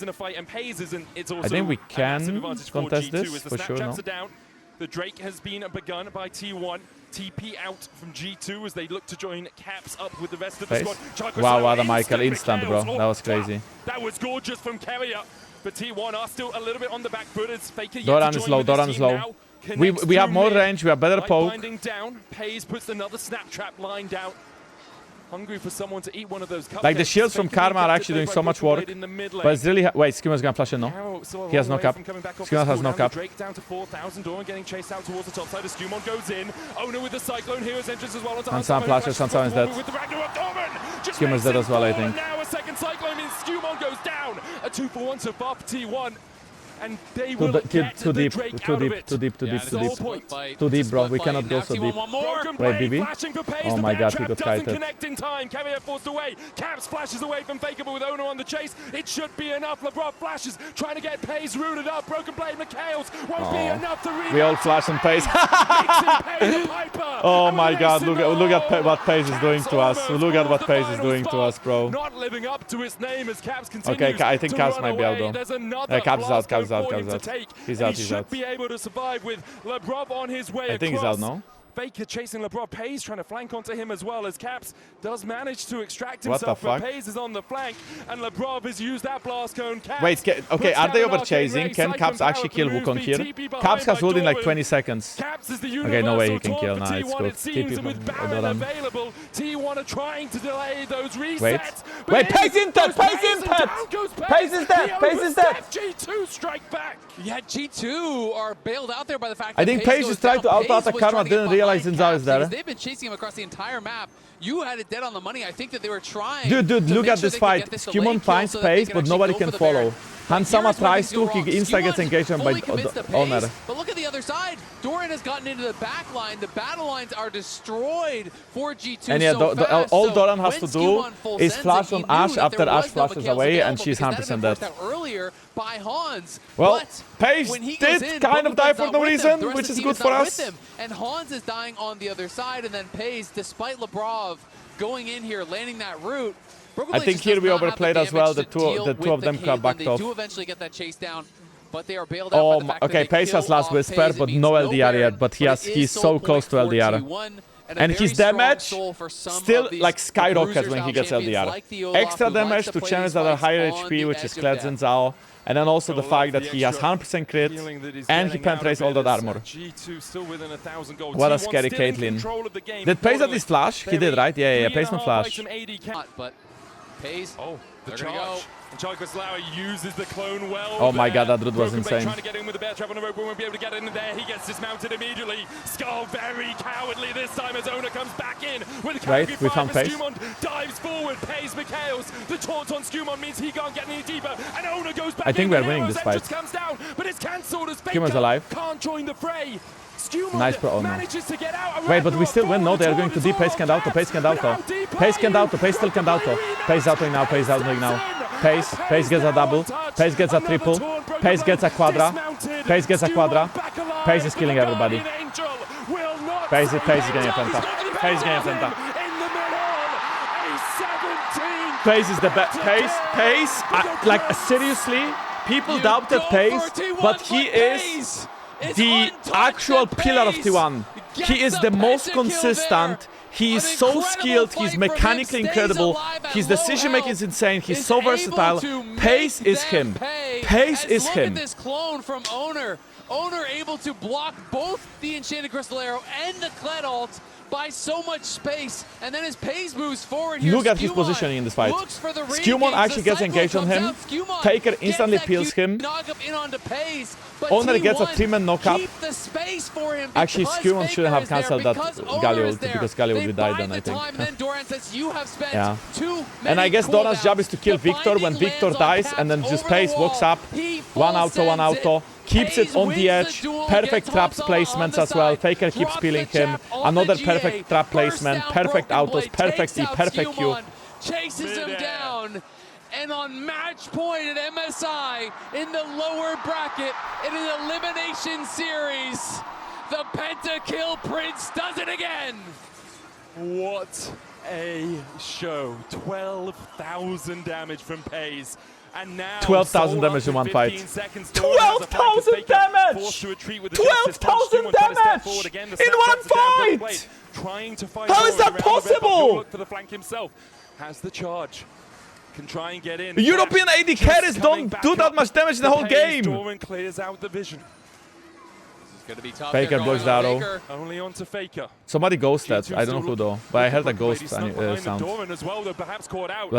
think we can contest this for sure, no? The Drake has been begun by T1. TP out from G2 as they look to join Caps up with the rest of the squad. Jankos wow, what a Michael instant, bro. That was crazy. That was gorgeous from Carrier. But T1 are still a little bit on the back foot as Faker Doran is low, Doran is low. We have more range, we have better poke. Down. Pays puts another snap trap line down. Hungry for someone to eat one of those cupcakes. Like the shields from Karma are actually doing so much work. But it's really... Wait, Skimmer's gonna flash in, no? He has no cap. Skimmer has no cap. Drake down to 4,000. Doran getting chased out towards the top side as Skewon goes in. Owner with the Cyclone Hero's entrance as well. Sansan flashes, Sansan is dead. Skimmer's dead as well, I think. Now a second Cyclone means Skewon goes down. A 2-for-1 so far for T1. and they will get too deep, bro. We cannot go so deep. Wait, BB? Oh my god, he got kited. Connect in time. Caviar forced away. Caps flashes away from Faker, but with Ono on the chase, it should be enough. LeBron flashes, trying to get Pace rooted up. Broken Blade, Mikhails won't be enough to read. We all flash and Pace. Oh my god, look at what Pace is doing to us. Look at what Pace is doing to us, bro. Not living up to his name as Caps continues. Okay, I think Caps might be out though. Caps is out, Caps is out. He's out, he's out. Be able to survive with LeBron on his way I think he's out now. Faker chasing LeBron. Pace trying to flank onto him as well as Caps does manage to extract himself. But Pace is on the flank and LeBron has used that blast cone. Caps wait, okay, are they over chasing? Can Caps actually kill Wukong here? Caps has ult in like 20 seconds. Okay, no way he can kill. Nah, it's good. Available. T1 trying to delay those resets. Wait, Pace in touch! Pace in touch! Pace is dead! Pace is dead! G2 strike back. Yeah, G2 are bailed out there by the fact that I think Pace is trying to out-attack Karma, didn't realize Zinzao is there. They've been chasing him across the entire map. You had it dead on the money. I think that they were trying. Dude, look at this fight. Skewmon finds Pace, but nobody can follow. Hansama tries to, he insta gets engaged by Owner. But look at the other side. Doran has gotten into the back line. The battle lines are destroyed for G2 and yeah, so fast. all Doran has to do is flash on Ashe after Ashe flashes away, and she's 100% dead. Earlier by Hans. Well, Pace did kind of die for no reason, which is good for us. And Hans is dying on the other side, and then Pace, despite Lebrov going in here, landing that route. I think here we overplayed as well. The two of them got backed off. They do eventually get that chase down, but they are bailed out by the fact okay, Pace has last whisper, but no LDR yet. But he's so close to LDR. And his damage still like skyrockets when he gets LDR. Extra damage to champions that are higher HP, which is Kled Zhao. And then also the fact that he has 100% crit and he penetrates all that armor. What a scary Caitlyn. Did Pace at least flash? He did, right? Yeah, Pace no flash. But Pace, the charge. And Jankos uses the clone well. Oh my god, that route was insane. Trying to get in with the bear trap on the rope, won't be able to get in there. He gets dismounted immediately. Skull very cowardly this time as Ona comes back in with right, we found Pace. Skewmon dives forward, pays Mikhails. The taunt on Skewmon means he can't get any deeper. And Ona goes back. I think we're winning this fight. Comes down, but it's cancelled as Skewmon's alive. Can't join the fray. Nice pro. Oh, no. Wait, but we still win. No, they are going to deep. Pace can't auto. Pace can't auto. Pace can't auto. Pace still can't auto. Pace autoing now. Pace autoing now. Pace gets a double. Pace gets a triple. Pace gets a quadra. Pace gets a quadra. Pace is killing everybody. Pace is getting a penta. Pace is getting a penta. Pace is the best. Pace. Like seriously, people doubted Pace, but he is the actual pillar of T1. He is the most consistent. He is so skilled. He's mechanically incredible. His decision making is insane. He's so versatile. Pace is him. Pace is him. This clone from Owner able to block both the Enchanted Crystal Arrow and the Kled ult by so much space, and then his Pace moves forward here. Look at his positioning in this fight. Skewmon actually gets engaged on him. Taker instantly peels him. Owner gets a 3-man knockup. Actually, Skewmon shouldn't have cancelled that Galio ult because Galio will be died then, I think. Yeah. And I guess Doran's job is to kill Victor when Victor dies, and then just Pace walks up. One auto. Keeps it on the edge. Perfect traps placements as well. Faker keeps peeling him. Another perfect trap placement. Perfect autos. Perfect E. Perfect Q. Chases him down. And on match point at MSI in the lower bracket in an elimination series, the pentakill Prince does it again. What a show. 12,000 damage from Pace. And now 12,000 damage in one fight. 12,000 damage! 12,000 damage in one fight! How is that possible? For the flank himself has the charge. Can try and get in. European AD carries don't do that much damage in the whole game. Doran clears out the vision. Faker blocks the arrow. Only on to Faker. Somebody ghosted. I don't know who though, but I heard a ghost sound. Well,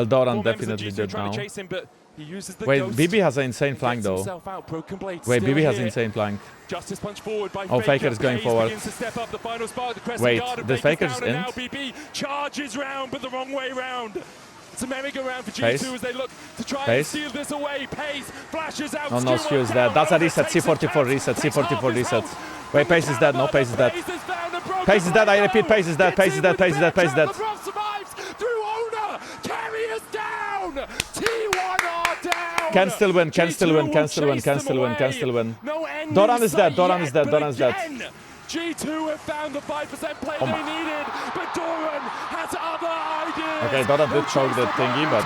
Doran definitely did now. Wait, BB has an insane flank though. Wait, BB has an insane flank. Oh, Faker is going forward. Wait, the Faker is in? Charges round, but the wrong way round. It's a merry-go-round for G2 as they look to try and steal this away. Pace flashes out. No, Skew is dead. That's a reset. C44 reset. C44 reset. Wait, Pace is dead. No, Pace is dead. Pace is dead. I repeat, Pace is dead. Pace is dead. Pace is dead. Pace is dead. Survives through Owner. Carry us down. T1 are down. Can still win. Can still win. Can still win. Can still win. Can still win. Doran is dead. Doran is dead. Doran is dead. G2 have found the 5% play they needed, but Doran has other ideas. Okay, Doran did choke the thingy, but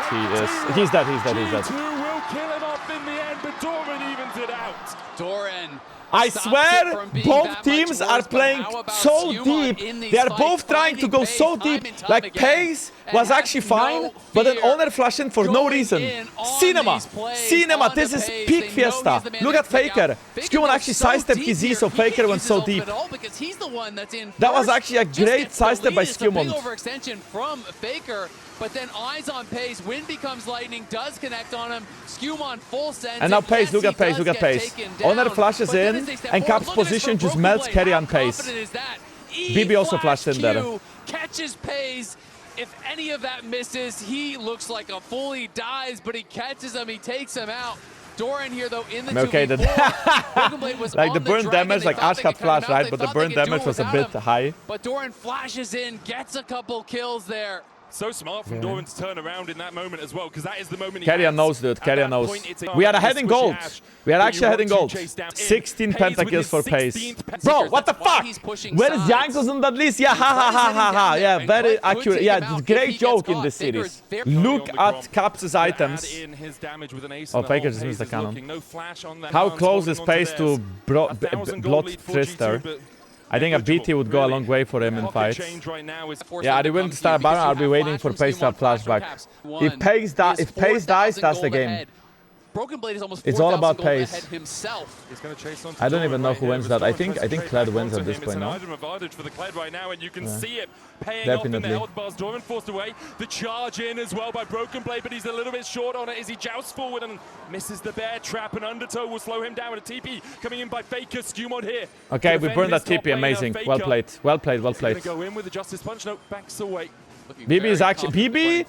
he's dead. He's dead. He's dead. G2 will kill him off in the end, but Doran evens it out. Doran. I swear, both teams are playing so deep. They are both trying to go so deep. Like, Pace was actually fine, but then Owner flashed in for no reason. Cinema. Cinema. This is peak Fiesta. Look at Faker. Skewman actually sidestepped his Z, so Faker went so deep. That was actually a great sidestep by Skewman. Overextension from Faker. But then eyes on Pace, wind becomes lightning, does connect on him, Skewman full sends. And now Pace, look at Pace, look at Pace. Owner flashes in, and Cap's position just melts carry on Pace. BB also flashed in there. Catches Pace. If any of that misses, he looks like a fool. He dies, but he catches him, he takes him out. Doran here though in the 2v4. Like the burn damage, like Ash had flash, right? But the burn damage was a bit high. But Doran flashes in, gets a couple kills there. So smart from Doran to turn around in that moment as well, because that is the moment Carrier knows, dude. Carrier knows. We are ahead in gold. We are actually ahead in gold. 16 pentakills for Pace. Bro, what the fuck? Where is Jankos on that list? Yeah, ha ha ha ha ha. Yeah, very accurate. Yeah, great joke in this series. Look at Cap's items. Oh, Faker just missed the cannon. How close is Pace to Blood Trister? I think a BT would go a long way for him in fights. Yeah, are they willing to start a Baron? I'll be waiting for Pace to have flashback. If Pace dies, that's the game. It's all about Pace. I don't even know who wins that. I think Kled wins at this point now. Definitely. Doran forced away. The charge in as well by Broken Blade, but he's a little bit short on it as he jousts forward and misses the bear trap, and Undertow will slow him down with a TP coming in by Faker. Skewmod here. Okay, we burned that TP. Amazing. Well played. Well played. Well played. Go in with the Justice Punch. No, backs away. BB is actually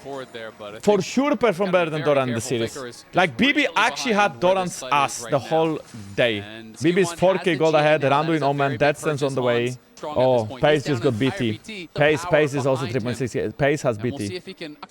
for sure performed better than Doran in the series. Like BB actually had Doran's ass the whole day. BB is 4k gold ahead, Randu in Omen, Death Stands on the way. Oh, Pace just got BT. Pace is also 3.6. Pace has BT.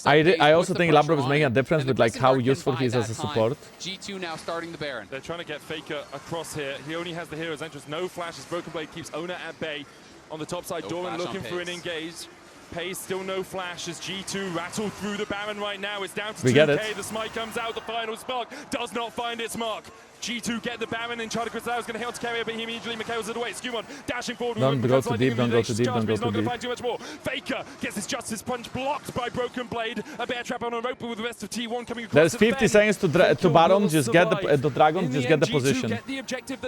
I also think Labrov is making a difference with like how useful he is as a support. G2 now starting the Baron. They're trying to get Faker across here. He only has the hero's entrance, no flashes. Broken Blade keeps Owner at bay. On the top side, Doran looking for an engage. Pace, still no flash as G2 rattle through the Baron right now. It's down to 2k. The smite comes out. The final spark does not find its mark. G2 get the Baron and Charlie Crystal is going to hit on to carrier, but he immediately McHale's it away. Skewmon dashing forward. Don't go too deep, don't go too deep, don't go too deep. Find too much more. Faker gets his Justice Punch blocked by Broken Blade. A bear trap on a rope with the rest of T1 coming across. There's 50 seconds to Baron. Just get the Dragon, just get the position.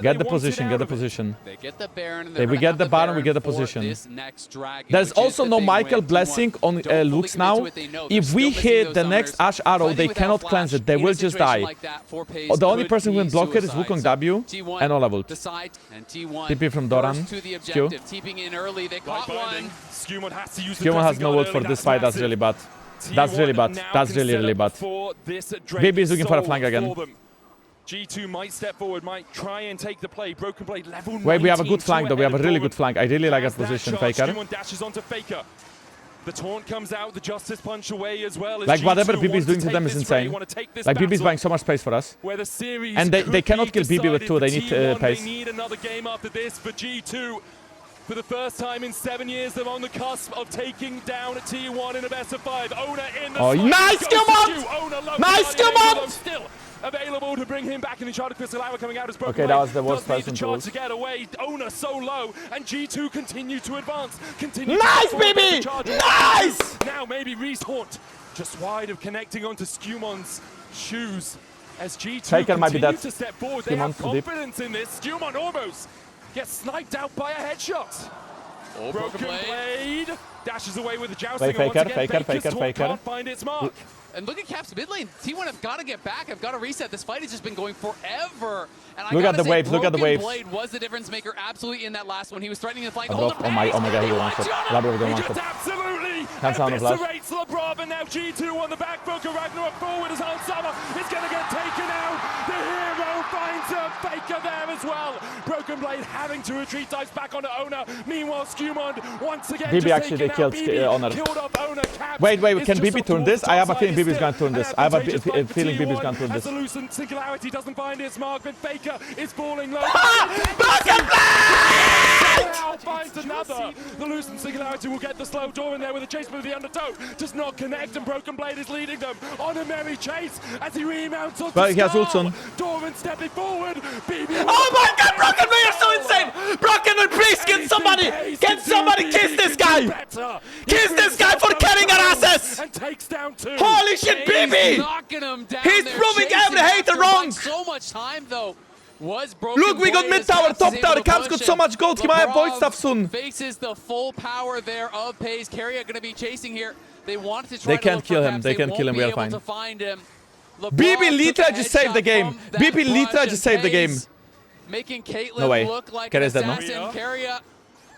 Get the position, get the position. They get the Baron. We get the Baron, we get the position. There's also no Michael Blessing on Lux now. If we hit the next Ash Arrow, they cannot cleanse it. They will just die. The only person who can block it is Wukong W and all leveled. TP from Doran. Skewman has no ult for this fight. That's really bad. That's really bad. That's really, really bad. BB is looking for a flank again. G2 might step forward, might try and take the play. Broken Blade level 19. Wait, we have a good flank though. We have a really good flank. I really like that position, Faker. Dashes onto Faker. The taunt comes out, the Justice Punch away as well. Like whatever BB is doing to them is insane. Like BB is buying so much space for us. And they cannot kill BB with 2, they need pace. They need another game after this for G2. For the first time in 7 years, they're on the cusp of taking down a T1 in a best of 5. Owner in the nice Skewmon! Nice Skewmon! Available to bring him back in the Charter Crystal Hour coming out as Broken Okay, that was the worst person to get away. Owner so low, and G2 continue to advance. Nice, baby! Nice! Now maybe Reese Haunt just wide of connecting onto Skewmon's shoes as G2 continue to step forward. They have confidence in this. Skewmon almost gets sniped out by a headshot. Broken Blade dashes away with the jousting. Faker. Can't find its mark. And look at Cap's mid lane. T1 have got to get back. Have got to reset. This fight has just been going forever. And look at the waves. Look at the waves. Blade was the difference maker absolutely in that last one. He was threatening the flank. Oh my god, he won shot. Labrov don't want shot. Absolutely can't sound the flash. eviscerates LeBron. above, and now G2 on the back foot. Ragnarok forward as whole summer is going to get taken out. The hero finds a Faker there as well. Broken Blade having to retreat, dives back onto Owner. Meanwhile, Skumond once again BB actually they killed Honor. Wait, can BB turn this? I have a feeling BB is going to turn this. I have a feeling BB is going to turn this. As the Lucent Singularity doesn't find its mark, but Faker is falling low. Broken Blade! Now finds another. The Lucent Singularity will get the slow door in there with a chase with the undertow. Does not connect, and Broken Blade is leading them on a merry chase as he remounts on he has Ulson. Doran stepping forward. BB. Oh my god, Broken Blade is so insane! Broken Blade, please get somebody kiss this guy! Kiss this guy for killing our asses! And takes down two. Holy shit, BB! He's proving every hater wrong! So much time though. Look, we got mid tower, top tower. Camp's got so much gold. He might have void stuff soon. Faces the full power there of Pace. Carrier going to be chasing here. They want to try. They can't kill him. They can't kill him. We are fine. BB Litra just saved the game. BB Litra just saved the game. Making Caitlyn No way. look like Carrier's an dead, assassin. Carrier.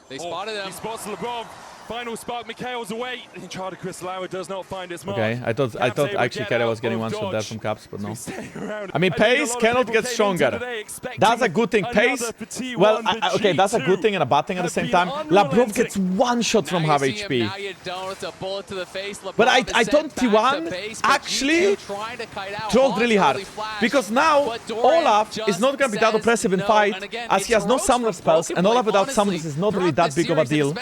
They spotted him. He spots LeBron. Final spark, Mikhail's away. Inchada Crystal does not find its mark. Okay, I thought actually Carrier was getting one shot there from Caps, but no. I mean, Pace cannot get stronger. That's a good thing. Pace, well, okay, that's a good thing and a bad thing at the same time. Labrov gets one shot from half HP. But I thought T1 actually trolled really hard. Because now Olaf is not going to be that oppressive in fight, as he has no summoner spells, and Olaf without summoners is not really that big of a deal.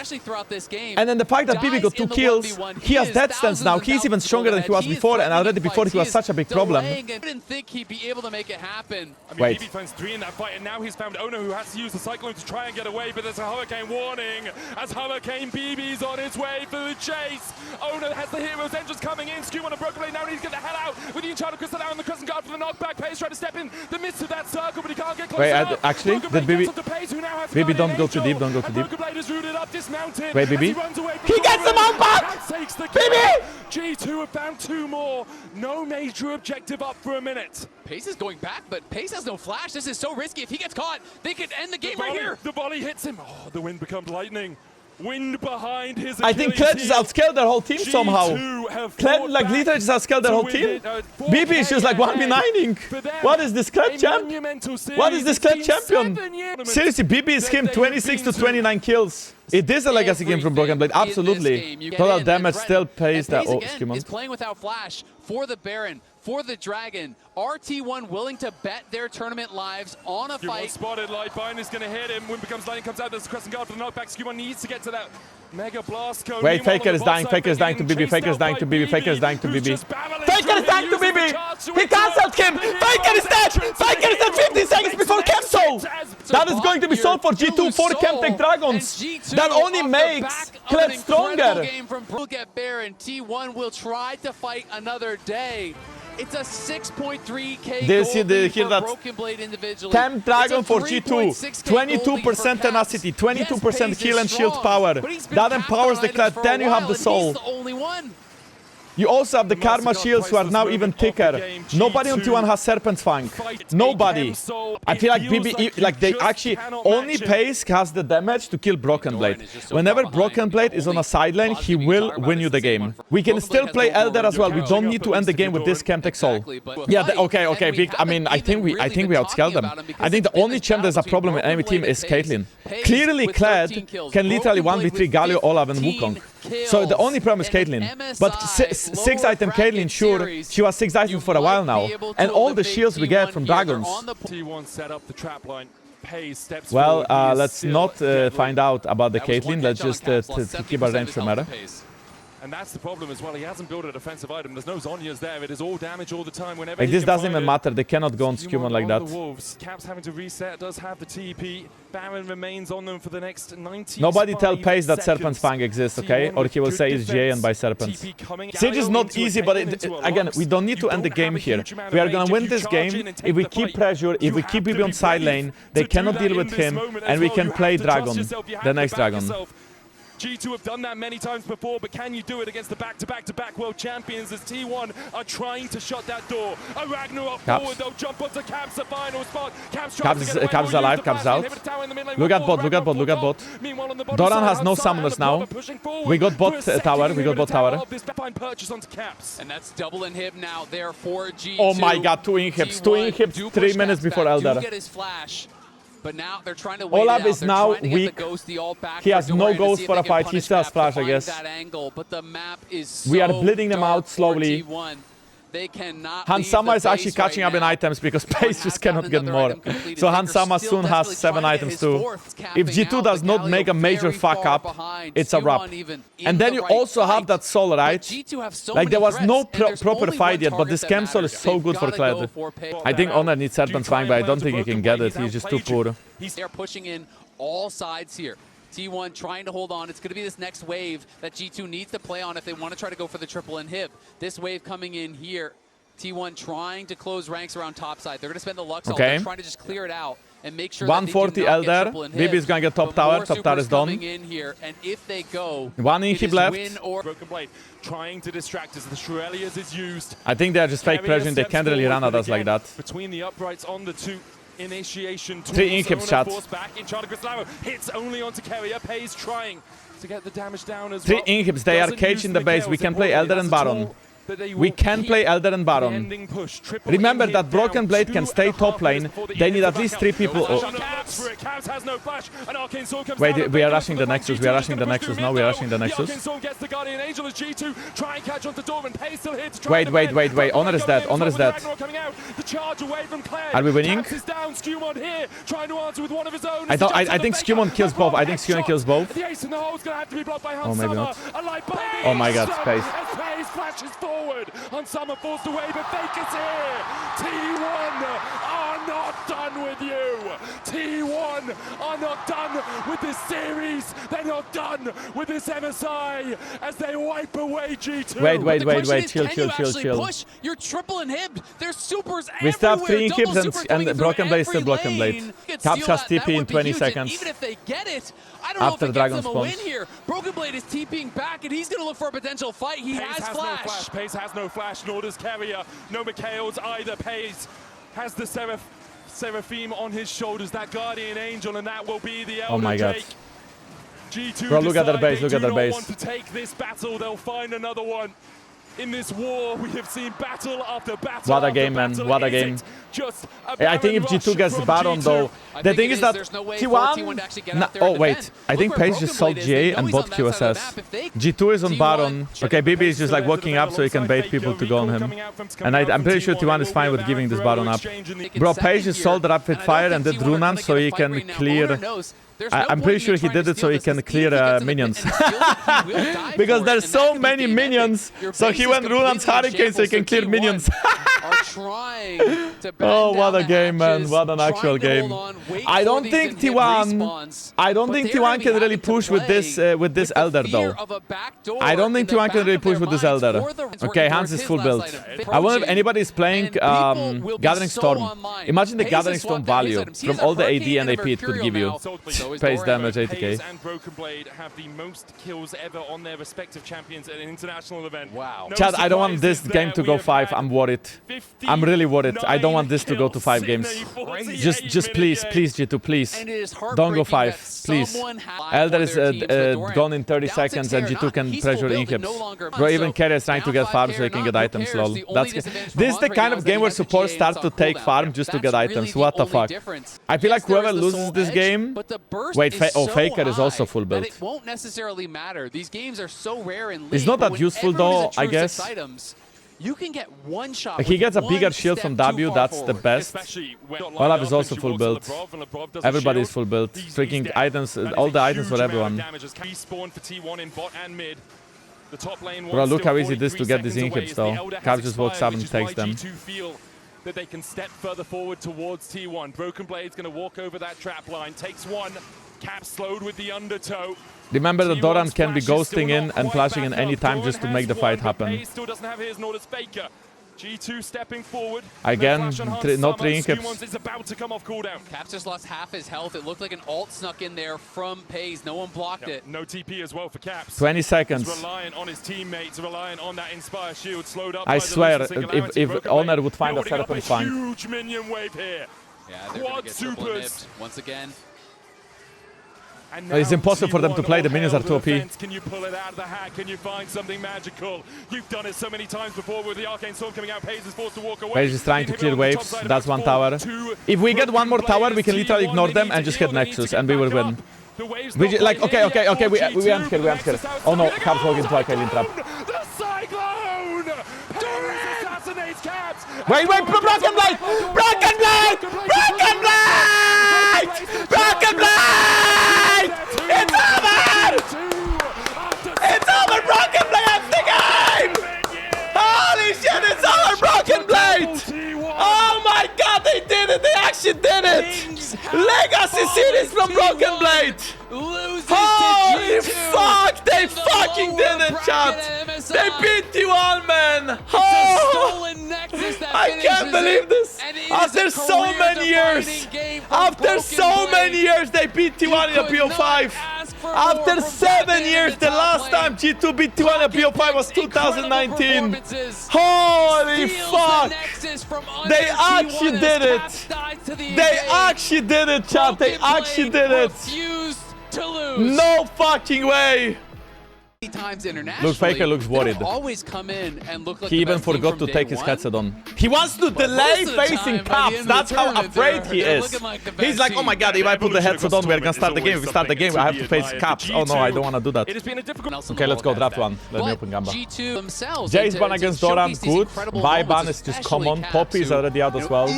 And then the fact that BB got 2 kills, he has death stance now. He's even stronger than he was before, and already before he was such a big problem. I didn't think he'd be able to make it happen. I mean, Wait. BB finds 3 in that fight, and now he's found Ono, who has to use the Cyclone to try and get away, but there's a Hurricane warning as Hurricane BB's on his way for the chase. Ono has the hero's entrance coming in. Skew on a Broken Blade now needs to get the hell out with the Enchanted Crystal out on the Crescent Guard for the knockback. Pace trying to step in the midst of that circle, but he can't get close enough. Actually, did BB don't go too deep, don't go too deep. Wait, BB? He gets the mount back! BB! G2 have found 2 more. No major objective up for a minute. Pace is going back, but Pace has no flash. This is so risky. If he gets caught, they could end the game right here. The volley hits him. Oh, the wind becomes lightning. Wind behind his I think Kled just outscaled their whole team somehow. Kled, like, literally just outscaled their whole team. BB is just like 1v9ing. What is this Kled champ? What is this Kled champion? Seriously, BB is him 26 to 29 kills. It is a legacy game from Broken Blade, absolutely. Total damage still pays that. Oh, Skumond is playing without flash for the Baron, for the Dragon. RT1 willing to bet their tournament lives on a fight. Spotted, Lightbind is going to hit him. Wind becomes lightning, comes out, there's a Crescent Guard for the knockback. Skumond needs to get to that Mega Blast code. Wait, Faker is dying, Faker is dying to BB, Faker is dying to BB, Faker is dying to BB. Faker is dying to BB! He cancelled him! Faker is dead! Faker is dead 15 seconds before Camp Soul! That is going to be sold for G2 for Chemtech Dragons! That only makes Kled stronger! Look at Baron, T1 will try to fight another day. It's a 6.3k gold for Broken Blade individually. Camp Dragon for G2, 22% tenacity, 22% heal and shield power. That empowers the Kled, then you have the soul. You also have the Karma Shields who are now even thicker. Nobody on T1 has Serpent's Fang. Nobody. I feel like BB, like they actually, only Pace has the damage to kill Broken Blade. Whenever Broken Blade is on a side lane, he will win you the game. We can still play Elder as well. We don't need to end the game with this Chemtech Soul. Yeah, okay. I mean, I think we outscaled them. I think the only champ there's a problem with enemy team is Caitlyn. Clearly, Kled can literally 1v3 Galio, Olaf, and Wukong. So the only problem is Caitlyn. But 6-item Caitlyn, sure, she was 6 items for a while now. And all the shields we get from Dragons. Well, let's not find out about the Caitlyn. Let's just keep our range for meta. And that's the problem as well. He hasn't built a defensive item. There's no Zhonya's there. It is all damage all the time. Whenever like this doesn't even matter. They cannot go on Skumond like that. Caps having to reset. Does have the TP. Baron remains on them for the next 90. Nobody tell Pace that Serpent's Fang exists, okay? Or he will say it's GA and by Serpents. Siege is not easy, but again, we don't need to end the game here. We are gonna win this game if we keep pressure, if we keep BB on side lane. They cannot deal with him, and we can play Dragon, the next Dragon. G2 have done that many times before, but can you do it against the back-to-back-to-back world champions as T1 are trying to shut that door? A Ragnarok forward, they'll jump onto Caps, the final spot. Caps is alive, Caps out. Look at bot, look at bot, look at bot. Doran has no summoners now. We got bot tower, we got bot tower. And that's double inhib now there for G2. Oh my god, 2 inhibs 3 minutes before Elder. But now they're trying to wait Olaf is now weak. He has no ghost for a fight. He still has flash, I guess. We are bleeding them out slowly. Hansama is actually catching up in items because Pace just cannot get more. So Hansama soon has 7 items too. If G2 does not make a major fuck up, it's a wrap. And then you also have that soul, right? Like there was no proper fight yet, but this Chem Soul is so good for Kled. I think Honor needs Serpent Fang, but I don't think he can get it. He's just too poor. They're pushing in all sides here. T1 trying to hold on. It's going to be this next wave that G2 needs to play on if they want to try to go for the triple inhib. This wave coming in here. T1 trying to close ranks around topside. They're going to spend the Lux ult. They're trying to just clear it out and make sure 140 Elder. Bibi is going to get top tower. Top tower is done. In here, and if they go, 1 inhib left. Broken Blade trying to distract as the Shurelias is used. I think they're just fake pressuring. They can't really run at us like that. Between the uprights on the 2 initiation. 3 inhibs, chat. Hits only onto Carrier. Pays trying to get the damage down as 3 inhibs. They are caged in the base. We can play Elder and Baron. We can play Elder and Baron. Remember that Broken Blade can stay top lane. They need at least 3 people. Wait, we are rushing the Nexus. We are rushing the Nexus. No, we are rushing the Nexus. Wait. Honor is dead. Honor is dead. Are we winning? I think Skewmon kills both. I think Skewmon kills both. Oh, maybe not. Oh my god, Space. On Summer forced away, but Faker's here. T1 are not done with you. T1 are not done with this series. They're not done with this MSI as they wipe away G2. Wait. Chill. Push your triple inhib. There's supers we still have 3 everywhere. inhibs and Broken Blade still Broken Blade. Caps has TP in 20 seconds. Even if they get it, I don't know if it gets them a win here. Broken Blade is TPing back, and he's going to look for a potential fight. He has flash. Pace has no flash, nor does Carrier. No Mikhails either. Pace has the Seraphim on his shoulders, that Guardian Angel, and that will be the Elder. Oh my god. G2 bro, look at their base, look at their base. Want to take this battle, they'll find another one. In this war, we have seen battle after battle. What a game, man. What a game. I think if G2 gets the Baron, though, the thing is that T1... Oh, wait. I think Pace just sold GA and bought QSS. G2 is on Baron. Okay, BB is just like walking up so he can bait people to go on him. And I'm pretty sure T1 is fine with giving this Baron up. Bro, Pace just sold Rapid Fire and did Runan so he can clear... I'm pretty sure he did it so he can clear minions. Because there's so many minions. So he went Runan's Hurricane so he can clear minions. Oh, what a game, man. What an actual game. I don't think T1 can really push with this Elder, though. I don't think T1 can really push with this Elder. Okay, Hans is full build. I wonder if anybody is playing Gathering Storm. Imagine the Gathering Storm value from all the AD and AP it could give you. Space damage, 80k. And Broken Blade have the most kills ever on their respective champions at an international event. Wow. Chad, I don't want this game to go 5. I'm worried. I'm really worried. I don't want this to go to 5 games. Just please, G2, please. Don't go 5, please. Elder is gone in 30 seconds and G2 can pressure inhibs. Bro, even Carrier is trying to get farm so he can get items, lol. This is the kind of game where support starts to take farm just to get items. What the fuck? I feel like whoever loses this game... Wait, Faker is also full build. It won't necessarily matter. These games are so rare in League. It's not that useful though, I guess. You can get one shot. Like he gets a bigger shield from W, that's the best. Olaf is also full build. Everybody is full build. Freaking items, all the items for everyone. Bro, look how easy it is to get these inhibs though. Cap just walks up and takes them. That they can step further forward towards T1. Broken Blade's going to walk over that trap line. Takes one. Cap slowed with the undertow. Remember that Doran can be ghosting in and flashing in any time just to make the fight happen. Still doesn't have his, nor does Faker. G2 stepping forward. Again, no three caps. Is about to come off cooldown. Caps just lost half his health. It looked like an ult snuck in there from Paze. No one blocked it. No TP as well for Caps. 20 seconds. He's reliant on his teammates, reliant on that Inspire shield, slowed up. I swear, if Owner would find a Seraphin flank. Huge minion wave here. Yeah, they're gonna get supers once again. It's impossible for them to play. The minions are too OP. Can you pull it out of the hat? Can you find something magical? You've done it so many times before with the Arcane Storm coming out. Paze is forced to walk away. Paze is trying to clear waves. That's one tower. If we get one more tower, we can literally ignore them and just hit Nexus, and we will win. Like, okay, we end here. Oh no, Caps walking into Arcane trap. The Cyclone! Assassinates Caps! Wait, Broken Blade! Broken Blade! Broken Blade! Broken Blade! It's over! It's over! Broken Blade ends the game! Holy shit, it's over! Broken Blade! Oh my god, they did it! They actually did it! Legacy series from Broken Blade! Holy fuck! They fucking did it, chat! They beat T1, man! Oh! I can't believe this! After so many years! After so many years, they beat T1 in a PO5! After 7 years, the last time G2 beat T1 in a PO5 was 2019! Holy fuck! They actually did it! They actually did it, chat! They actually did it! No fucking way! Look, Faker looks worried. Always come in and look like he even forgot to take his headset on. He wants to delay facing Caps. That's how afraid he is. He's like, oh my god, if I put the headset on, we're gonna start the game. If we start the game, I have to face Caps. Oh no, I don't want to do that. Okay, let's go draft one. Let me open Gamba. Jace ban against Doran, good. Vi ban is just common. Poppy is already out as well.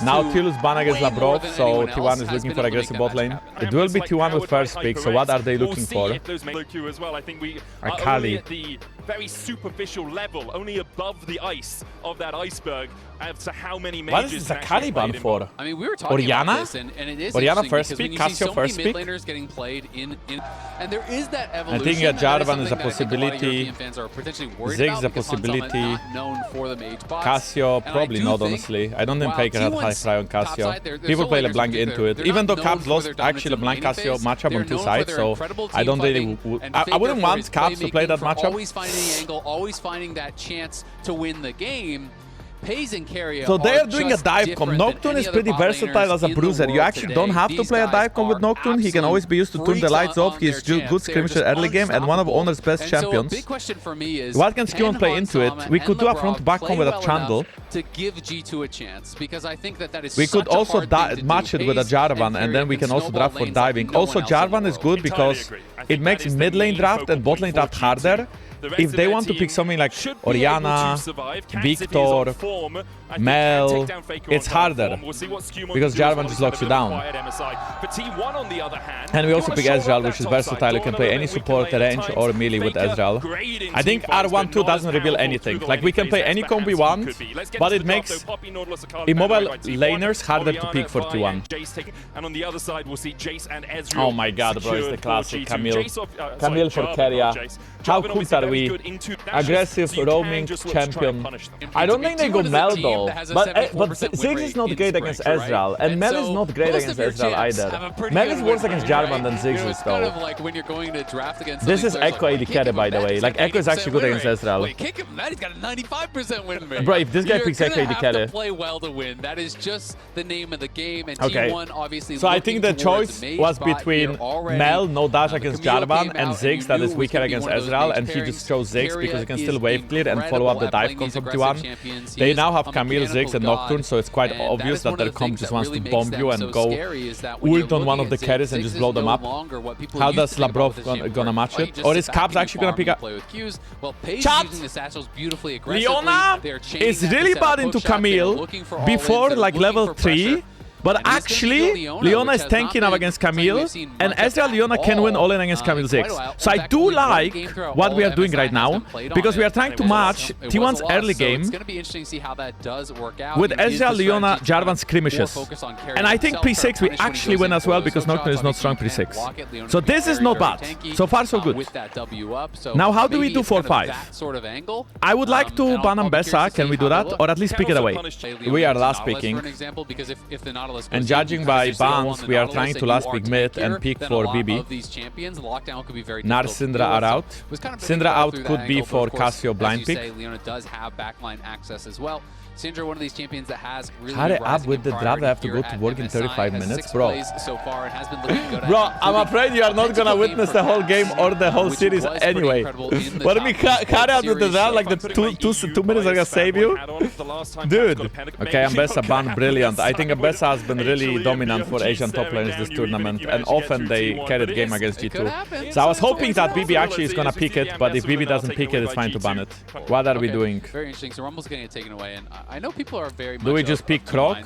Nautilus ban against Labrov, so T1 is looking for aggressive bot lane. It will be T1 with first pick, so what are they looking for? Only at the very superficial level, only above the ice of that iceberg, as to how many mages. What is this Akali ban for? I mean, we were talking about this, and it is Orianna first pick, Cassio first pick. Mid-laners getting played in, and there is that evolution. I think Jarvan is a possibility. Ziggs is a possibility. Cassio probably not, honestly. I don't think Faker had high fry on Cassio. People play LeBlanc into it. Even though Caps lost actually LeBlanc Cassio matchup on two sides, so I don't really. I wouldn't want Caps to play that matchup. Always finding the angle, always finding that chance to win the game. Paze and Carrier so they are doing a dive comp. Nocturne is pretty versatile as a bruiser. You actually don't have to play a dive comp with Nocturne. He can always be used to turn the lights off. He's good skirmisher early game and one of Owner's best champions. What can Skill play into it? We could do a front back comp with a Trundle. To give G2 a chance, because I think that is we could also match it with a Jarvan, and then we can also draft for diving. Also, Jarvan is good because it makes mid lane draft and bot lane draft harder. If they want to pick something like Orianna, Victor, Mel, it's harder because Jarvan just locks you down. And we also pick Ezreal, which is versatile. You can play any support, range, or melee with Ezreal. I think R1-2 doesn't reveal anything. Like, we can play any comp we want, but it makes immobile laners harder to pick for T1. Oh my god, bro, it's the classic Camille. Camille for Keria. How cool are we? Aggressive roaming champion. I don't think they go Mel though, but Ziggs is not great against Ezreal, and Mel is not great against Ezreal either. Mel is worse against Jarvan than Ziggs is though. This is Echo AD carry, by the way. Like, Echo is actually good against Ezreal. He's got a 95% win rate. Bro, if this guy picks Echo AD carry. Play well to win. That is just the name of the game. And okay. T1 obviously so I think the choice was between Mel, no dash against Jarvan, and Ziggs that is weaker against Ezreal, and he just chose Ziggs because he can still wave clear and follow up the dive comp from T1. They now have Camille, Ziggs, and Nocturne, so it's quite obvious that their comp just wants to bomb you and go ult on one of the carries and just blow them up. How does Labrov gonna match it? Or is Caps actually gonna pick up? Chat! Leona is really bad into Camille before like level 3. But actually, Leona is tanking up against Camille, and Ezreal Leona can win all in against Camille 6. So I do like what we are doing right now, because we are trying to match T1's early game with Ezreal Leona Jarvan skirmishes. And I think pre-6 we actually win as well, because Nocturne is not strong pre-6. So this is not bad. So far so good. Now how do we do 4-5? I would like to ban Ambessa, can we do that? Or at least pick it away. We are last picking. And judging by bans, we are trying to last pick mid and pick for BB. Nar Syndra are out. Syndra out could be for Cassio blind pick. Leona does have backline access as well. Syndra, one of these champions that has really hurry up with the draft. I have to go to work in 35 minutes, bro. So far and has been looking good. Bro, I'm afraid you are not gonna witness the whole game or the whole series anyway. But let me hurry up with the draft, like the 2 minutes are gonna save you. Dude. Okay, Ambessa ban, brilliant. I think Ambessa has been really dominant for Asian top laners this tournament, and often they carried game against G2. So I was hoping that BB actually is gonna pick it, but if BB doesn't pick it, it's fine to ban it. What are we doing? Very interesting. So Rumble's getting it taken away, and I know people are very much. Do we just pick Krog?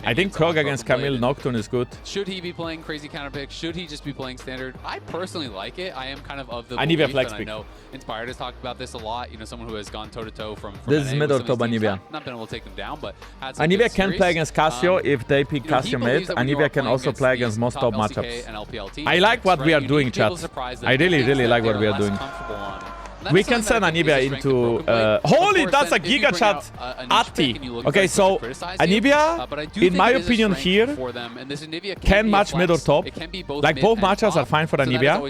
I think Krog against Camille Nocturne is good. Should he be playing crazy counterpick? Should he just be playing standard? I personally like it. I am kind of the Anivia flex pick. I know Inspired has talked about this a lot. You know, someone who has gone toe to toe from this is mid or top Anivia. Not been able to take them down, but Anivia can play against Cassio if they pick Cassio mid. Anivia can also play against most top matchups. I like what we are doing, chat. I really like what we are doing. We can send Anivia into... holy, that's a Giga Chat Atti. Okay, so Anivia, in my opinion here, can match mid or top. Like, both matchups are fine for Anivia.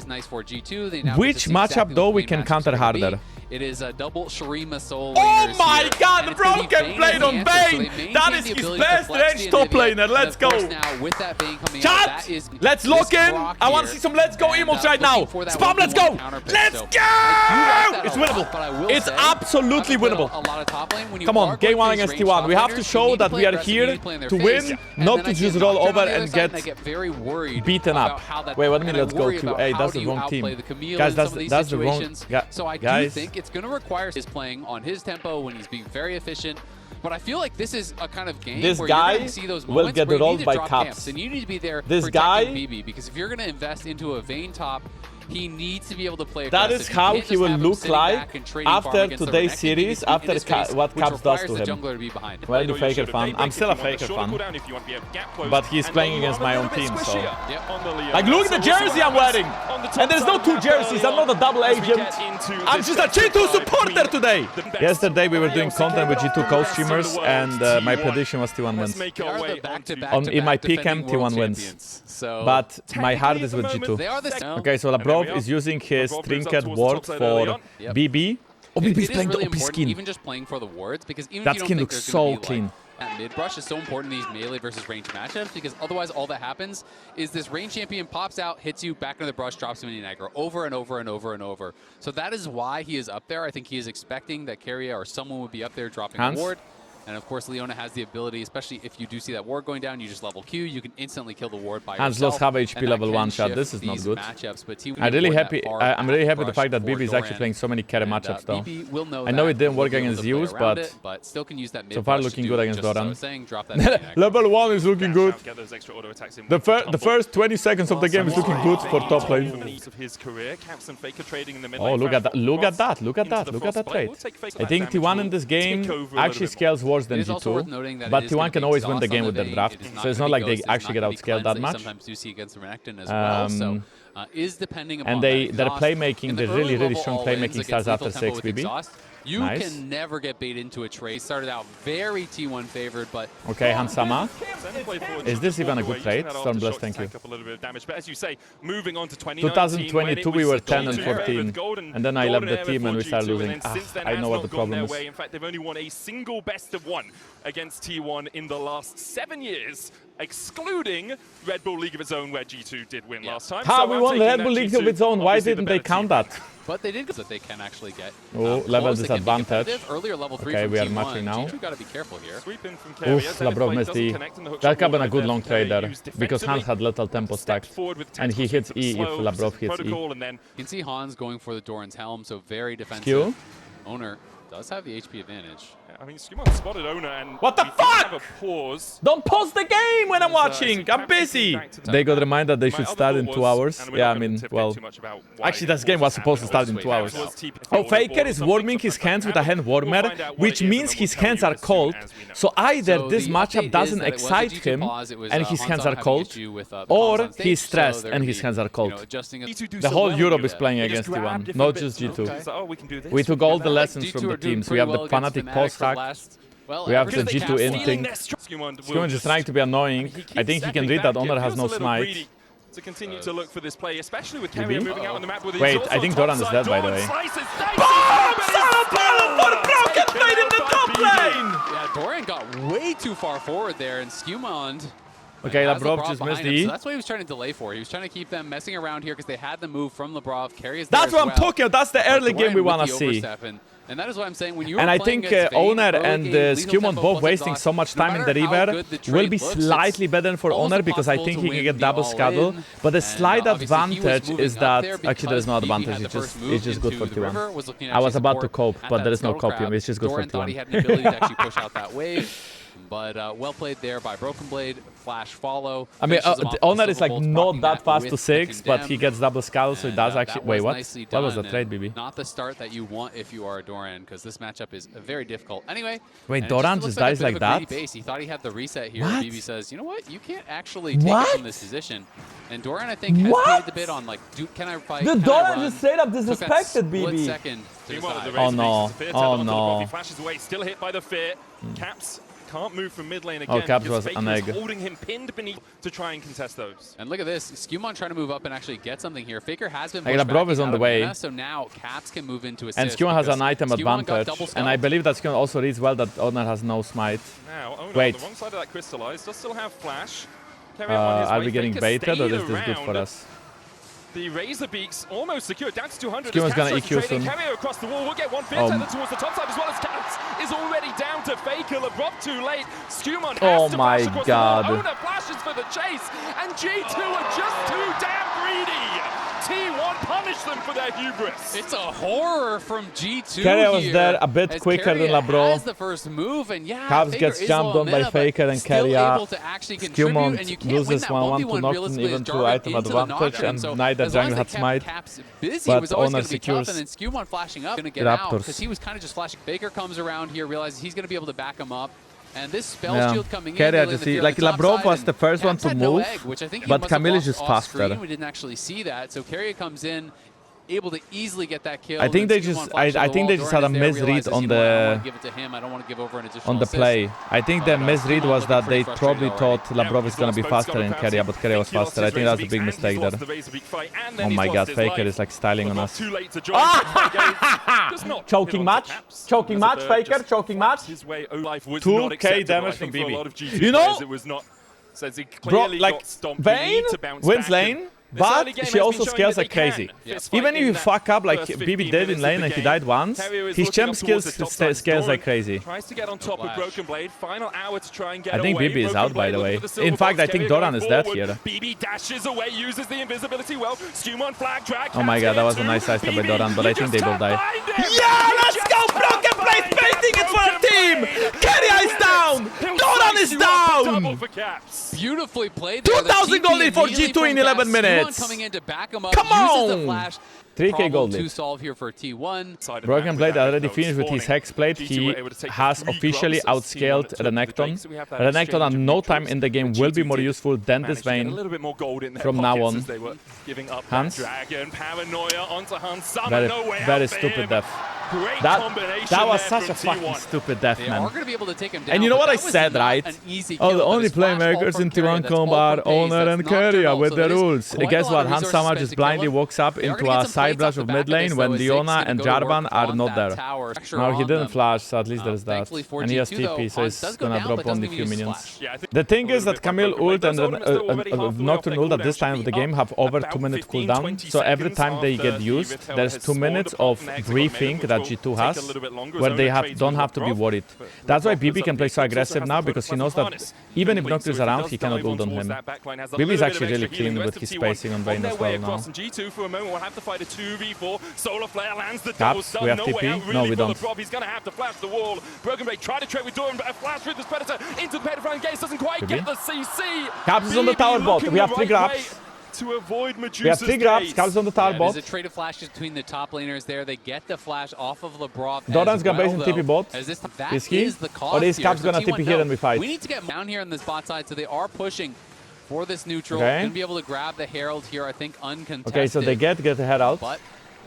Which matchup, though, we can counter harder? It is a double Shurima Soul. Oh my god, the bro can play it on Vayne! That is his best range top laner, let's go! Chat! Let's lock in! I want to see some let's go emotes right now! Spam, let's go! Let's go! It's winnable. It's absolutely winnable. Come on, game 1 against T1. We have to show that we are here to win, not to just roll over and get beaten up. Wait, what do you mean let's go to? Hey, that's the wrong team. Guys, that's the wrong... Guys. It's going to require his playing on his tempo when he's being very efficient. But I feel like this is a kind of game where you're going to see those moments where you need to drop camps and you need to be there protecting BB, because if you're going to invest into a Vayne top, he needs to be able to play across. That is how he will look like after today's series, after what Caps does to him. Well, the Faker fan. I'm still a Faker fan. But he's playing against my own team, so... Like, look at the jersey I'm wearing! And there's no 2 jerseys, I'm not a double agent. I'm just a G2 supporter today! Yesterday we were doing content with G2 co-streamers, and my prediction was T1 wins. In my PCAM, T1 wins. But my heart is with G2. Okay, so Labrov is using his Trinket ward for BB. Oh, BB is playing the OP skin. Even just playing for the wards, because even that skin looks so clean. That mid brush is so important in these melee versus range matchups, because otherwise all that happens is this range champion pops out, hits you back into the brush, drops him in aggro over and over and over and over. So that is why he is up there. I think he is expecting that Keria or someone would be up there dropping a ward. And of course, Leona has the ability, especially if you do see that ward going down, you just level Q, you can instantly kill the ward by yourself. Hans lost half HP level 1 shot. This is not good. I'm really happy with the fact that BB is actually playing so many carry matchups though. I know it didn't work against Zeus, but so far looking good against Doran. Level 1 is looking good. The first 20 seconds of the game is looking good for top lane. Oh, look at that. Look at that. Look at that. Look at that trade. I think T1 in this game actually scales worse than G2, but T1 can always win the game with their draft, so it's not like they actually get outscaled that much. And their playmaking, their really strong playmaking starts after 6 BB. You can never get bait into a trade. Started out very T1 favored, but... Okay, Hansama. Is this even a good trade? Stormblast, thank you. 2022 we were 10 and 14, and then I left the team and we started losing. I know what the problem is. In fact, they've only won a single best of 1 against T1 in the last 7 years, excluding Red Bull League of its Own, where G2 did win last time. How we won the Red Bull League of its Own? Why didn't they count that? But they did, that they can actually get level disadvantage. Earlier level 3 okay, we are matching now. Oof, Labrov missed E. That could have been a good long trade there, because Hans had little tempo stacked. And he hits E if Labrov hits E. You can see Hans going for the Doran's Helm, so very defensive. Q. Owner does have the HP advantage. I mean, Skimon spotted Owner and what the fuck? Have a pause. Don't pause the game when I'm watching. I'm busy. They got reminded they should start in 2 hours. Yeah, I mean, well, actually, this game was supposed to start in 2 hours. Oh, Faker is warming his hands with a hand warmer, which means his hands are cold. So either this matchup doesn't excite him and his hands are cold, or he's stressed and his hands are cold. The whole Europe is playing against T1, not just G2. We took all the lessons from the teams. We have the Fnatic post hack. We have the G2 in thing. Skimon is trying to be annoying. I think he can read that Honor has no smite. To continue to look for this play, especially with Carrier moving out on the map. Wait, I think Doran is dead, by the way. Boom! For Broken Blade in the top lane! Yeah, Doran got way too far forward there, and Skimon. Okay, Labrov just missed the E. So that's what he was trying to delay for. He was trying to keep them messing around here because they had the move from Labrov. Carries that's what I'm talking about. That's the early game we want to see. And that is what I'm saying. When you and I think Owner and Skimon both wasting so much time in the river will be slightly better for Owner because I think he can get double scuttle. But the slight advantage is that actually there is no advantage. It's just good for T1. I was about to cope, but there is no coping. It's just good for T1. He had an ability to actually push out that wave. But well played there by Broken Blade. Flash follow. I mean, Owner is like not that fast to 6, but he gets double scuttle, so he does actually. Wait, what? What was the trade, BB? Not the start that you want if you are Doran, because this matchup is very difficult. Anyway. Wait, Doran just dies like that? He thought he had the reset here. BB says, you know what? You can't actually take it from this position. And Doran, I think, hesitated a bit on like, can I fight? The Doran just straight up disrespected BB. Oh no! Oh no! He flashes away, still hit by the fear. Caps can't move from mid lane again. Oh, Caps was an egg. Holding him pinned beneath to try and contest those. And look at this, Skimon trying to move up and actually get something here. Faker has been pushed Labrov is on the way. So now Caps can move into assist. And Skimon has an item advantage. And I believe that Skimon also reads well that Owner has no smite. Now, Owner wait. on the wrong side of that crystallize does still have flash. Are we getting baited or is this good for us? The Razor Beaks almost secured, down to 200. Skimmon's gonna EQ soon. Carrier across the wall, we'll get one fear tether towards the top side as well as Caps is already down to Faker. Labrov too late. Skimon has to flash across the wall. Owner flashes for the chase, and G2 are just too damn greedy. T1 punish them for their hubris. It's a horror from G2 Carrier was there a bit quicker than Labrov. Has the first move, and yeah, Caps gets jumped on by Faker and Carrier. Skimon loses 1-1 to Nocturne even through item advantage, and neither jungle had smite. But Owner secures and then Skimon flashing up, gonna get out because he was kind of just flashing. Faker comes around here, realizes he's gonna be able to back him up. And this spell shield coming Carrier in. Just like Labrov was the first one to move, but Camille is just faster. We didn't actually see that, so Carrier comes in, able to easily get that kill. I think they just, I think they just had a misread on the play. I think the misread was that they probably thought Labrov is gonna be faster than Carrier, but Carrier was faster. I think that's a big mistake there. Oh my God, Faker is like styling on us. Choking match, Faker, choking match. 2k damage from BB. You know, bro, like Vayne wins lane. But she also scales like crazy. Even if you fuck up like BB did in lane and he died once, his champ scales like crazy. I think BB is out, by the way. In fact, I think Doran is dead here. Oh my God, that was a nice side step by Doran, but I think they will die. Yeah, let's go! Broken Blade baiting it for a team! Carrier is down! Doran is down! Beautifully played. 2,000 gold lead for G2 in 11 minutes. Coming in to back him up. Come on! 3k gold lead. To solve here for T1. Broken Blade already finished with his Hexblade. He has officially outscaled Renekton. Renekton at no time in the game will be more useful than this Vayne from now on. Hans? Very stupid death. That was such a fucking stupid death, man. And you know what I said, right? Oh, the only playmakers in T1 comp are Owner and Carrier with the rules. Guess what? Hans Samar just blindly walks up into a side brush of mid lane when Leona and Jarvan are not there. No, he didn't flash, so at least there's that. And he has TP, so he's gonna drop only a few minions. The thing is that Camille ult and Nocturne ult at this time of the game have over 2-minute cooldown. So every time they get used, there's 2 minutes of briefing that that G2 has, where they don't have to be worried. That's why BB can play so aggressive now, because he knows that even if Nocturne is around, he cannot ult on him. BB is actually really clean with his spacing on Vayne as well now. Caps, we have TP? No, we don't. He's going to have to flash the wall. Broken Blade tried to trade with Doran, but a flash through this Predator into the Predator and Gaze doesn't quite get the CC. Caps is on the tower bot. We have 3 grabs. To avoid Medusa's we have 3 grabs. Caps on the tower bot. There's a trade of flashes between the top laners there. They get the flash off of Lebrov. Doran's gonna base in TP bot. Is he? Or is Caps gonna TP here and we fight? We need to get down here on this bot side, so they are pushing for this neutral. Gonna be able to grab the Herald here, I think, uncontested. Okay, so they get the Herald. But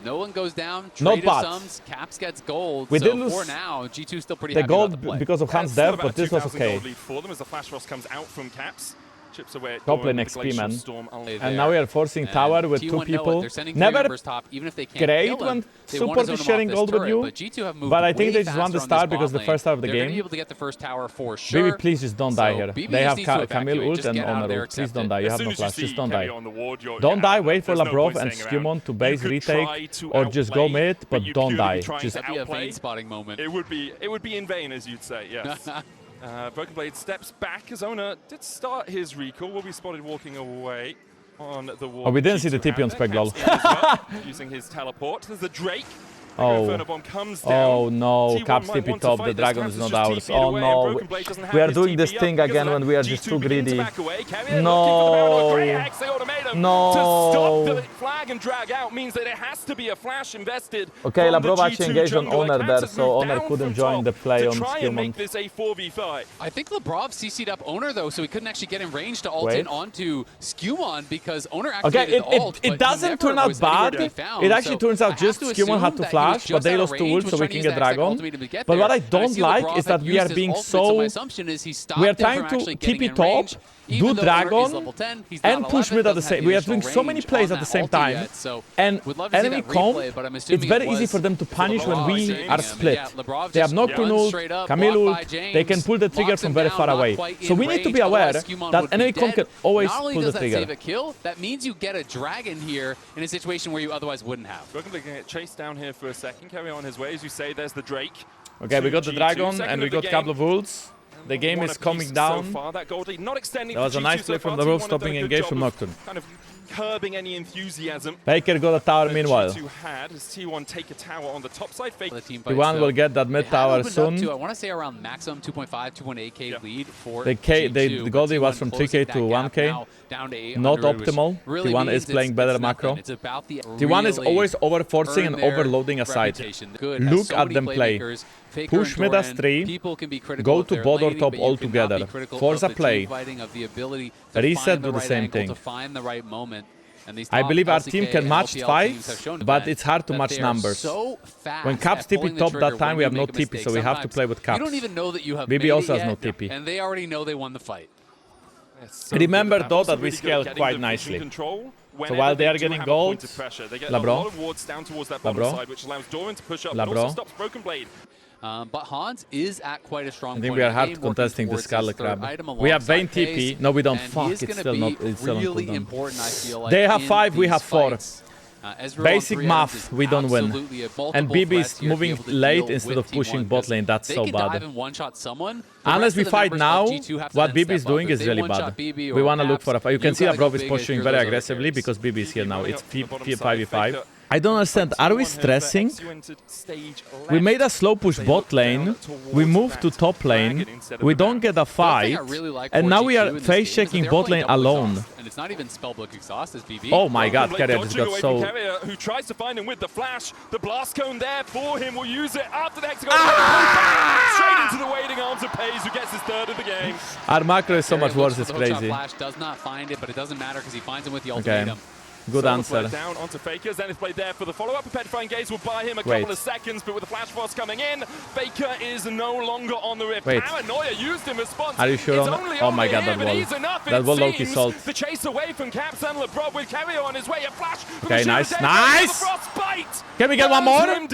no one goes down. Not bad. Sums, Caps gets gold. We so did lose for now, G2 still pretty the happy gold about the play. because of Hans death, but this was okay. For them as the Flash Frost comes out from Caps. Top lane XP, man. And now we are forcing tower with 2 people. Never top, even if they great when support is sharing gold with you, but I think they just want the start because the first half of the game. Baby, please just don't die here. They have Camille ult and Honor ult. Please don't die. You have no flash. Just don't die. Don't die. Wait for Labrov and Skewmon to base retake or just go mid, but don't die. Just that'd be a Vayne spotting moment. It would be in vain, as you'd say. Yes. Broken Blade steps back as Ona did start his recall. Will be spotted walking away on the wall. Oh, we didn't see the TP on Spec, lol. Using his teleport. There's the Drake. Oh no, Caps TP top, the dragon is not ours. Oh no, we are doing this thing again when we are just too greedy. No, no. Okay, Labrov actually engaged on Honor there, so Honor couldn't join the play on Skillmon. I think Labrov CC'd up Honor though, so he couldn't actually get in range to ult in onto Skewmon because Honor activated the ult. It doesn't turn out bad. It actually turns out just Skewmon had to flash. But they lost 2 ults, so we can get Dragon. But what I don't like is that we are being so... We are trying to TP top, do Dragon, and push mid at the same... We are doing so many plays at the same time. And enemy comp, it's very easy for them to punish when we are split. They have Nocturne ult, Camille ult, they can pull the trigger from very far away. So we need to be aware that enemy comp can always pull the trigger. That means you get a Dragon here in a situation where you otherwise wouldn't have. We're going to get chased down here for a second, carry on his way. As you say, there's the Drake. Okay, we got the Dragon and we got a couple of ults. The game is coming down. That was a nice play from the roof, stopping engage from Nocturne. Kind of curbing any enthusiasm. Faker got a tower meanwhile. T1 take a tower on the top side. T1 will get that mid tower soon. I want to say around maximum 2.5, 2.8k lead for the Goldie was from 3k to 1k. Not optimal. T1 is playing better macro. T1 is always over-forcing and overloading a side. Look at them play. Push mid as 3, go to bot or top all together. Force a play. Reset, do the same thing. I believe our team can match fights, but it's hard to match numbers. When Caps TP top that time, we have no TP, so we have to play with Caps. BB also has no TP. And they already know they won the fight. Remember though that we scaled quite nicely. So while they are getting gold, Labro, but Hans is at quite a strong point. I think we are hard contesting the Scarlet Crab. We have Vayne TP. No, we don't. Fuck, it's still not. It's still really important. I feel like they have 5, we have 4. Basic math, we don't win. And BB is moving late instead of pushing bot lane. That's so bad. Unless we fight now, what BB is doing is really bad. We want to look for a fight. You can see Labrov is pushing very aggressively because BB is here now. It's 5v5. I don't understand. Are we stressing? We made a slow push bot lane. We moved to top lane. We don't get a fight. And now we are face checking bot lane alone. It's not even spellbook exhaust as BB. Oh my god, Carrier just got so... Who tries to find him with the flash. The blast cone there for him. Will use it after the hexagon. Straight into the waiting arms of Pays, who gets his 3rd of the game. Our macro is so much worse, it's crazy. Flash does not find it, but it doesn't matter because he finds him with the ultimatum. Good answer. Down onto Faker. Zenith played there for the follow-up. A Petrifying Gaze will buy him a couple of seconds, but with the Flash Frost coming in, Faker is no longer on the rip. Paranoia used in response. Are you sure? Oh my god, that wall. That wall low-key salt. The chase away from Caps and Labrov with Carrier on his way. A flash. Okay, nice. Nice! Can we get one more?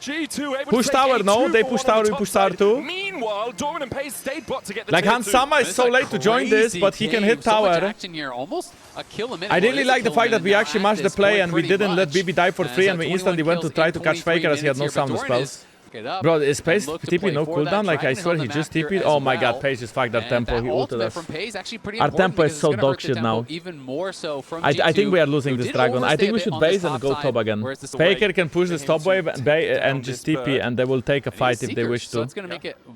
G2 push tower, no, they push tower, we push tower too. Meanwhile, Doran and Pays stayed bot to get the like Hans Sama is so late to join this, but he can hit tower. Here, almost a kill a minute. I really like the fact that we actually mashed the play and we didn't let BB die for free, and we instantly went to try to catch Faker as he had no sound spells. Bro, is Pace TP no cooldown? Like, I swear he just TP'd. Oh my god, Pace just fucked our tempo. He ulted us. Our tempo is so dog shit now. I think we are losing this dragon. I think we should base and go top again. Faker can push this top wave and just TP, and they will take a fight if they wish to.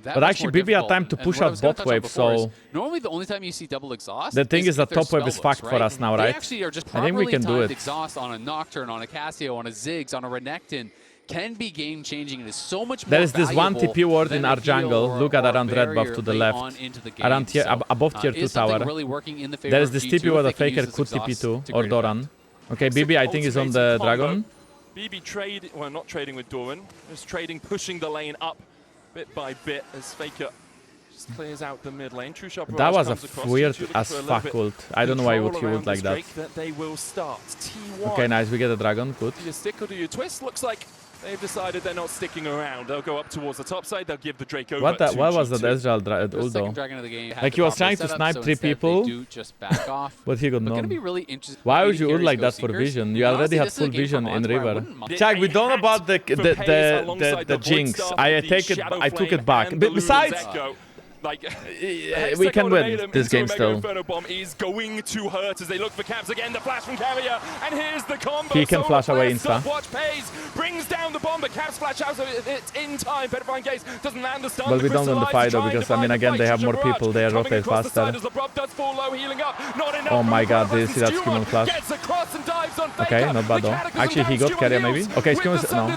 But actually, BB had time to push out bot wave, so... Normally, the only time you see double exhaust. The thing is that top wave is fucked for us now, right? I think we can do it. Exhaust on a Nocturne, on a Cassio, on a Ziggs, on a Renekton can be game-changing. It is so much more There is this one TP ward in our jungle. Look at around red buff to the left. Around here, above tier 2 tower. There is this TP where the Faker could TP to, or Doran. Okay, BB I think is on the dragon. BB trade, well, not trading with Doran, just trading, pushing the lane up bit by bit as Faker just clears out the mid lane. That was a weird as fuck ult. I don't know why would he ult like that. They will start. T1. Okay, nice. We get a dragon. Good. Do you stick or do you twist? Looks like they've decided they're not sticking around. They'll go up towards the top side. They'll give the Drake over. What was that Ezreal ult though? Like he was trying to snipe 3 people, but he got none. Why would you ult like that for vision? You already had full vision in river. Jack, we don't know about the Jinx. I took it back. But besides. Like, we can win this game still. Bomb is going to hurt as they look for caps again. The flash from Carrier, and here's the combo. He can flash away insta. Watch pays, brings down the bomb, but caps flash out, so it's in time. Petrifying Gaze doesn't land the stun. Well, we don't win the fight though, because I mean, again, they have more people. They rotate faster. Oh my god, do you see that Skimon flash? Okay, not bad though. Actually, he got Carrier maybe. Okay, Skimon, no.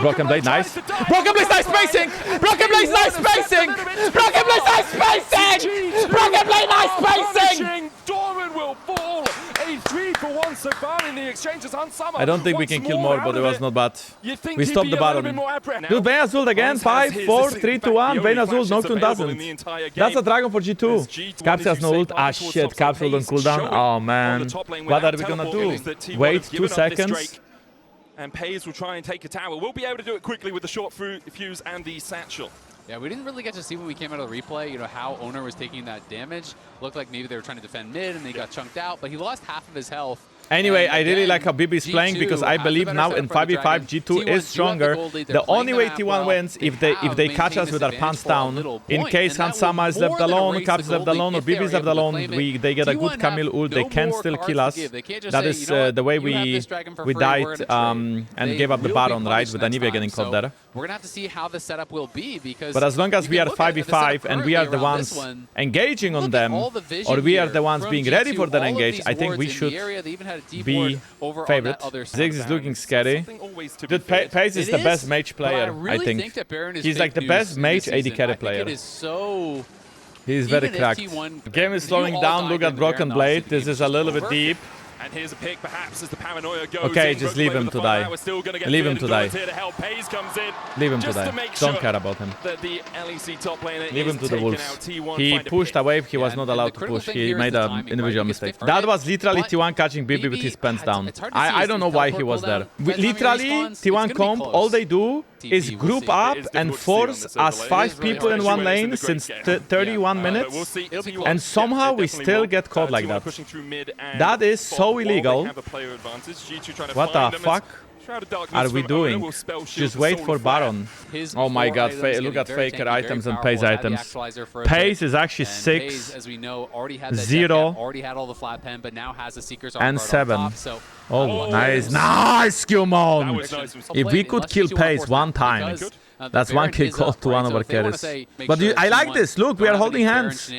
Broken Blade, nice. Broken Blade, nice spacing! Broken Blade, nice spacing! Broken Blade, nice spacing! Broken Blade, nice spacing! Doran will fall. A 3-for-1 so far in the exchanges on Summer. I don't think we can kill more, but it was not bad. We stopped the Baron. Dude, Vayne Azul again. 5, 4, 3, 2, 1. Vayne Azul, Nocturne doesn't. That's a dragon for G2. Caps has no ult. Ah shit, Caps ult on cooldown. Oh man. What are we gonna do? Wait 2 seconds. And Pays will try and take a tower. We'll be able to do it quickly with the short fuse and the satchel. Yeah, we didn't really get to see when we came out of the replay, you know, how Owner was taking that damage. Looked like maybe they were trying to defend mid and they got chunked out, but he lost half of his health. Anyway, I really like how BB is playing because I believe now in 5v5 G2 is stronger. The only way T1 wins if they catch us with our pants down. In case Hansama is left alone, Caps is left alone, or BB is left alone, they get a good Camille ult, they can still kill us. That is the way we died and gave up the Baron, right, with Anivia getting caught there. We're gonna have to see how the setup will be because. But as long as we are 5v5 and we are the ones engaging on them, or we are the ones being ready for their engage, I think we should be favored. Ziggs is looking scary. Dude, Pace is the best mage player, I think. He's like the best mage AD carry player. He's very cracked. The game is slowing down. Look at Broken Blade. This is a little bit deep. And here's a pick, perhaps, as the paranoia goes. Okay, just leave him to die. Leave him to die. Leave him to die. Don't care about him. Leave him to the wolves. He pushed a wave he was not allowed to push. He made an individual mistake. That was literally T1 catching BB with his pants down. I don't know why he was there. Literally, T1 comp, all they do is group up and force us 5 people in one lane since 31 minutes, and somehow we still get caught like that. That is so illegal. What the fuck are we doing? Just wait for Baron. Oh my god, look at Faker items and Pace items. Pace is actually 6, 0, and 7. Oh, nice. Nice, Skillmon! If we could kill Pace one time, that's one kill call to one of our carries. But I like this. Look, we are holding hands.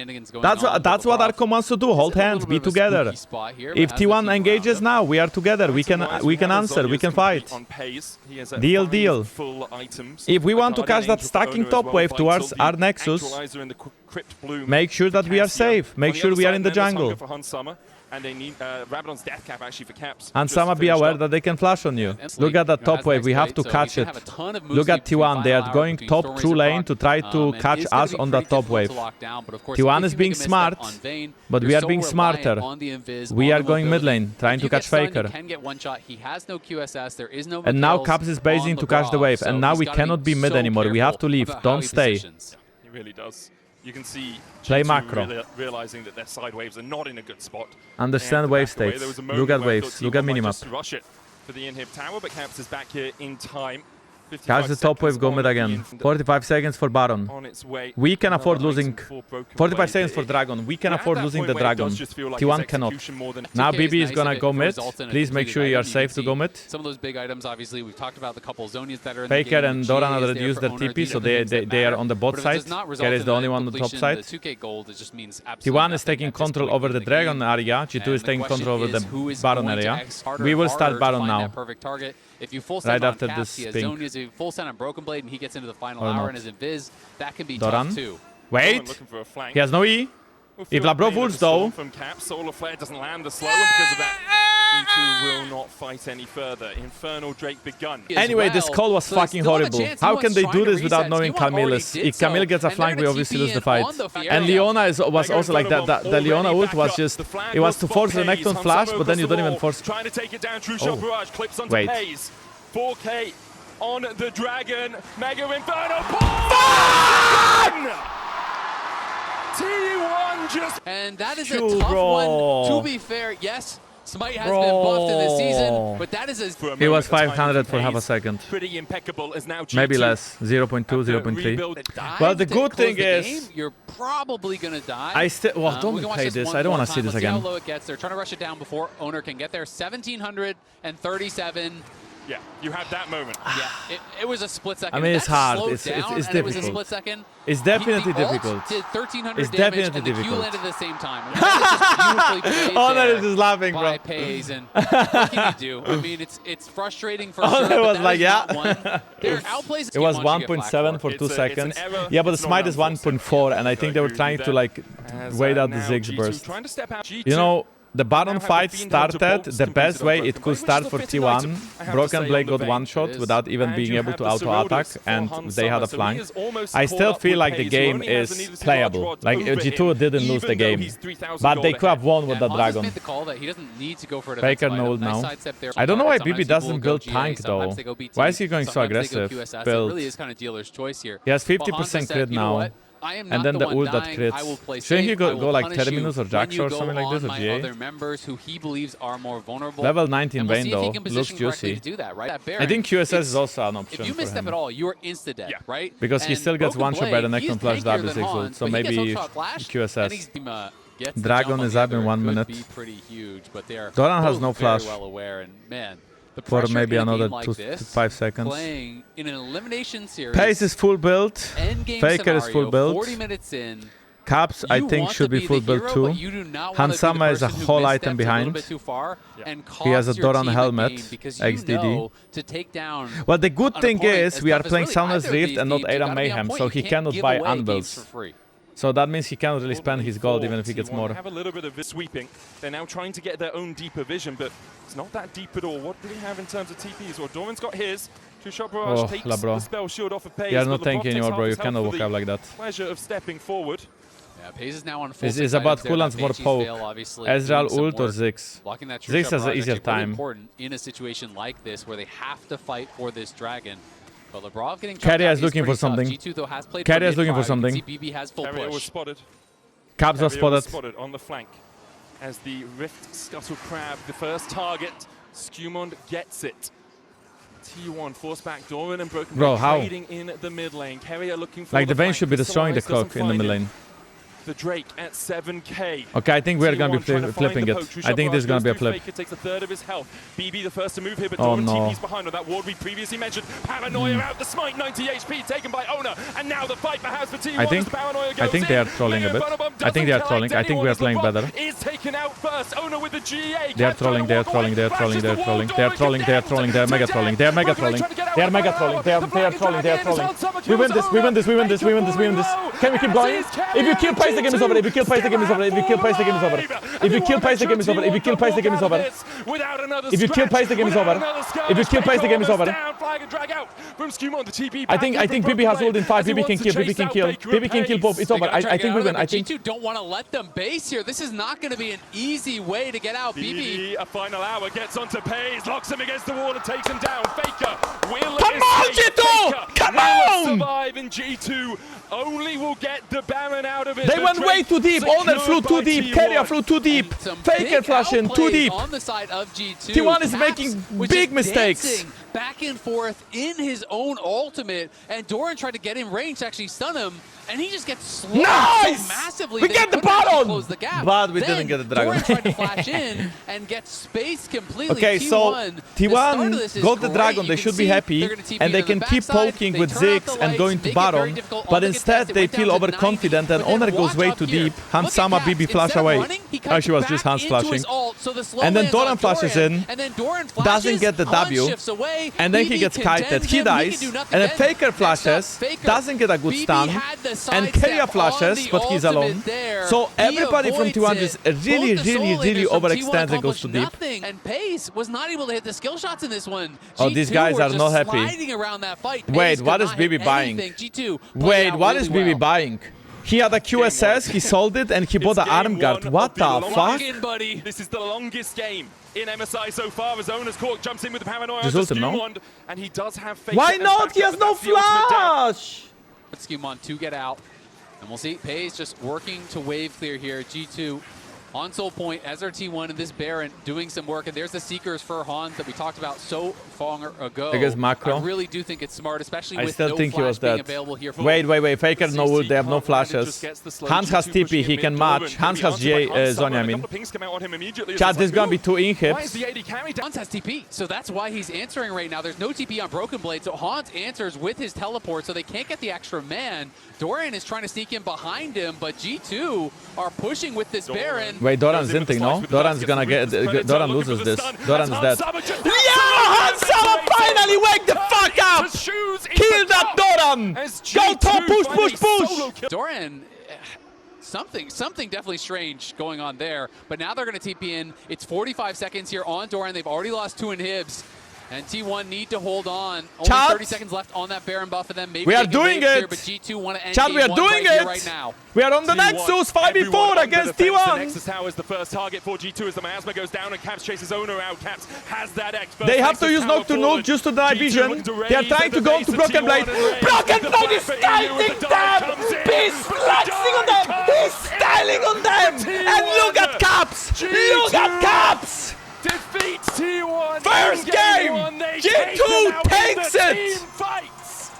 That's what Arco wants to do. Hold hands, be together. If T1 engages now, we are together. We can answer. We can fight. Deal. If we want to catch that stacking top wave towards our Nexus, make sure that we are safe. Make sure we are in the jungle. And they need Rabadon's death cap actually for caps. And Sama, be aware that they can flash on you. Look at that top wave, we have to catch it. Look at T1, they are going top true lane to try to catch us on that top wave. T1 is being smart, but we are being smarter. We are going mid lane, trying to catch Faker. And now Caps is basing to catch the wave, and now we cannot be mid anymore, we have to leave, don't stay. He really does. You can see play macro. realizing that their side waves are not in a good spot. Understand wave states. Look at waves. Look at minimap. Rush it for the inhib tower, but Caps is back here in time. Guys, the top wave, go mid again. 45 seconds for Baron. We can afford losing 45 seconds for Dragon. We can afford losing the Dragon. T1 cannot. Now BB is gonna go mid. Please make sure you are safe to go mid. Some of those big items, obviously, we've talked about the couple Zonias that are in Faker and Doran have reduced their TP, so they are on the bot side. Carry is the only one on the top side. T1 is taking control over the Dragon area. G2 is taking control over the Baron area. We will start Baron now. If you full right send after on Caps, this he has Zonias, if you full send on Broken Blade and he gets into the final or hour not. and is invis, that can be Doran. tough too. Wait, he has no E. If Labrov ults though. From Caps, Solar Flare doesn't land the slow, and because of that, G2 will not fight any further. Infernal Drake begun. Anyway, this call was fucking horrible. How can they do this without knowing Camille? If Camille gets a flank, we obviously lose the fight. And Leona was also like that. The Leona ult was just, it was to force the Necton flash, but then you don't even force. Trying to take it down, True Shot Barrage clips onto Wait. Pays. 4K on the Dragon. Mega Inferno. T1 just. And that is a tough one. To be fair, yes, Smite has been buffed in this season, but that is a. He was 500 for half a second. Pretty impeccable as now G2. Maybe less, 0.2, 0.3. Well, the good thing is, you're probably gonna die. I still. Well, don't play this. I don't want to see this again. How low it gets. They're trying to rush it down before Owner can get there. 1737. Yeah, you had that moment. Yeah, it was a split second. I mean, it's hard. It's difficult. It was a split second. It's definitely difficult. Did 1300 it's damage definitely and the Q difficult. landed at the same time. I mean, that is just beautifully played Honor there is just laughing, bro. by Pays, and what can you do? I mean, it's frustrating for Honor sure. was but like, yeah. Their outplays. It was 1.7 for 2 seconds. Yeah, but the Smite is 1.4, and I think they were trying to like wait out the Ziggs burst. You know, the Baron fight started the best way it could start for T1. Broken Blade got one shot without even being able to auto-attack, and they had a flank. I still feel like the game is playable. Like G2 didn't lose the game, but they could have won with the Dragon. Faker nulled now. I don't know why BB doesn't build tank though. Why is he going so aggressive? Build. He has 50% crit now. And then the ult that crits. Shouldn't he go like Terminus or Jankos or something like this, or GA? Level 19 Bane though, looks juicy. I think QSS is also an option. If you misstep at all, you are insta-dead, right? Because he still gets one shot by the Necton flash W6 ult, so maybe QSS. Dragon is up in 1 minute. Doran has no flash. For maybe another 2 to 5 seconds. In an elimination series, Pace is full build. Faker is full build. 40 minutes in, Caps, I think, should be full build too. Hansama is a whole item behind. He has a Doran helmet, XDD. Well, the good thing is we are playing Soundless Rift and not Aram Mayhem, so he cannot buy anvils. So that means he cannot really spend his gold even if he gets more. Have a little bit of sweeping. They're now trying to get their own deeper vision, but it's not that deep at all. What do we have in terms of TPs? Well, Doran's got his. True Shot Barrage takes the spell shield off of Pays. He has no tank anymore, bro. You cannot walk up like that. Pleasure of stepping forward. Yeah, Pays is now on full. It's about cooldowns more poke. Ezreal ult or Ziggs. Ziggs has an easier time. Important in a situation like this where they have to fight for this dragon. Carrier is looking for something. Carrier is looking for something. Carrier was spotted. Caps was spotted on the flank. As the Rift Scuttle Crab, the first target, Skewmond gets it. T1 force back Doran and Broken Bro, how? trading in the mid lane. Carrier looking for like the Vayne should be destroying the clock in the mid lane. The Drake at 7k. Okay, I think we're gonna be flipping it. I think this is gonna be a flip. Takes a third of his health. BB the first to move here, but oh Doran no. TP's behind on that ward we previously mentioned. Paranoia out the smite, 90 HP taken by Owner, and now the fight perhaps for T1. I think they are trolling a bit. I think they are trolling. I think we are playing better. Is taken out first. Owner with the GA. They are trolling. They are trolling. They are trolling. They are trolling. They are trolling. They are trolling. They are mega trolling. They are mega trolling. They are mega trolling. They are trolling. They are trolling. We win this. We win this. We win this. We win this. We win this. Can we keep going? If you kill Pace, the game is over. If you kill Pace, the game is over. If you kill Pace, the game is over. If you kill Pace, the game is over. If you kill Pace, the game is over. If you kill Pace, the game is over. If you kill Pace, the game is over. I think BB has ult in 5. BB can kill. BB can kill. BB can kill both. It's over. I think we win. I think. G2 don't want to let them base here. This is not going to be an easy way to get out. BB. A final hour gets onto Pays, locks him against the wall and takes him down. Faker will Come on, G2! Come on! survive in G2 only will get the Baron out of it. They went way too deep. Owner flew too deep. Carrier flew too deep. Faker flashing too deep. On the side of G2. T1 is making big mistakes. Back and forth in his own ultimate, and Doran tried to get in range to actually stun him, and he just gets slowed so massively. We get the bottom! Close the gap. But we then didn't get the dragon. Doran tried to flash in and get spaced completely. Okay, so T1 got the dragon. They should be happy, and they can keep poking with Ziggs and going to bottom. But instead, they feel overconfident, and Honor goes way too deep. Hansama BB flash away. Oh, she was just Hans flashing. And then Doran flashes in, doesn't get the W. And then he gets kited, he dies, and then Faker flashes, doesn't get a good stun, and Carrier flashes, but he's alone. So everybody from T1 is really overextends and goes too deep. And Pace was not able to hit the skill shots in this one. Oh, these guys are not happy. Wait, what is BB buying? Wait, what is BB buying? He had a QSS, he sold it, and he bought an arm guard. What the fuck? This is the longest game in MSI so far, as Owner's Cork jumps in with the paranoia to Skewmon, and he does have Faker. Why not? He has no flash! Skewmon to get out. And we'll see Pace just working to wave clear here. G2 on soul point, as our T1 and this Baron doing some work. And there's the Seekers for Hans that we talked about so far ago. Against Macro. I really do think it's smart, especially with still no think flash he was being dead. available here. Wait, Faker no ult, they have no flashes. Hans has TP, he can match. Hans has Zonya, I mean. Chat, this is gonna be 2 inhibs. Hans has TP, so that's why he's answering right now. There's no TP on Broken Blade, so Hans answers with his teleport, so they can't get the extra man. Doran is trying to sneak in behind him, but G2 are pushing with this Baron. Wait, Doran's zinting, no? Doran's gonna get... Doran loses this. Doran's dead. Yeah! Hansama finally wake the fuck up! Kill that Doran! Go top, push! Doran... Something definitely strange going on there, but now they're going to TP in. It's 45 seconds here on Doran. They've already lost 2 inhibs. And T1 need to hold on. Only 30 seconds left on that Baron buff, and then maybe we are doing it. Here, but G2 want to end Chat, we are doing it right now. We are on the Nexus 5v4 against T1. The Nexus Tower is the first target for G2 as the miasma goes down and Caps chases Owner out. Caps has that X. They have to use Knock to Nuke just to deny vision. They are trying to go to Broken Blade. Broken Blade is styling them! He's flexing on them! He's styling on them! And look at Caps! Look at Caps! Defeats T1. First game! G2 takes it!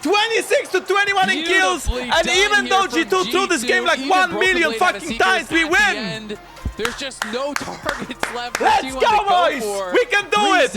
26-21 in kills, and even though G2 threw this game like 1 million fucking times, we win! There's just no targets left. Let's go, boys! We can do it!